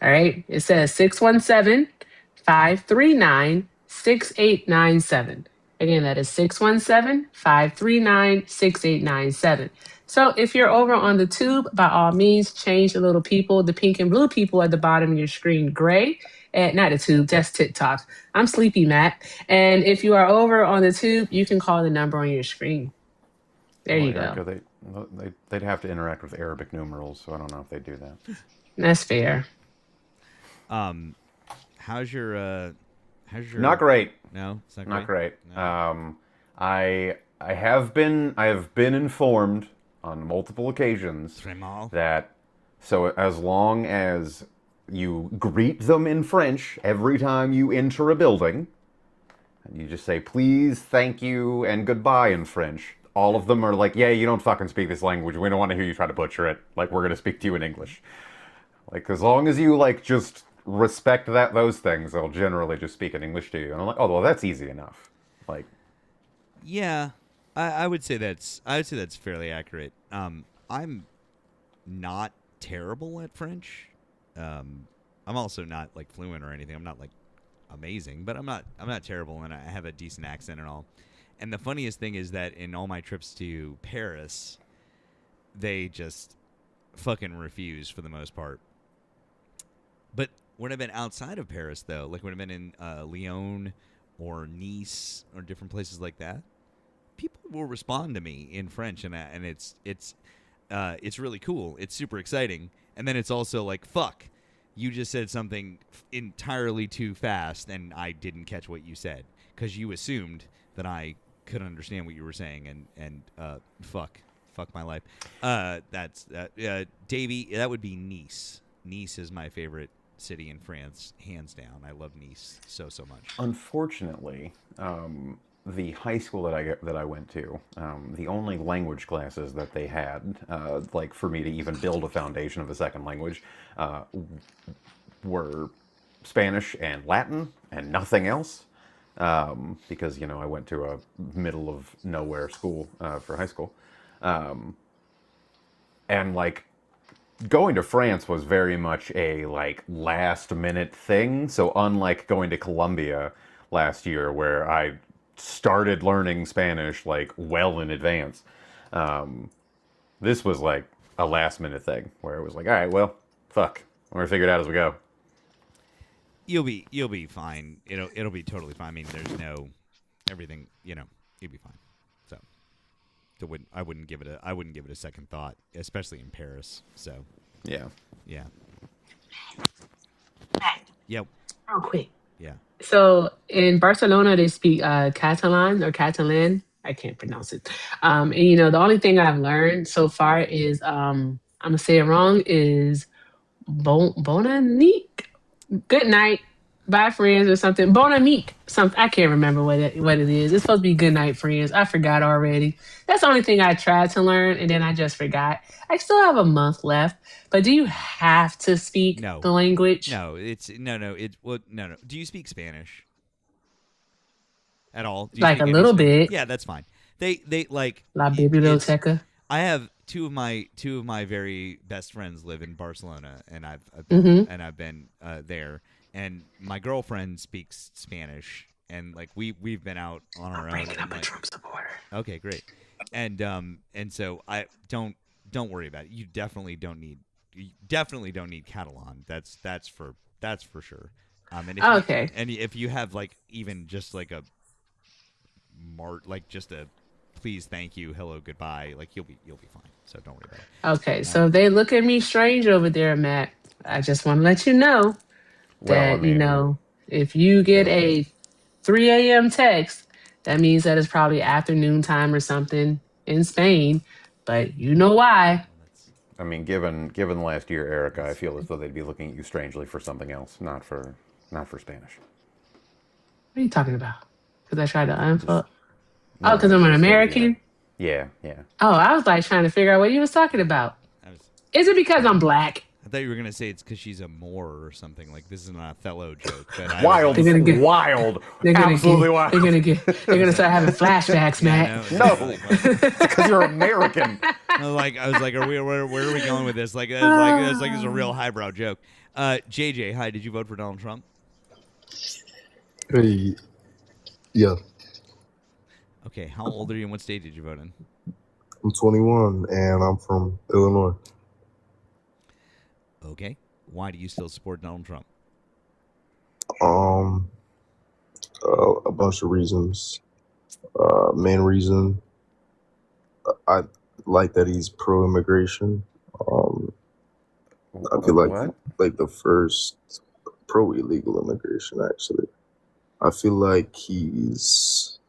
all right, it says 617-539-6897. Again, that is 617-539-6897. So if you're over on the tube, by all means, change the little people, the pink and blue people at the bottom of your screen, gray. Not the tube, that's TikTok. I'm sleepy, Matt. And if you are over on the tube, you can call the number on your screen. There you Erica, go. they'd have to interact with Arabic numerals, so I don't know if they do that. That's fair. How's your Not great. No, it's not Not great. great. I have been informed on multiple occasions that so as long as you greet them in French every time you enter a building, and you just say please, thank you, and goodbye in French, all of them are like, yeah, you don't fucking speak this language. We don't want to hear you try to butcher it. Like, we're gonna speak to you in English. Like, as long as you like just respect those things, they'll generally just speak in English to you. And I'm like, oh well, that's easy enough. Like, Yeah, I would say that's fairly accurate. I'm not terrible at French. I'm also not like fluent or anything. I'm not like amazing, but I'm not terrible, and I have a decent accent and all. And the funniest thing is that in all my trips to Paris, they just fucking refuse for the most part. But when I've been outside of Paris, though, like when I've been in Lyon or Nice or different places like that, people will respond to me in French, and it's really cool. It's super exciting, and then it's also like, fuck, you just said something entirely too fast, and I didn't catch what you said because you assumed that I could understand what you were saying, and fuck my life. Davey, that would be Nice. Nice is my favorite city in France, hands down. I love Nice so much. unfortunately, the high school that I went to, the only language classes that they had, like for me to even build a foundation of a second language, were Spanish and Latin and nothing else. Because I went to a middle of nowhere school for high school, and like going to France was very much a like last minute thing. So unlike going to Colombia last year, where I started learning Spanish like well in advance, this was like a last minute thing where it was like, all right, well, fuck, we're gonna figure it out as we go. You'll be fine. It'll be totally fine. I mean, there's no everything. You'll be fine. So I wouldn't give it a second thought, especially in Paris. So yeah. Yep. Real quick. Yeah. So in Barcelona, they speak Catalan or Catalan. I can't pronounce it. And the only thing I've learned so far is I'm gonna say it wrong. Is bona nit. Good night. Bye, friends, or something. Bon ami. Something I can't remember what it is. It's supposed to be good night, friends. I forgot already. That's the only thing I tried to learn, and then I just forgot. I still have a month left. But do you have to speak the language? No, no. Do you speak Spanish at all? Do you Like speak a any little Spanish? bit. Yeah, that's fine. They like La biblioteca. I have two of my very best friends live in Barcelona, and I've been there. And my girlfriend speaks Spanish, and like we've been out on our own. Bringing up a Trump supporter. Okay, great. And so I don't worry about it. You definitely don't need Catalan. That's for sure. And Okay. if you have like even just like a like just a please, thank you, hello, goodbye, like you'll be fine. So don't worry about it. Okay. So if they look at me strange over there, Matt, I just want to let you know Well, I that, mean, if you get a 3 a.m. text, that means that it's probably afternoon time or something in Spain. But you know why. I mean, given last year, Erika, I feel as though they'd be looking at you strangely for something else, not for Spanish. What are you talking about? Because I tried to unfollow. Oh, because No, I'm an just American? yeah. Oh, I was like trying to figure out what you was talking about. Is it because I'm black? I thought you were gonna say it's because she's a Moor or something. Like this is an Othello joke. But Wild, wild, absolutely wild. They're gonna start having flashbacks, Matt. No, because you're American. I was like, where are we going with this? Like, it's a real highbrow joke. JJ, hi. Did you vote for Donald Trump? Hey, yeah. Okay. How old are you and what state did you vote in? I'm 21 and I'm from Illinois. Okay. Why do you still support Donald Trump? A bunch of reasons. Main reason, I like that he's pro-immigration. I feel like the first pro-illegal immigration, actually. I feel like he's,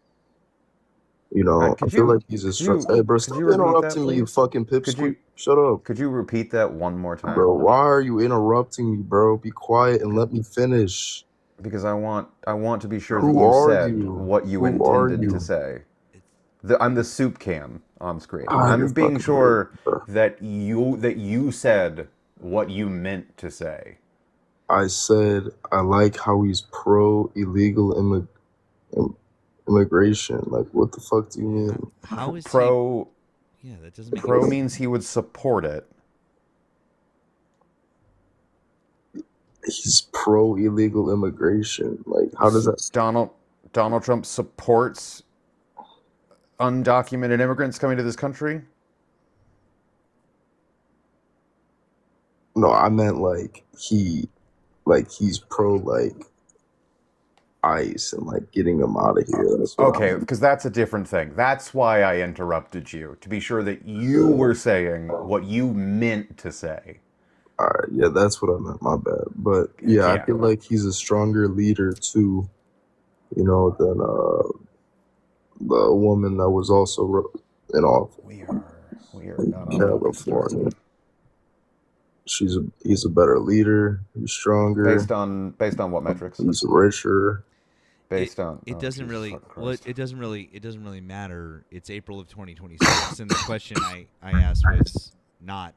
I feel like he's a strong. Hey, bro, stop interrupting me, you fucking pipsqueak. Shut up. Could you repeat that one more time? Bro, why are you interrupting me, bro? Be quiet and let me finish. Because I want to be sure that you said what you intended to say. I'm the soup can on screen. I'm being sure that you said what you meant to say. I said I like how he's pro-illegal immigration. Like, what the fuck do you mean? How is pro? Yeah, that doesn't make pro sense. means he would support it. He's pro-illegal immigration. Like, how does that? Donald Trump supports undocumented immigrants coming to this country? No, I meant he's pro ICE and getting them out of here. Okay, because that's a different thing. That's why I interrupted you, to be sure that you were saying what you meant to say. All right, yeah, that's what I meant. My bad, but yeah, I feel like he's a stronger leader too, than the woman that was also in office. We are not in California. He's a better leader. He's stronger. Based on what metrics? He's richer. It doesn't really matter. It's April of 2026, and the question I asked was not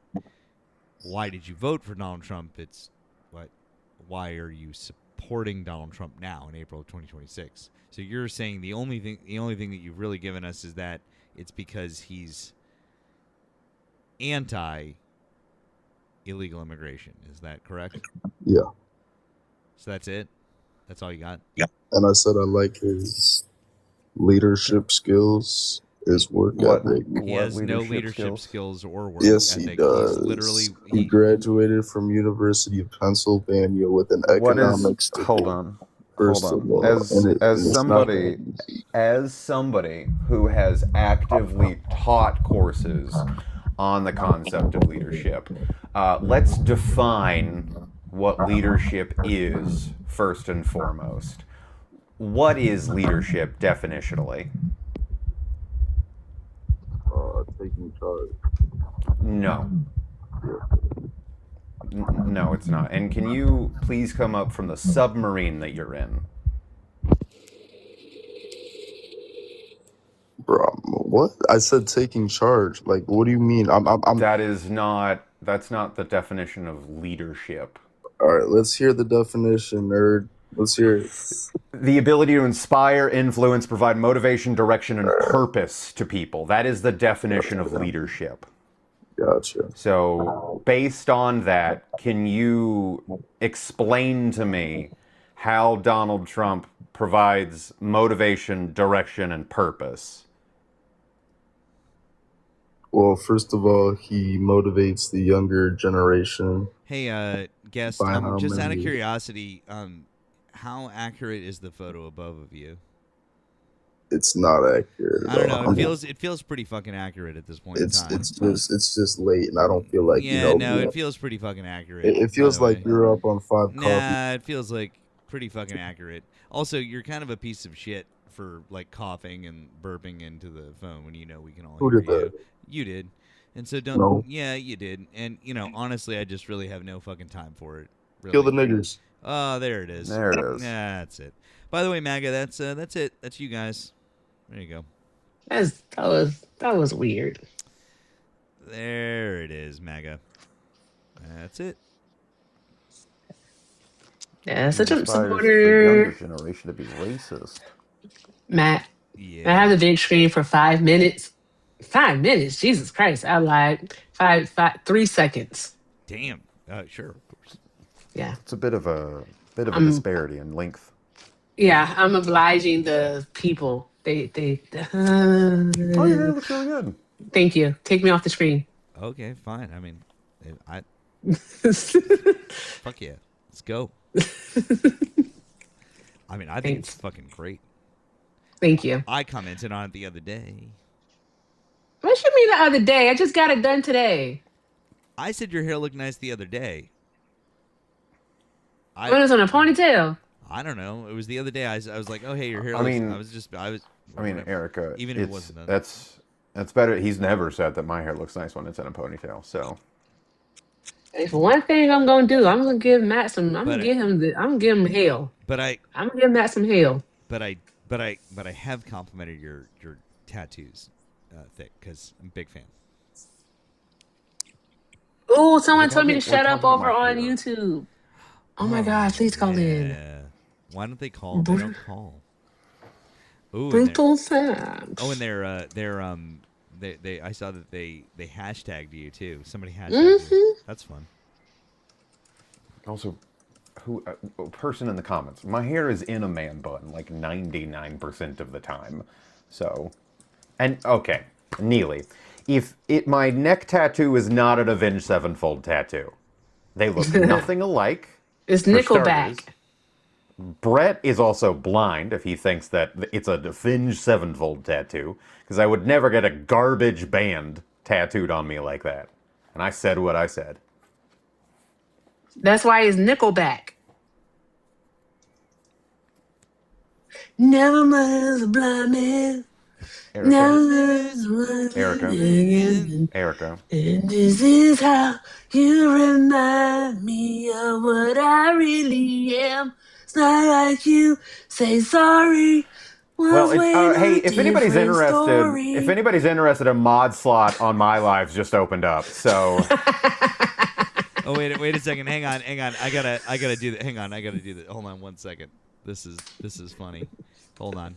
why did you vote for Donald Trump? It's why are you supporting Donald Trump now in April of 2026? So you're saying the only thing that you've really given us is that it's because he's anti illegal immigration. Is that correct? Yeah. So that's it? That's all you got? Yeah. And I said I like his leadership skills, his work ethic. He has no leadership skills or work ethic. He does. He graduated from University of Pennsylvania with an economics degree. Hold on. As somebody who has actively taught courses on the concept of leadership, let's define what leadership is first and foremost. What is leadership definitionally? Taking charge. No. No, it's not. And can you please come up from the submarine that you're in? Bro, what? I said taking charge. Like, what do you mean? That's not the definition of leadership. All right, let's hear the definition, nerd. Let's hear it. The ability to inspire, influence, provide motivation, direction, and purpose to people. That is the definition of leadership. Gotcha. So, based on that, can you explain to me how Donald Trump provides motivation, direction, and purpose? Well, first of all, he motivates the younger generation. Hey, guest, by how just out of many- curiosity, how accurate is the photo above of you? It's not accurate at I don't know. all. It feels pretty fucking accurate at this point in time. It's just late, and I don't feel like Yeah, no, it feels pretty fucking accurate. It feels like you're up on 5 coffee. Nah, it feels like pretty fucking accurate. Also, you're kind of a piece of shit for like coughing and burping into the phone when you know we can all Who hear did you. that? You did. And so don't. No. Yeah, you did. And honestly, I just really have no fucking time for it. Really. Kill the niggers. Oh, there it is. There it is. Yeah, that's it. By the way, MAGA, that's it. That's you guys. There you go. That was weird. There it is, MAGA. That's it. Yeah, such a Inspires supporter. the younger generation to be racist. Matt. Yeah. I have the big screen for 5 minutes. 5 minutes? Jesus Christ. I lied. 3 seconds. Damn. Sure, of course. Yeah. It's a bit of a disparity in length. Yeah, I'm obliging the people. They Oh, your hair looks really good. Thank you. Take me off the screen. Okay, fine. I mean, fuck yeah. Let's go. I mean, I think it's fucking great. Thank you. I commented on it the other day. What you mean the other day? I just got it done today. I said your hair looked nice the other day. When it was on a ponytail. I don't know. It was the other day. I was like, oh, hey, your hair I looks... mean, I mean, Erika, even if it wasn't done. That's better. He's never said that my hair looks nice when it's in a ponytail. So, If one thing I'm gonna do, I'm gonna give Matt some. I'm gonna give him hell. I'm gonna give Matt some hell. But I have complimented your tattoos, thick, because I'm a big fan. Oh, someone told me to shut up over on YouTube. Oh my God! Please call in. Why don't they call? They don't call. Ooh, Brutal facts. Oh, and they I saw that they hashtagged you too. Somebody hashtagged you. That's fun. Also, person in the comments? My hair is in a man bun like 99% of the time. So, and okay, Neely, if my neck tattoo is not an Avenged Sevenfold tattoo, they look nothing alike. It's for Nickelback. starters. Brett is also blind if he thinks that it's a Avenged Sevenfold tattoo, because I would never get a garbage band tattooed on me like that. And I said what I said. That's why it's Nickelback. Never mind as a blind man. Erika. Erika. And this is how you remind me of what I really am. It's not like you say sorry. Well, hey, if anybody's interested a mod slot on my lives just opened up. So. Oh wait a second. Hang on. I gotta do that. Hang on. I gotta do that. Hold on 1 second. This is funny. Hold on.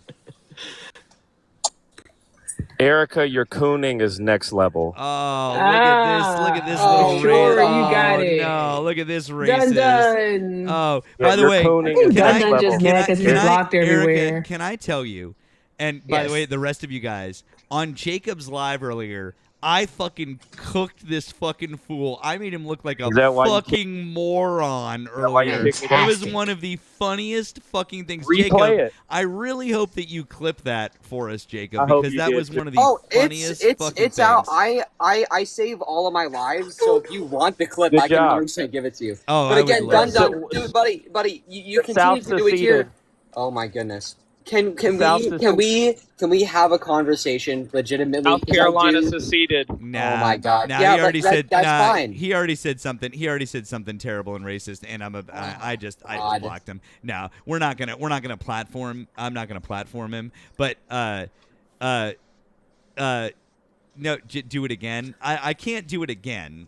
Erika, your cooning is next level. Oh, look at this little sure, racist. you got Oh, it. no, look at this racist. Dun. Oh, Yeah, by the your way, cooning I think is Dun next Dun level. just mad because he's blocked everywhere. Erika, can I tell you? And by the Yes. way, the rest of you guys, on Jacob's live earlier, I fucking cooked this fucking fool. I made him look like a Is that why you fucking moron why you earlier. kicked me It was Fantastic. one of the funniest fucking things. Replay Jacob, it. I really hope that you clip that for us, Jacob, I hope because you that did, was too. one of the funniest fucking it's out. things. I save all of my lives, so if you want the clip, Good I can job. 100% give it to you. Oh, But I again, would love Dun to. Dun, dude, buddy, you The South continue to do it here. seceded. Oh my goodness. Can South we have a conversation legitimately? South 'Cause I Carolina do- seceded. Nah, Oh my God. Nah, Yeah, he already but said that's nah, fine. He already said something. He already said something terrible and racist, and I just God. blocked him. No, we're not gonna platform. I'm not gonna platform him. But no, do it again. I can't do it again.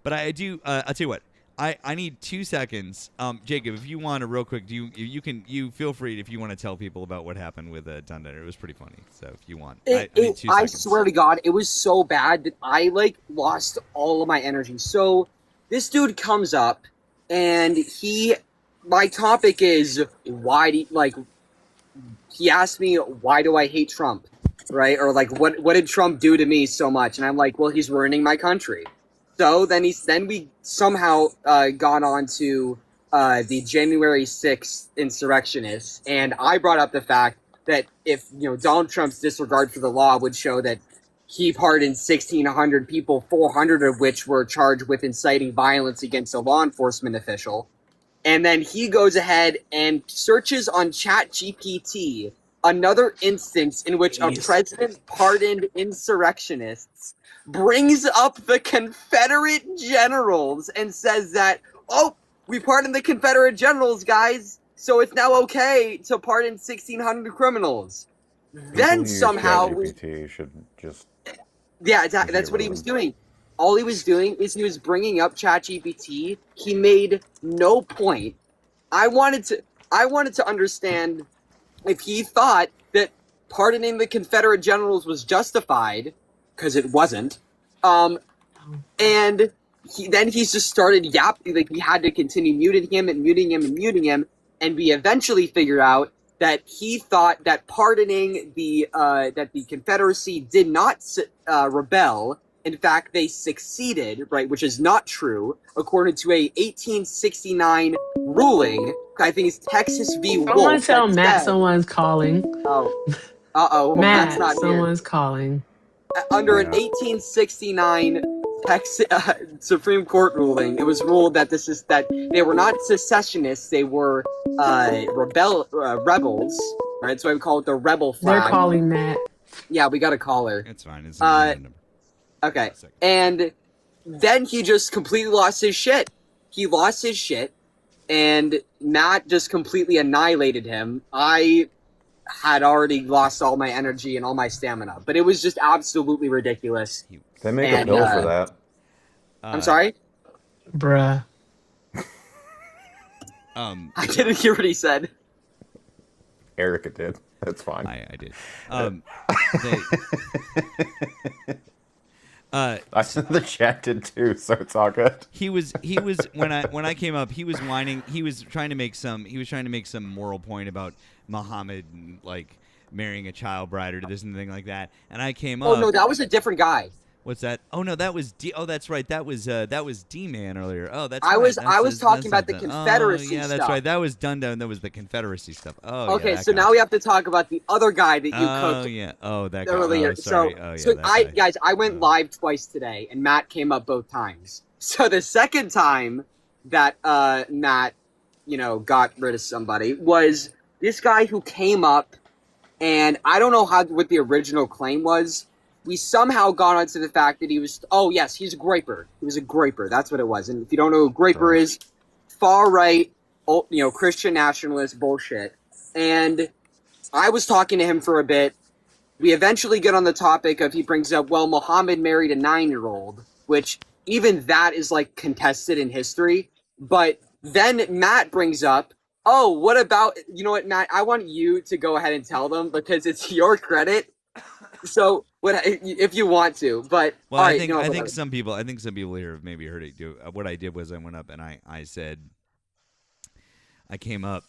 But I do. I'll tell you what. I need 2 seconds. Jacob, if you want to real quick, you feel free if you want to tell people about what happened with Dun Dun. It was pretty funny. So if you want, I need 2 I seconds. swear to God, it was so bad that I lost all of my energy. So this dude comes up, and my topic is he asked me, why do I hate Trump? right? Or like, what did Trump do to me so much? And I'm like, well, he's ruining my country. So then we somehow got on to the January 6th insurrectionists, and I brought up the fact that if Donald Trump's disregard for the law would show that he pardoned 1,600 people, 400 of which were charged with inciting violence against a law enforcement official. And then he goes ahead and searches on ChatGPT another instance in which a president pardoned insurrectionists, brings up the Confederate generals and says that, oh, we pardoned the Confederate generals, guys, so it's now okay to pardon 1,600 criminals. Then somehow ChatGPT should just that's what he was doing. All he was doing is he was bringing up ChatGPT. He made no point. I wanted to understand if he thought that pardoning the Confederate generals was justified, because it wasn't. And he's just started yapping. Like, we had to continue muting him, and we eventually figured out that he thought that pardoning that the Confederacy did not rebel. In fact, they succeeded, right, which is not true, according to a 1869 ruling. I think it's Texas v. I want Wolf. to tell Matt someone's calling. Oh. Well, Matt, Matt's not someone's here. calling. Under an 1869 Texas Supreme Court ruling, it was ruled that that they were not secessionists, they were rebels, right? So I would call it the rebel flag. They're calling Matt. Yeah, we got a caller. It's fine. It's okay. And then he just completely lost his shit. He lost his shit, and Matt just completely annihilated him. I had already lost all my energy and all my stamina, but it was just absolutely ridiculous. They make a bill for that. I'm sorry? Bruh. I didn't hear what he said. Erika did. That's fine. I did. I said the chat did too, so it's all good. He was when I came up, he was whining. He was trying to make some moral point about Muhammad and like marrying a child bride or this and thing like that. And I came up. Oh no, that was a different guy. What's that? Oh no, that was D. Oh, that's right. That was D-Man earlier. Oh, that's. I was right. talking about the Confederacy. Oh, yeah, that's stuff. right. That was Dundon. That was the Confederacy stuff. Oh, okay. Yeah, So now we have to talk about the other guy that you cooked. Oh yeah. Oh, that guy. Earlier. Oh, sorry. I went live twice today, and Matt came up both times. So the second time that Matt, got rid of somebody was this guy who came up, and I don't know what the original claim was. We somehow got onto the fact that he was, he's a graper. He was a graper. That's what it was. And if you don't know who graper is, far right, Christian nationalist bullshit. And I was talking to him for a bit. We eventually get on the topic of, he brings up, well, Muhammad married a 9-year-old, which even that is like contested in history. But then Matt brings up, oh, what about, you know what, Matt, I want you to go ahead and tell them because it's your credit. So, if you want to, but well, all I right, think some people here have maybe heard it. What I did was I went up and I said, I came up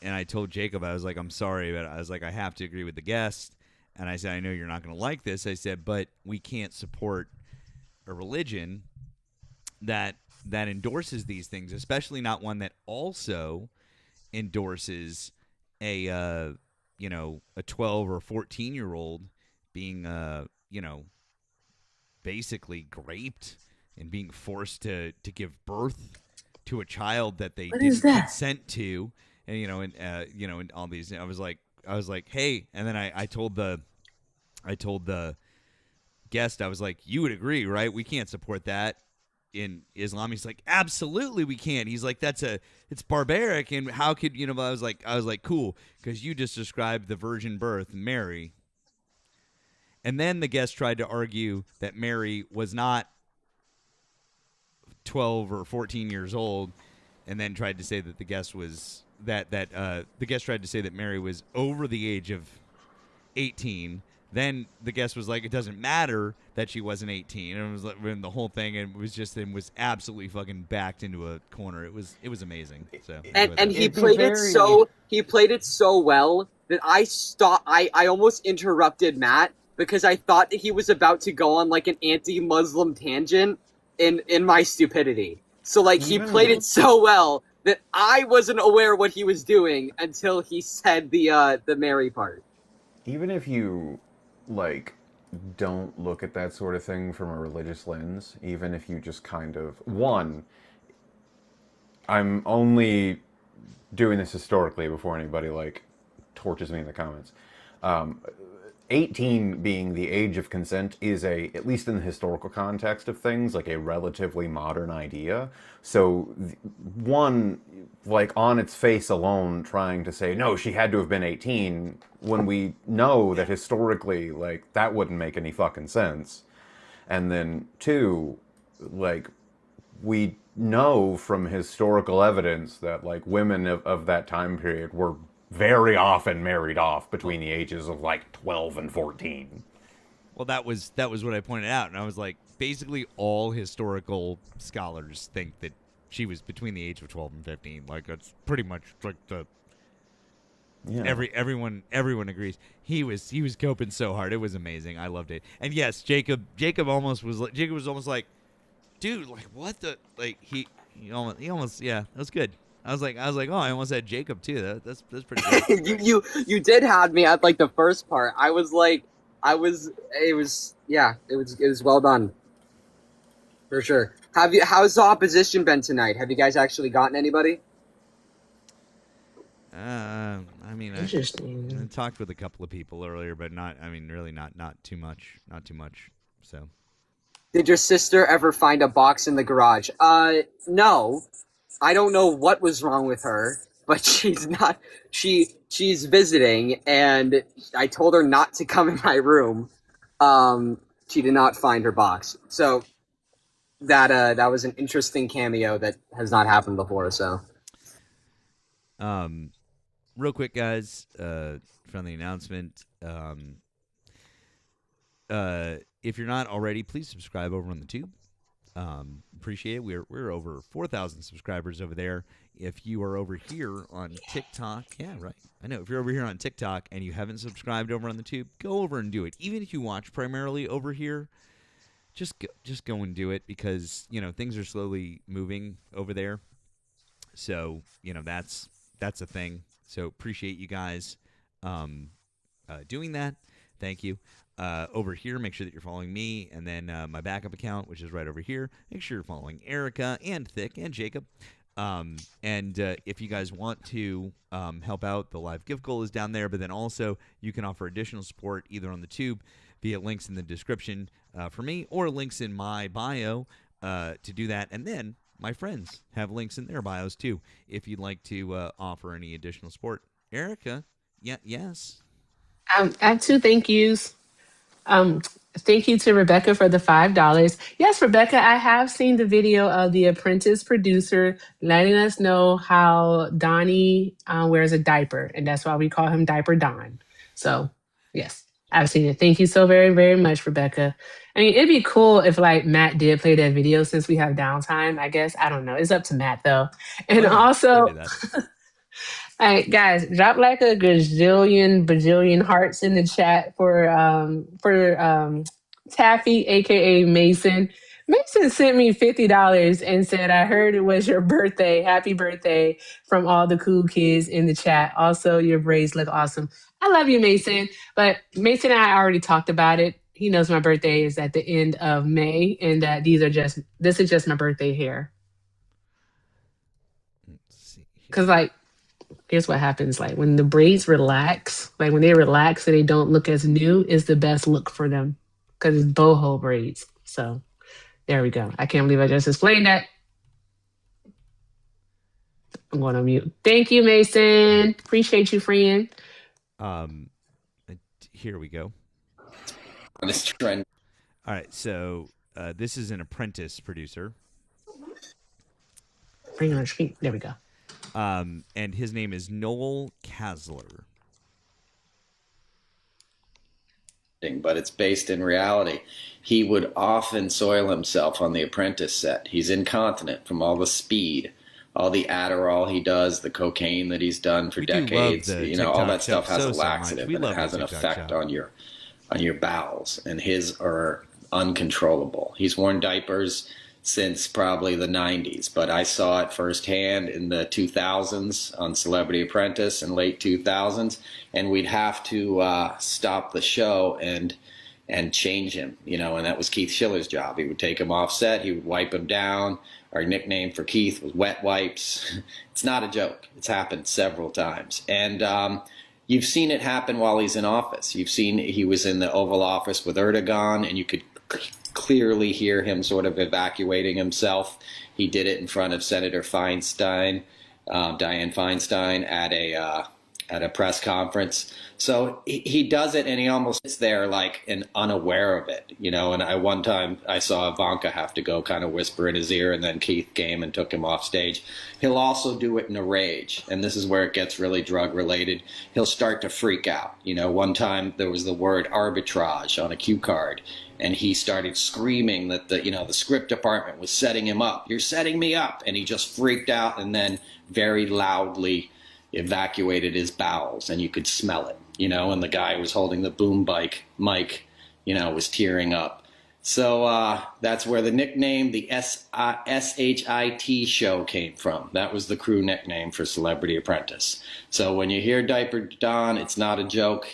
and I told Jacob, I was like, I'm sorry, but I was like, I have to agree with the guest, and I said, I know you're not going to like this. I said, but we can't support a religion that endorses these things, especially not one that also endorses a 12 or 14-year-old being, basically raped and being forced to give birth to a child that they didn't consent to, and and all these. I was like, hey, and then I told the guest, I was like, you would agree, right? We can't support that in Islam. He's like, absolutely we can't. He's like, it's barbaric, and how could but I was like, cool, because you just described the virgin birth, Mary. And then the guest tried to argue that Mary was not 12 or 14 years old, and then tried to say that the guest was the guest tried to say that Mary was over the age of 18. Then the guest was like, it doesn't matter that she wasn't 18. And it was like, the whole thing, and it was absolutely fucking backed into a corner. It was amazing. So and he played it so well that I almost interrupted Matt because I thought that he was about to go on like an anti-Muslim tangent in my stupidity. So like he played it so well that I wasn't aware what he was doing until he said the Mary part. Even if you like don't look at that sort of thing from a religious lens, even if you just kind of I'm only doing this historically before anybody like torches me in the comments. 18 being the age of consent is at least in the historical context of things, like a relatively modern idea. So like on its face alone, trying to say, no, she had to have been 18, when we know that historically, like, that wouldn't make any fucking sense. And then 2, like, we know from historical evidence that, like, women of that time period were very often married off between the ages of like 12 and 14. Well, that was what I pointed out, and I was like, basically all historical scholars think that she was between the age of 12 and 15. Like, that's pretty much like the everyone agrees. He was coping so hard. It was amazing. I loved it. And yes, Jacob was almost like, dude, like what the like he almost yeah, that was good. I was like, oh, I almost had Jacob too. That's pretty good. you did have me at like the first part. It was well done. For sure. How's the opposition been tonight? Have you guys actually gotten anybody? I mean, I talked with a couple of people earlier, but really not too much. Not too much. So. Did your sister ever find a box in the garage? No. I don't know what was wrong with her, but she's visiting, and I told her not to come in my room. She did not find her box. So that was an interesting cameo that has not happened before, so. Real quick, guys, friendly announcement. If you're not already, please subscribe over on the tube. Appreciate it. We're over 4,000 subscribers over there. If you are over here on TikTok, yeah, right. I know. If you're over here on TikTok and you haven't subscribed over on the tube, go over and do it. Even if you watch primarily over here, just go and do it because things are slowly moving over there. So that's a thing. So appreciate you guys doing that. Thank you. Over here, make sure that you're following me, and then my backup account, which is right over here. Make sure you're following Erika and Thick and Jacob. And if you guys want to help out, the live gift goal is down there, but then also you can offer additional support either on the tube via links in the description for me or links in my bio to do that. And then my friends have links in their bios too if you'd like to offer any additional support. Erika, yes. I have 2 thank yous. Thank you to Rebecca for the $5. Yes, Rebecca, I have seen the video of the apprentice producer letting us know how Donnie wears a diaper, and that's why we call him Diaper Don. So, yes, I've seen it. Thank you so very, very much, Rebecca. I mean, it'd be cool if like Matt did play that video since we have downtime, I guess. I don't know. It's up to Matt though. And also all right, guys, drop like a bajillion hearts in the chat for Taffy, aka Mason. Mason sent me $50 and said, "I heard it was your birthday. Happy birthday!" from all the cool kids in the chat. Also, your braids look awesome. I love you, Mason. But Mason and I already talked about it. He knows my birthday is at the end of May, and that this is just my birthday hair. Because here's what happens. Like when the braids relax, like when they relax and they don't look as new, is the best look for them because it's boho braids. So there we go. I can't believe I just explained that. I'm going on mute. Thank you, Mason. Appreciate you, friend. Here we go. This trend. All right, so this is an apprentice producer. Bring it on screen. There we go. And his name is Noel Kasler. But it's based in reality. He would often soil himself on The Apprentice set. He's incontinent from all the speed. all the Adderall he does, the cocaine that he's done for We do love decades. the You know, all TikTok that stuff shop has so a much. laxative We and it love has the an TikTok effect shop. on your bowels, and his are uncontrollable. He's worn diapers since probably the 90s, but I saw it firsthand in the 2000s on Celebrity Apprentice in late 2000s, and we'd have to stop the show and change him, you know, and that was Keith Schiller's job. He would take him off set, he would wipe him down. Our nickname for Keith was Wet Wipes. It's not a joke. It's happened several times. And you've seen it happen while he's in office. You've seen he was in the Oval Office with Erdogan, and you could clearly hear him sort of evacuating himself. He did it in front of Senator Feinstein, Dianne Feinstein, at a press conference. So he does it, and he almost sits there like and unaware of it, you know. And one time I saw Ivanka have to go kind of whisper in his ear, and then Keith came and took him off stage. He'll also do it in a rage, and this is where it gets really drug related. He'll start to freak out. You know, one time there was the word arbitrage on a cue card, and he started screaming that the script department was setting him up. You're setting me up, and he just freaked out, and then very loudly evacuated his bowels, and you could smell it, you know, and the guy who was holding the boom mic, you know, was tearing up. So that's where the nickname, the SHIT show came from. That was the crew nickname for Celebrity Apprentice. So when you hear Diaper Don, it's not a joke.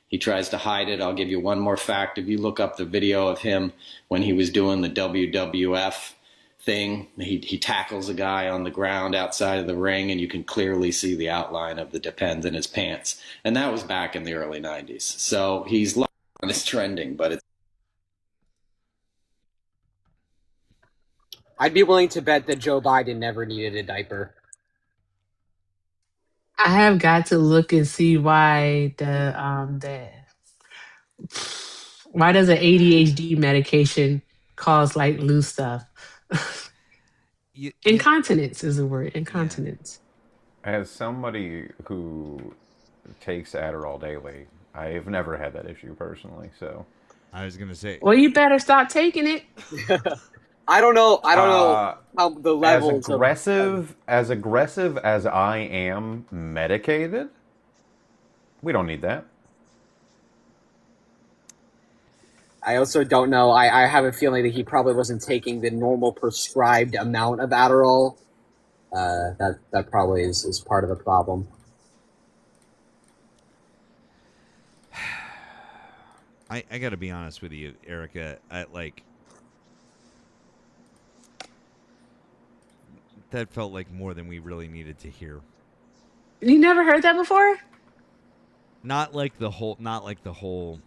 He tries to hide it. I'll give you one more fact. If you look up the video of him when he was doing the WWF thing, he tackles a guy on the ground outside of the ring, and you can clearly see the outline of the Depends in his pants. And that was back in the early 90s. So he's low on his trending, but it's... I'd be willing to bet that Joe Biden never needed a diaper. I have got to look and see why why does an ADHD medication cause like loose stuff? Incontinence is the word. Incontinence. As somebody who takes Adderall daily, I've never had that issue personally. So I was gonna say, well, you better stop taking it. I don't know how the levels as aggressive as I am medicated, we don't need that. I also don't know. I have a feeling that he probably wasn't taking the normal prescribed amount of Adderall. That probably is part of the problem. I got to be honest with you, Erika. That felt like more than we really needed to hear. You never heard that before? Not like the whole.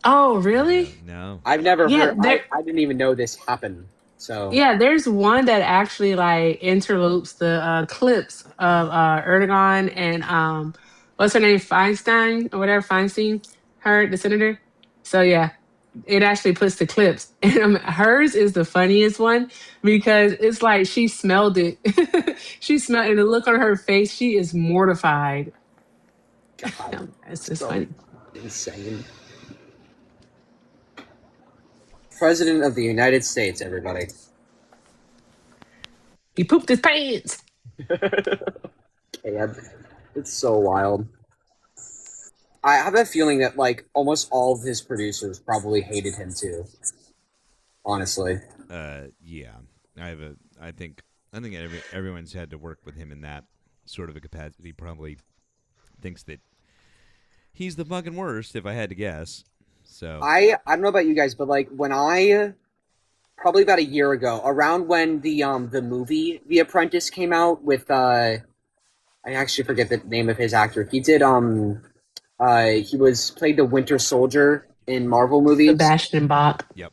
Oh, really? No. I've never heard. I didn't even know this happened. So yeah, there's one that actually like interlopes the clips of Erdogan and what's her name, Feinstein or whatever, Feinstein, the senator. So yeah, it actually puts the clips, and hers is the funniest one because it's like she smelled it. She smelled it, and the look on her face, she is mortified. God, it's just so funny. Insane. President of the United States, everybody. He pooped his pants. It's so wild. I have a feeling that like almost all of his producers probably hated him too. Honestly. Yeah. I think everyone's had to work with him in that sort of a capacity. Probably thinks that he's the fucking worst, if I had to guess. So I don't know about you guys, but like when I probably about a year ago, around when the movie The Apprentice came out with I actually forget the name of his actor. He did he played the Winter Soldier in Marvel movies. Sebastian Bach. Yep.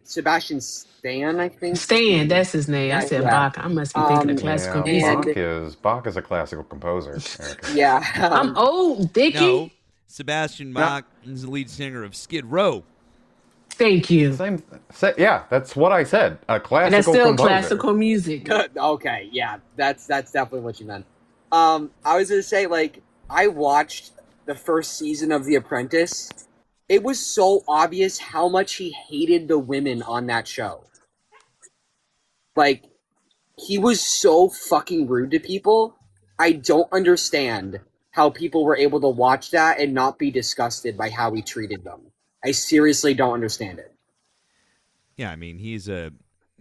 Sebastian Stan, I think. Stan, that's his name. I said Bach. I must be thinking of classical music. Bach is a classical composer. Erika. Yeah. I'm old, Dickie. No, Sebastian Bach is the lead singer of Skid Row. Thank you. Yeah, that's what I said. A classical and that's still composer. classical music. Okay, yeah, that's definitely what you meant. I was gonna say, like, I watched the first season of The Apprentice. It was so obvious how much he hated the women on that show. Like, he was so fucking rude to people. I don't understand how people were able to watch that and not be disgusted by how he treated them. I seriously don't understand it. Yeah, I mean,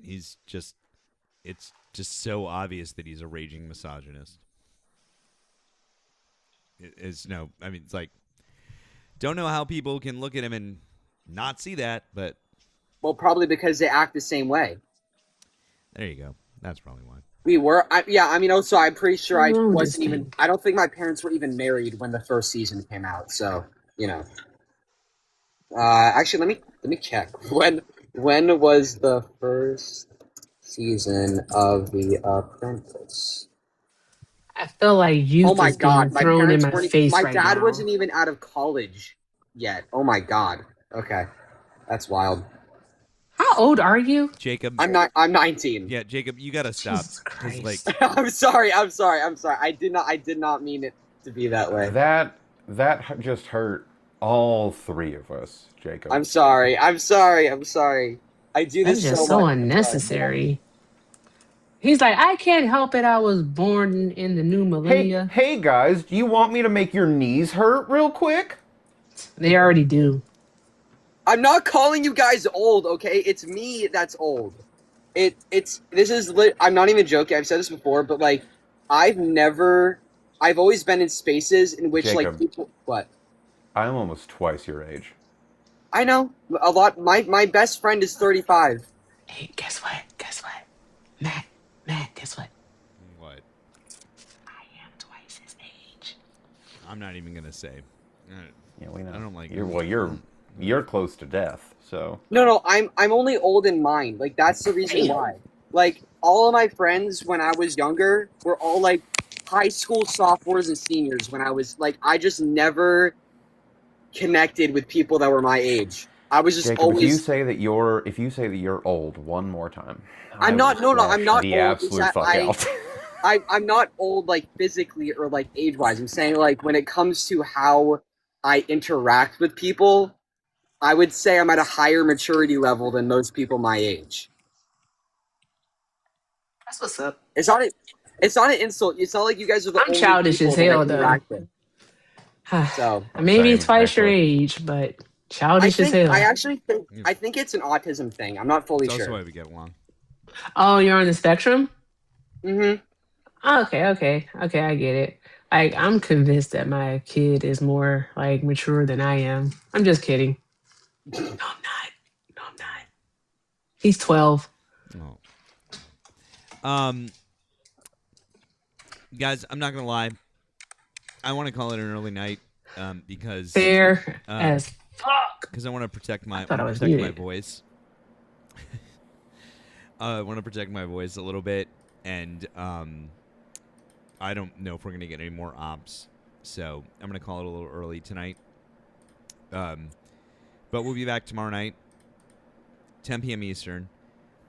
it's just so obvious that he's a raging misogynist. It's like, don't know how people can look at him and not see that, but Well, probably because they act the same way. there you go. That's probably why. We were, also, I'm pretty sure I I'm wasn't just even. kidding. I don't think my parents were even married when the first season came out. So, actually, let me check. When was the first season of The Apprentice? I feel like Oh youth my is being god, my thrown in parents my weren't. face My right dad now. wasn't even out of college yet. Oh my god. Okay, that's wild. How old are you? Jacob. I'm 19. Yeah, Jacob, you gotta stop. Jesus Christ. I'm sorry. I did not mean it to be that way. That just hurt all three of us, Jacob. I'm sorry. I do That's this just so so much. unnecessary. He's like, I can't help it. I was born in the new millennia. Hey guys, do you want me to make your knees hurt real quick? They already do. I'm not calling you guys old, okay? It's me that's old. I'm not even joking. I've said this before, but like, I've always been in spaces in which Jacob, like people. What? I'm almost twice your age. I know a lot. My best friend is 35. Hey, guess what? Matt, guess what? What? I am twice his age. I'm not even gonna say. Yeah, we know. I don't like. You're close to death, so. No, I'm only old in mind. Like that's the reason why. Like all of my friends when I was younger were all like high school sophomores and seniors. When I was like, I just never connected with people that were my age. I was just Jacob, always. if you say that you're old one more time, I'm not. No, I'm not the old. absolute fuck out. I'm not old like physically or like age wise. I'm saying like when it comes to how I interact with people, I would say I'm at a higher maturity level than most people my age. That's what's up. It's not an insult. It's not like you guys are the I'm only childish people as that I hell, though. interact with. So Maybe Same, twice your actually. age, but childish as hell. I think it's an autism thing. I'm not fully It's sure. also why we get along. Oh, you're on the spectrum? Mm-hmm. Okay, I get it. Like, I'm convinced that my kid is more like mature than I am. I'm just kidding. No, I'm not. He's 12. Guys, I'm not gonna lie. I want to call it an early night because Fair as fuck. Because I want to protect my muted. voice. I want to protect my voice a little bit, and I don't know if we're gonna get any more ops, so I'm gonna call it a little early tonight. But we'll be back tomorrow night, 10 p.m. Eastern.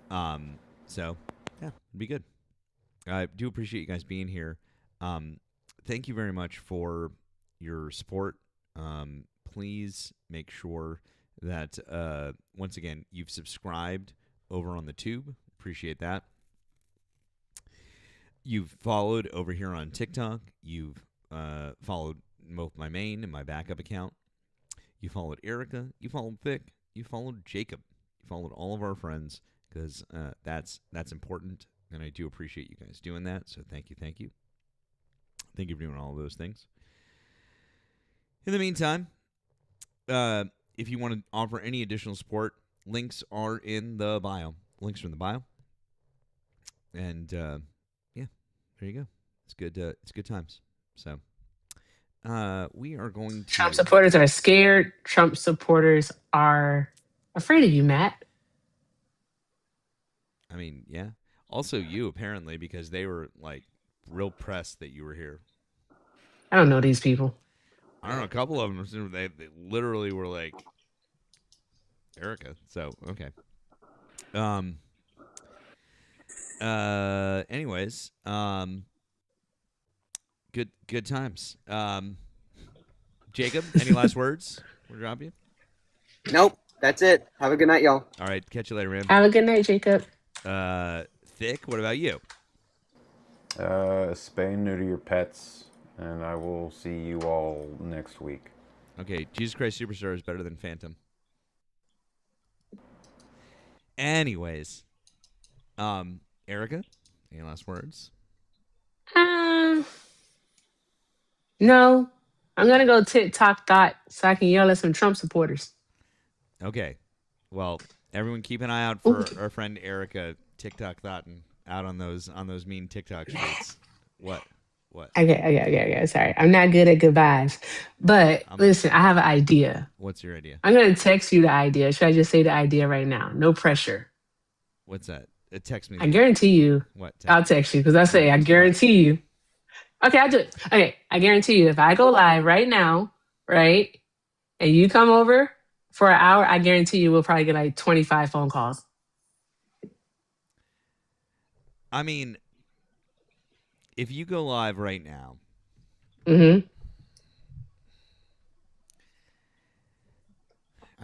So yeah, it'll be good. I do appreciate you guys being here. Thank you very much for your support. Please make sure that once again you've subscribed over on the tube. Appreciate that. You've followed over here on TikTok. You've followed both my main and my backup account. You followed Erika. You followed Vic. You followed Jacob. You followed all of our friends because that's important, and I do appreciate you guys doing that. So thank you. Thank you for doing all of those things. In the meantime, if you want to offer any additional support, links are in the bio. Links are in the bio. And yeah, there you go. It's good. It's good times. So we are going to. Trump supporters are scared. Trump supporters are afraid of you, Matt. I mean, yeah. Also, you apparently because they were like real pressed that you were here. I don't know these people. I don't know. A couple of them, they literally were like, Erika. So, okay. Anyways, good times. Jacob, any last words? We'll drop you. Nope. That's it. Have a good night, y'all. All right. Catch you later, man. Have a good night, Jacob. Thick, what about you? Spay, neuter your pets, and I will see you all next week. Okay, Jesus Christ Superstar is better than Phantom. Anyways, Erika, any last words? No. I'm gonna go TikTok thought so I can yell at some Trump supporters. Okay. Well, everyone keep an eye out Ooh. for our friend Erika TikTok thought and out on those mean TikTok streets. What? Okay. Sorry. I'm not good at goodbyes. But listen, I have an idea. What's your idea? I'm gonna text you the idea. Should I just say the idea right now? No pressure. What's that? Text me. I guarantee you. What? I'll text you because I say I guarantee you. Okay, I'll do it. Okay, I guarantee you if I go live right now, right, and you come over for an hour, I guarantee you we'll probably get like 25 phone calls. I mean, if you go live right now, I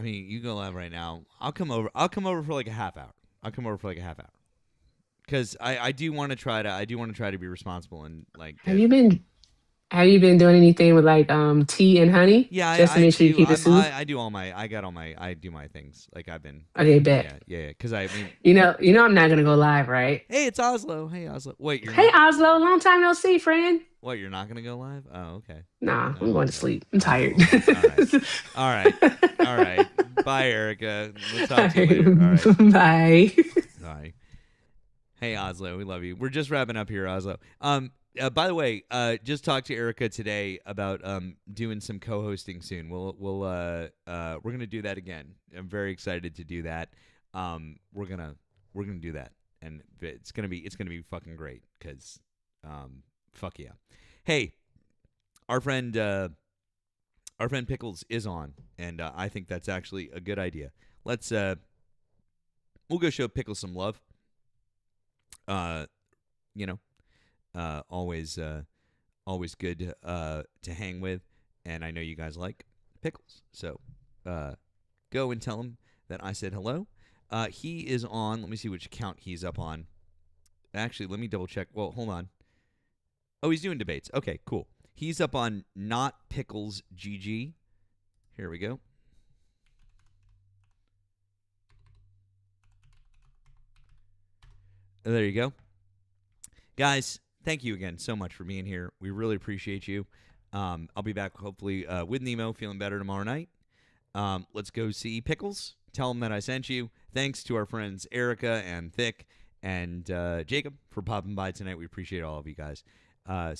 mean, you go live right now. I'll come over. I'll come over for like a half hour. Because I do want to try to be responsible and like. Have you been doing anything with like tea and honey? Yeah, just to make sure you keep it smooth. I do my things. Like I've been. Okay, bet. Yeah. Because I mean. You know, I'm not gonna go live, right? Hey, it's Oslo. Hey, Oslo. Wait, you're. Hey, Oslo. Long time no see, friend. What? You're not gonna go live? Oh, okay. Nah, I'm going to sleep. I'm tired. All right. Bye, Erika. We'll talk to you later. All right. Bye. Bye. Hey, Oslo, we love you. We're just wrapping up here, Oslo. By the way, just talked to Erika today about doing some co-hosting soon. We're gonna do that again. I'm very excited to do that. We're gonna do that, and it's gonna be fucking great. Cause, fuck yeah. Hey, our friend Pickles is on, and I think that's actually a good idea. Let's we'll go show Pickles some love. Always good to hang with, and I know you guys like Pickles. So go and tell him that I said hello. He is on. Let me see which account he's up on. Actually, let me double check. Well, hold on. Oh, he's doing debates. Okay, cool. He's up on Not Pickles GG. Here we go. There you go. Guys, thank you again so much for being here. We really appreciate you. I'll be back hopefully with Nemo, feeling better tomorrow night. Let's go see Pickles. Tell him that I sent you. Thanks to our friends Erika and Thick and Jacob for popping by tonight. We appreciate all of you guys. So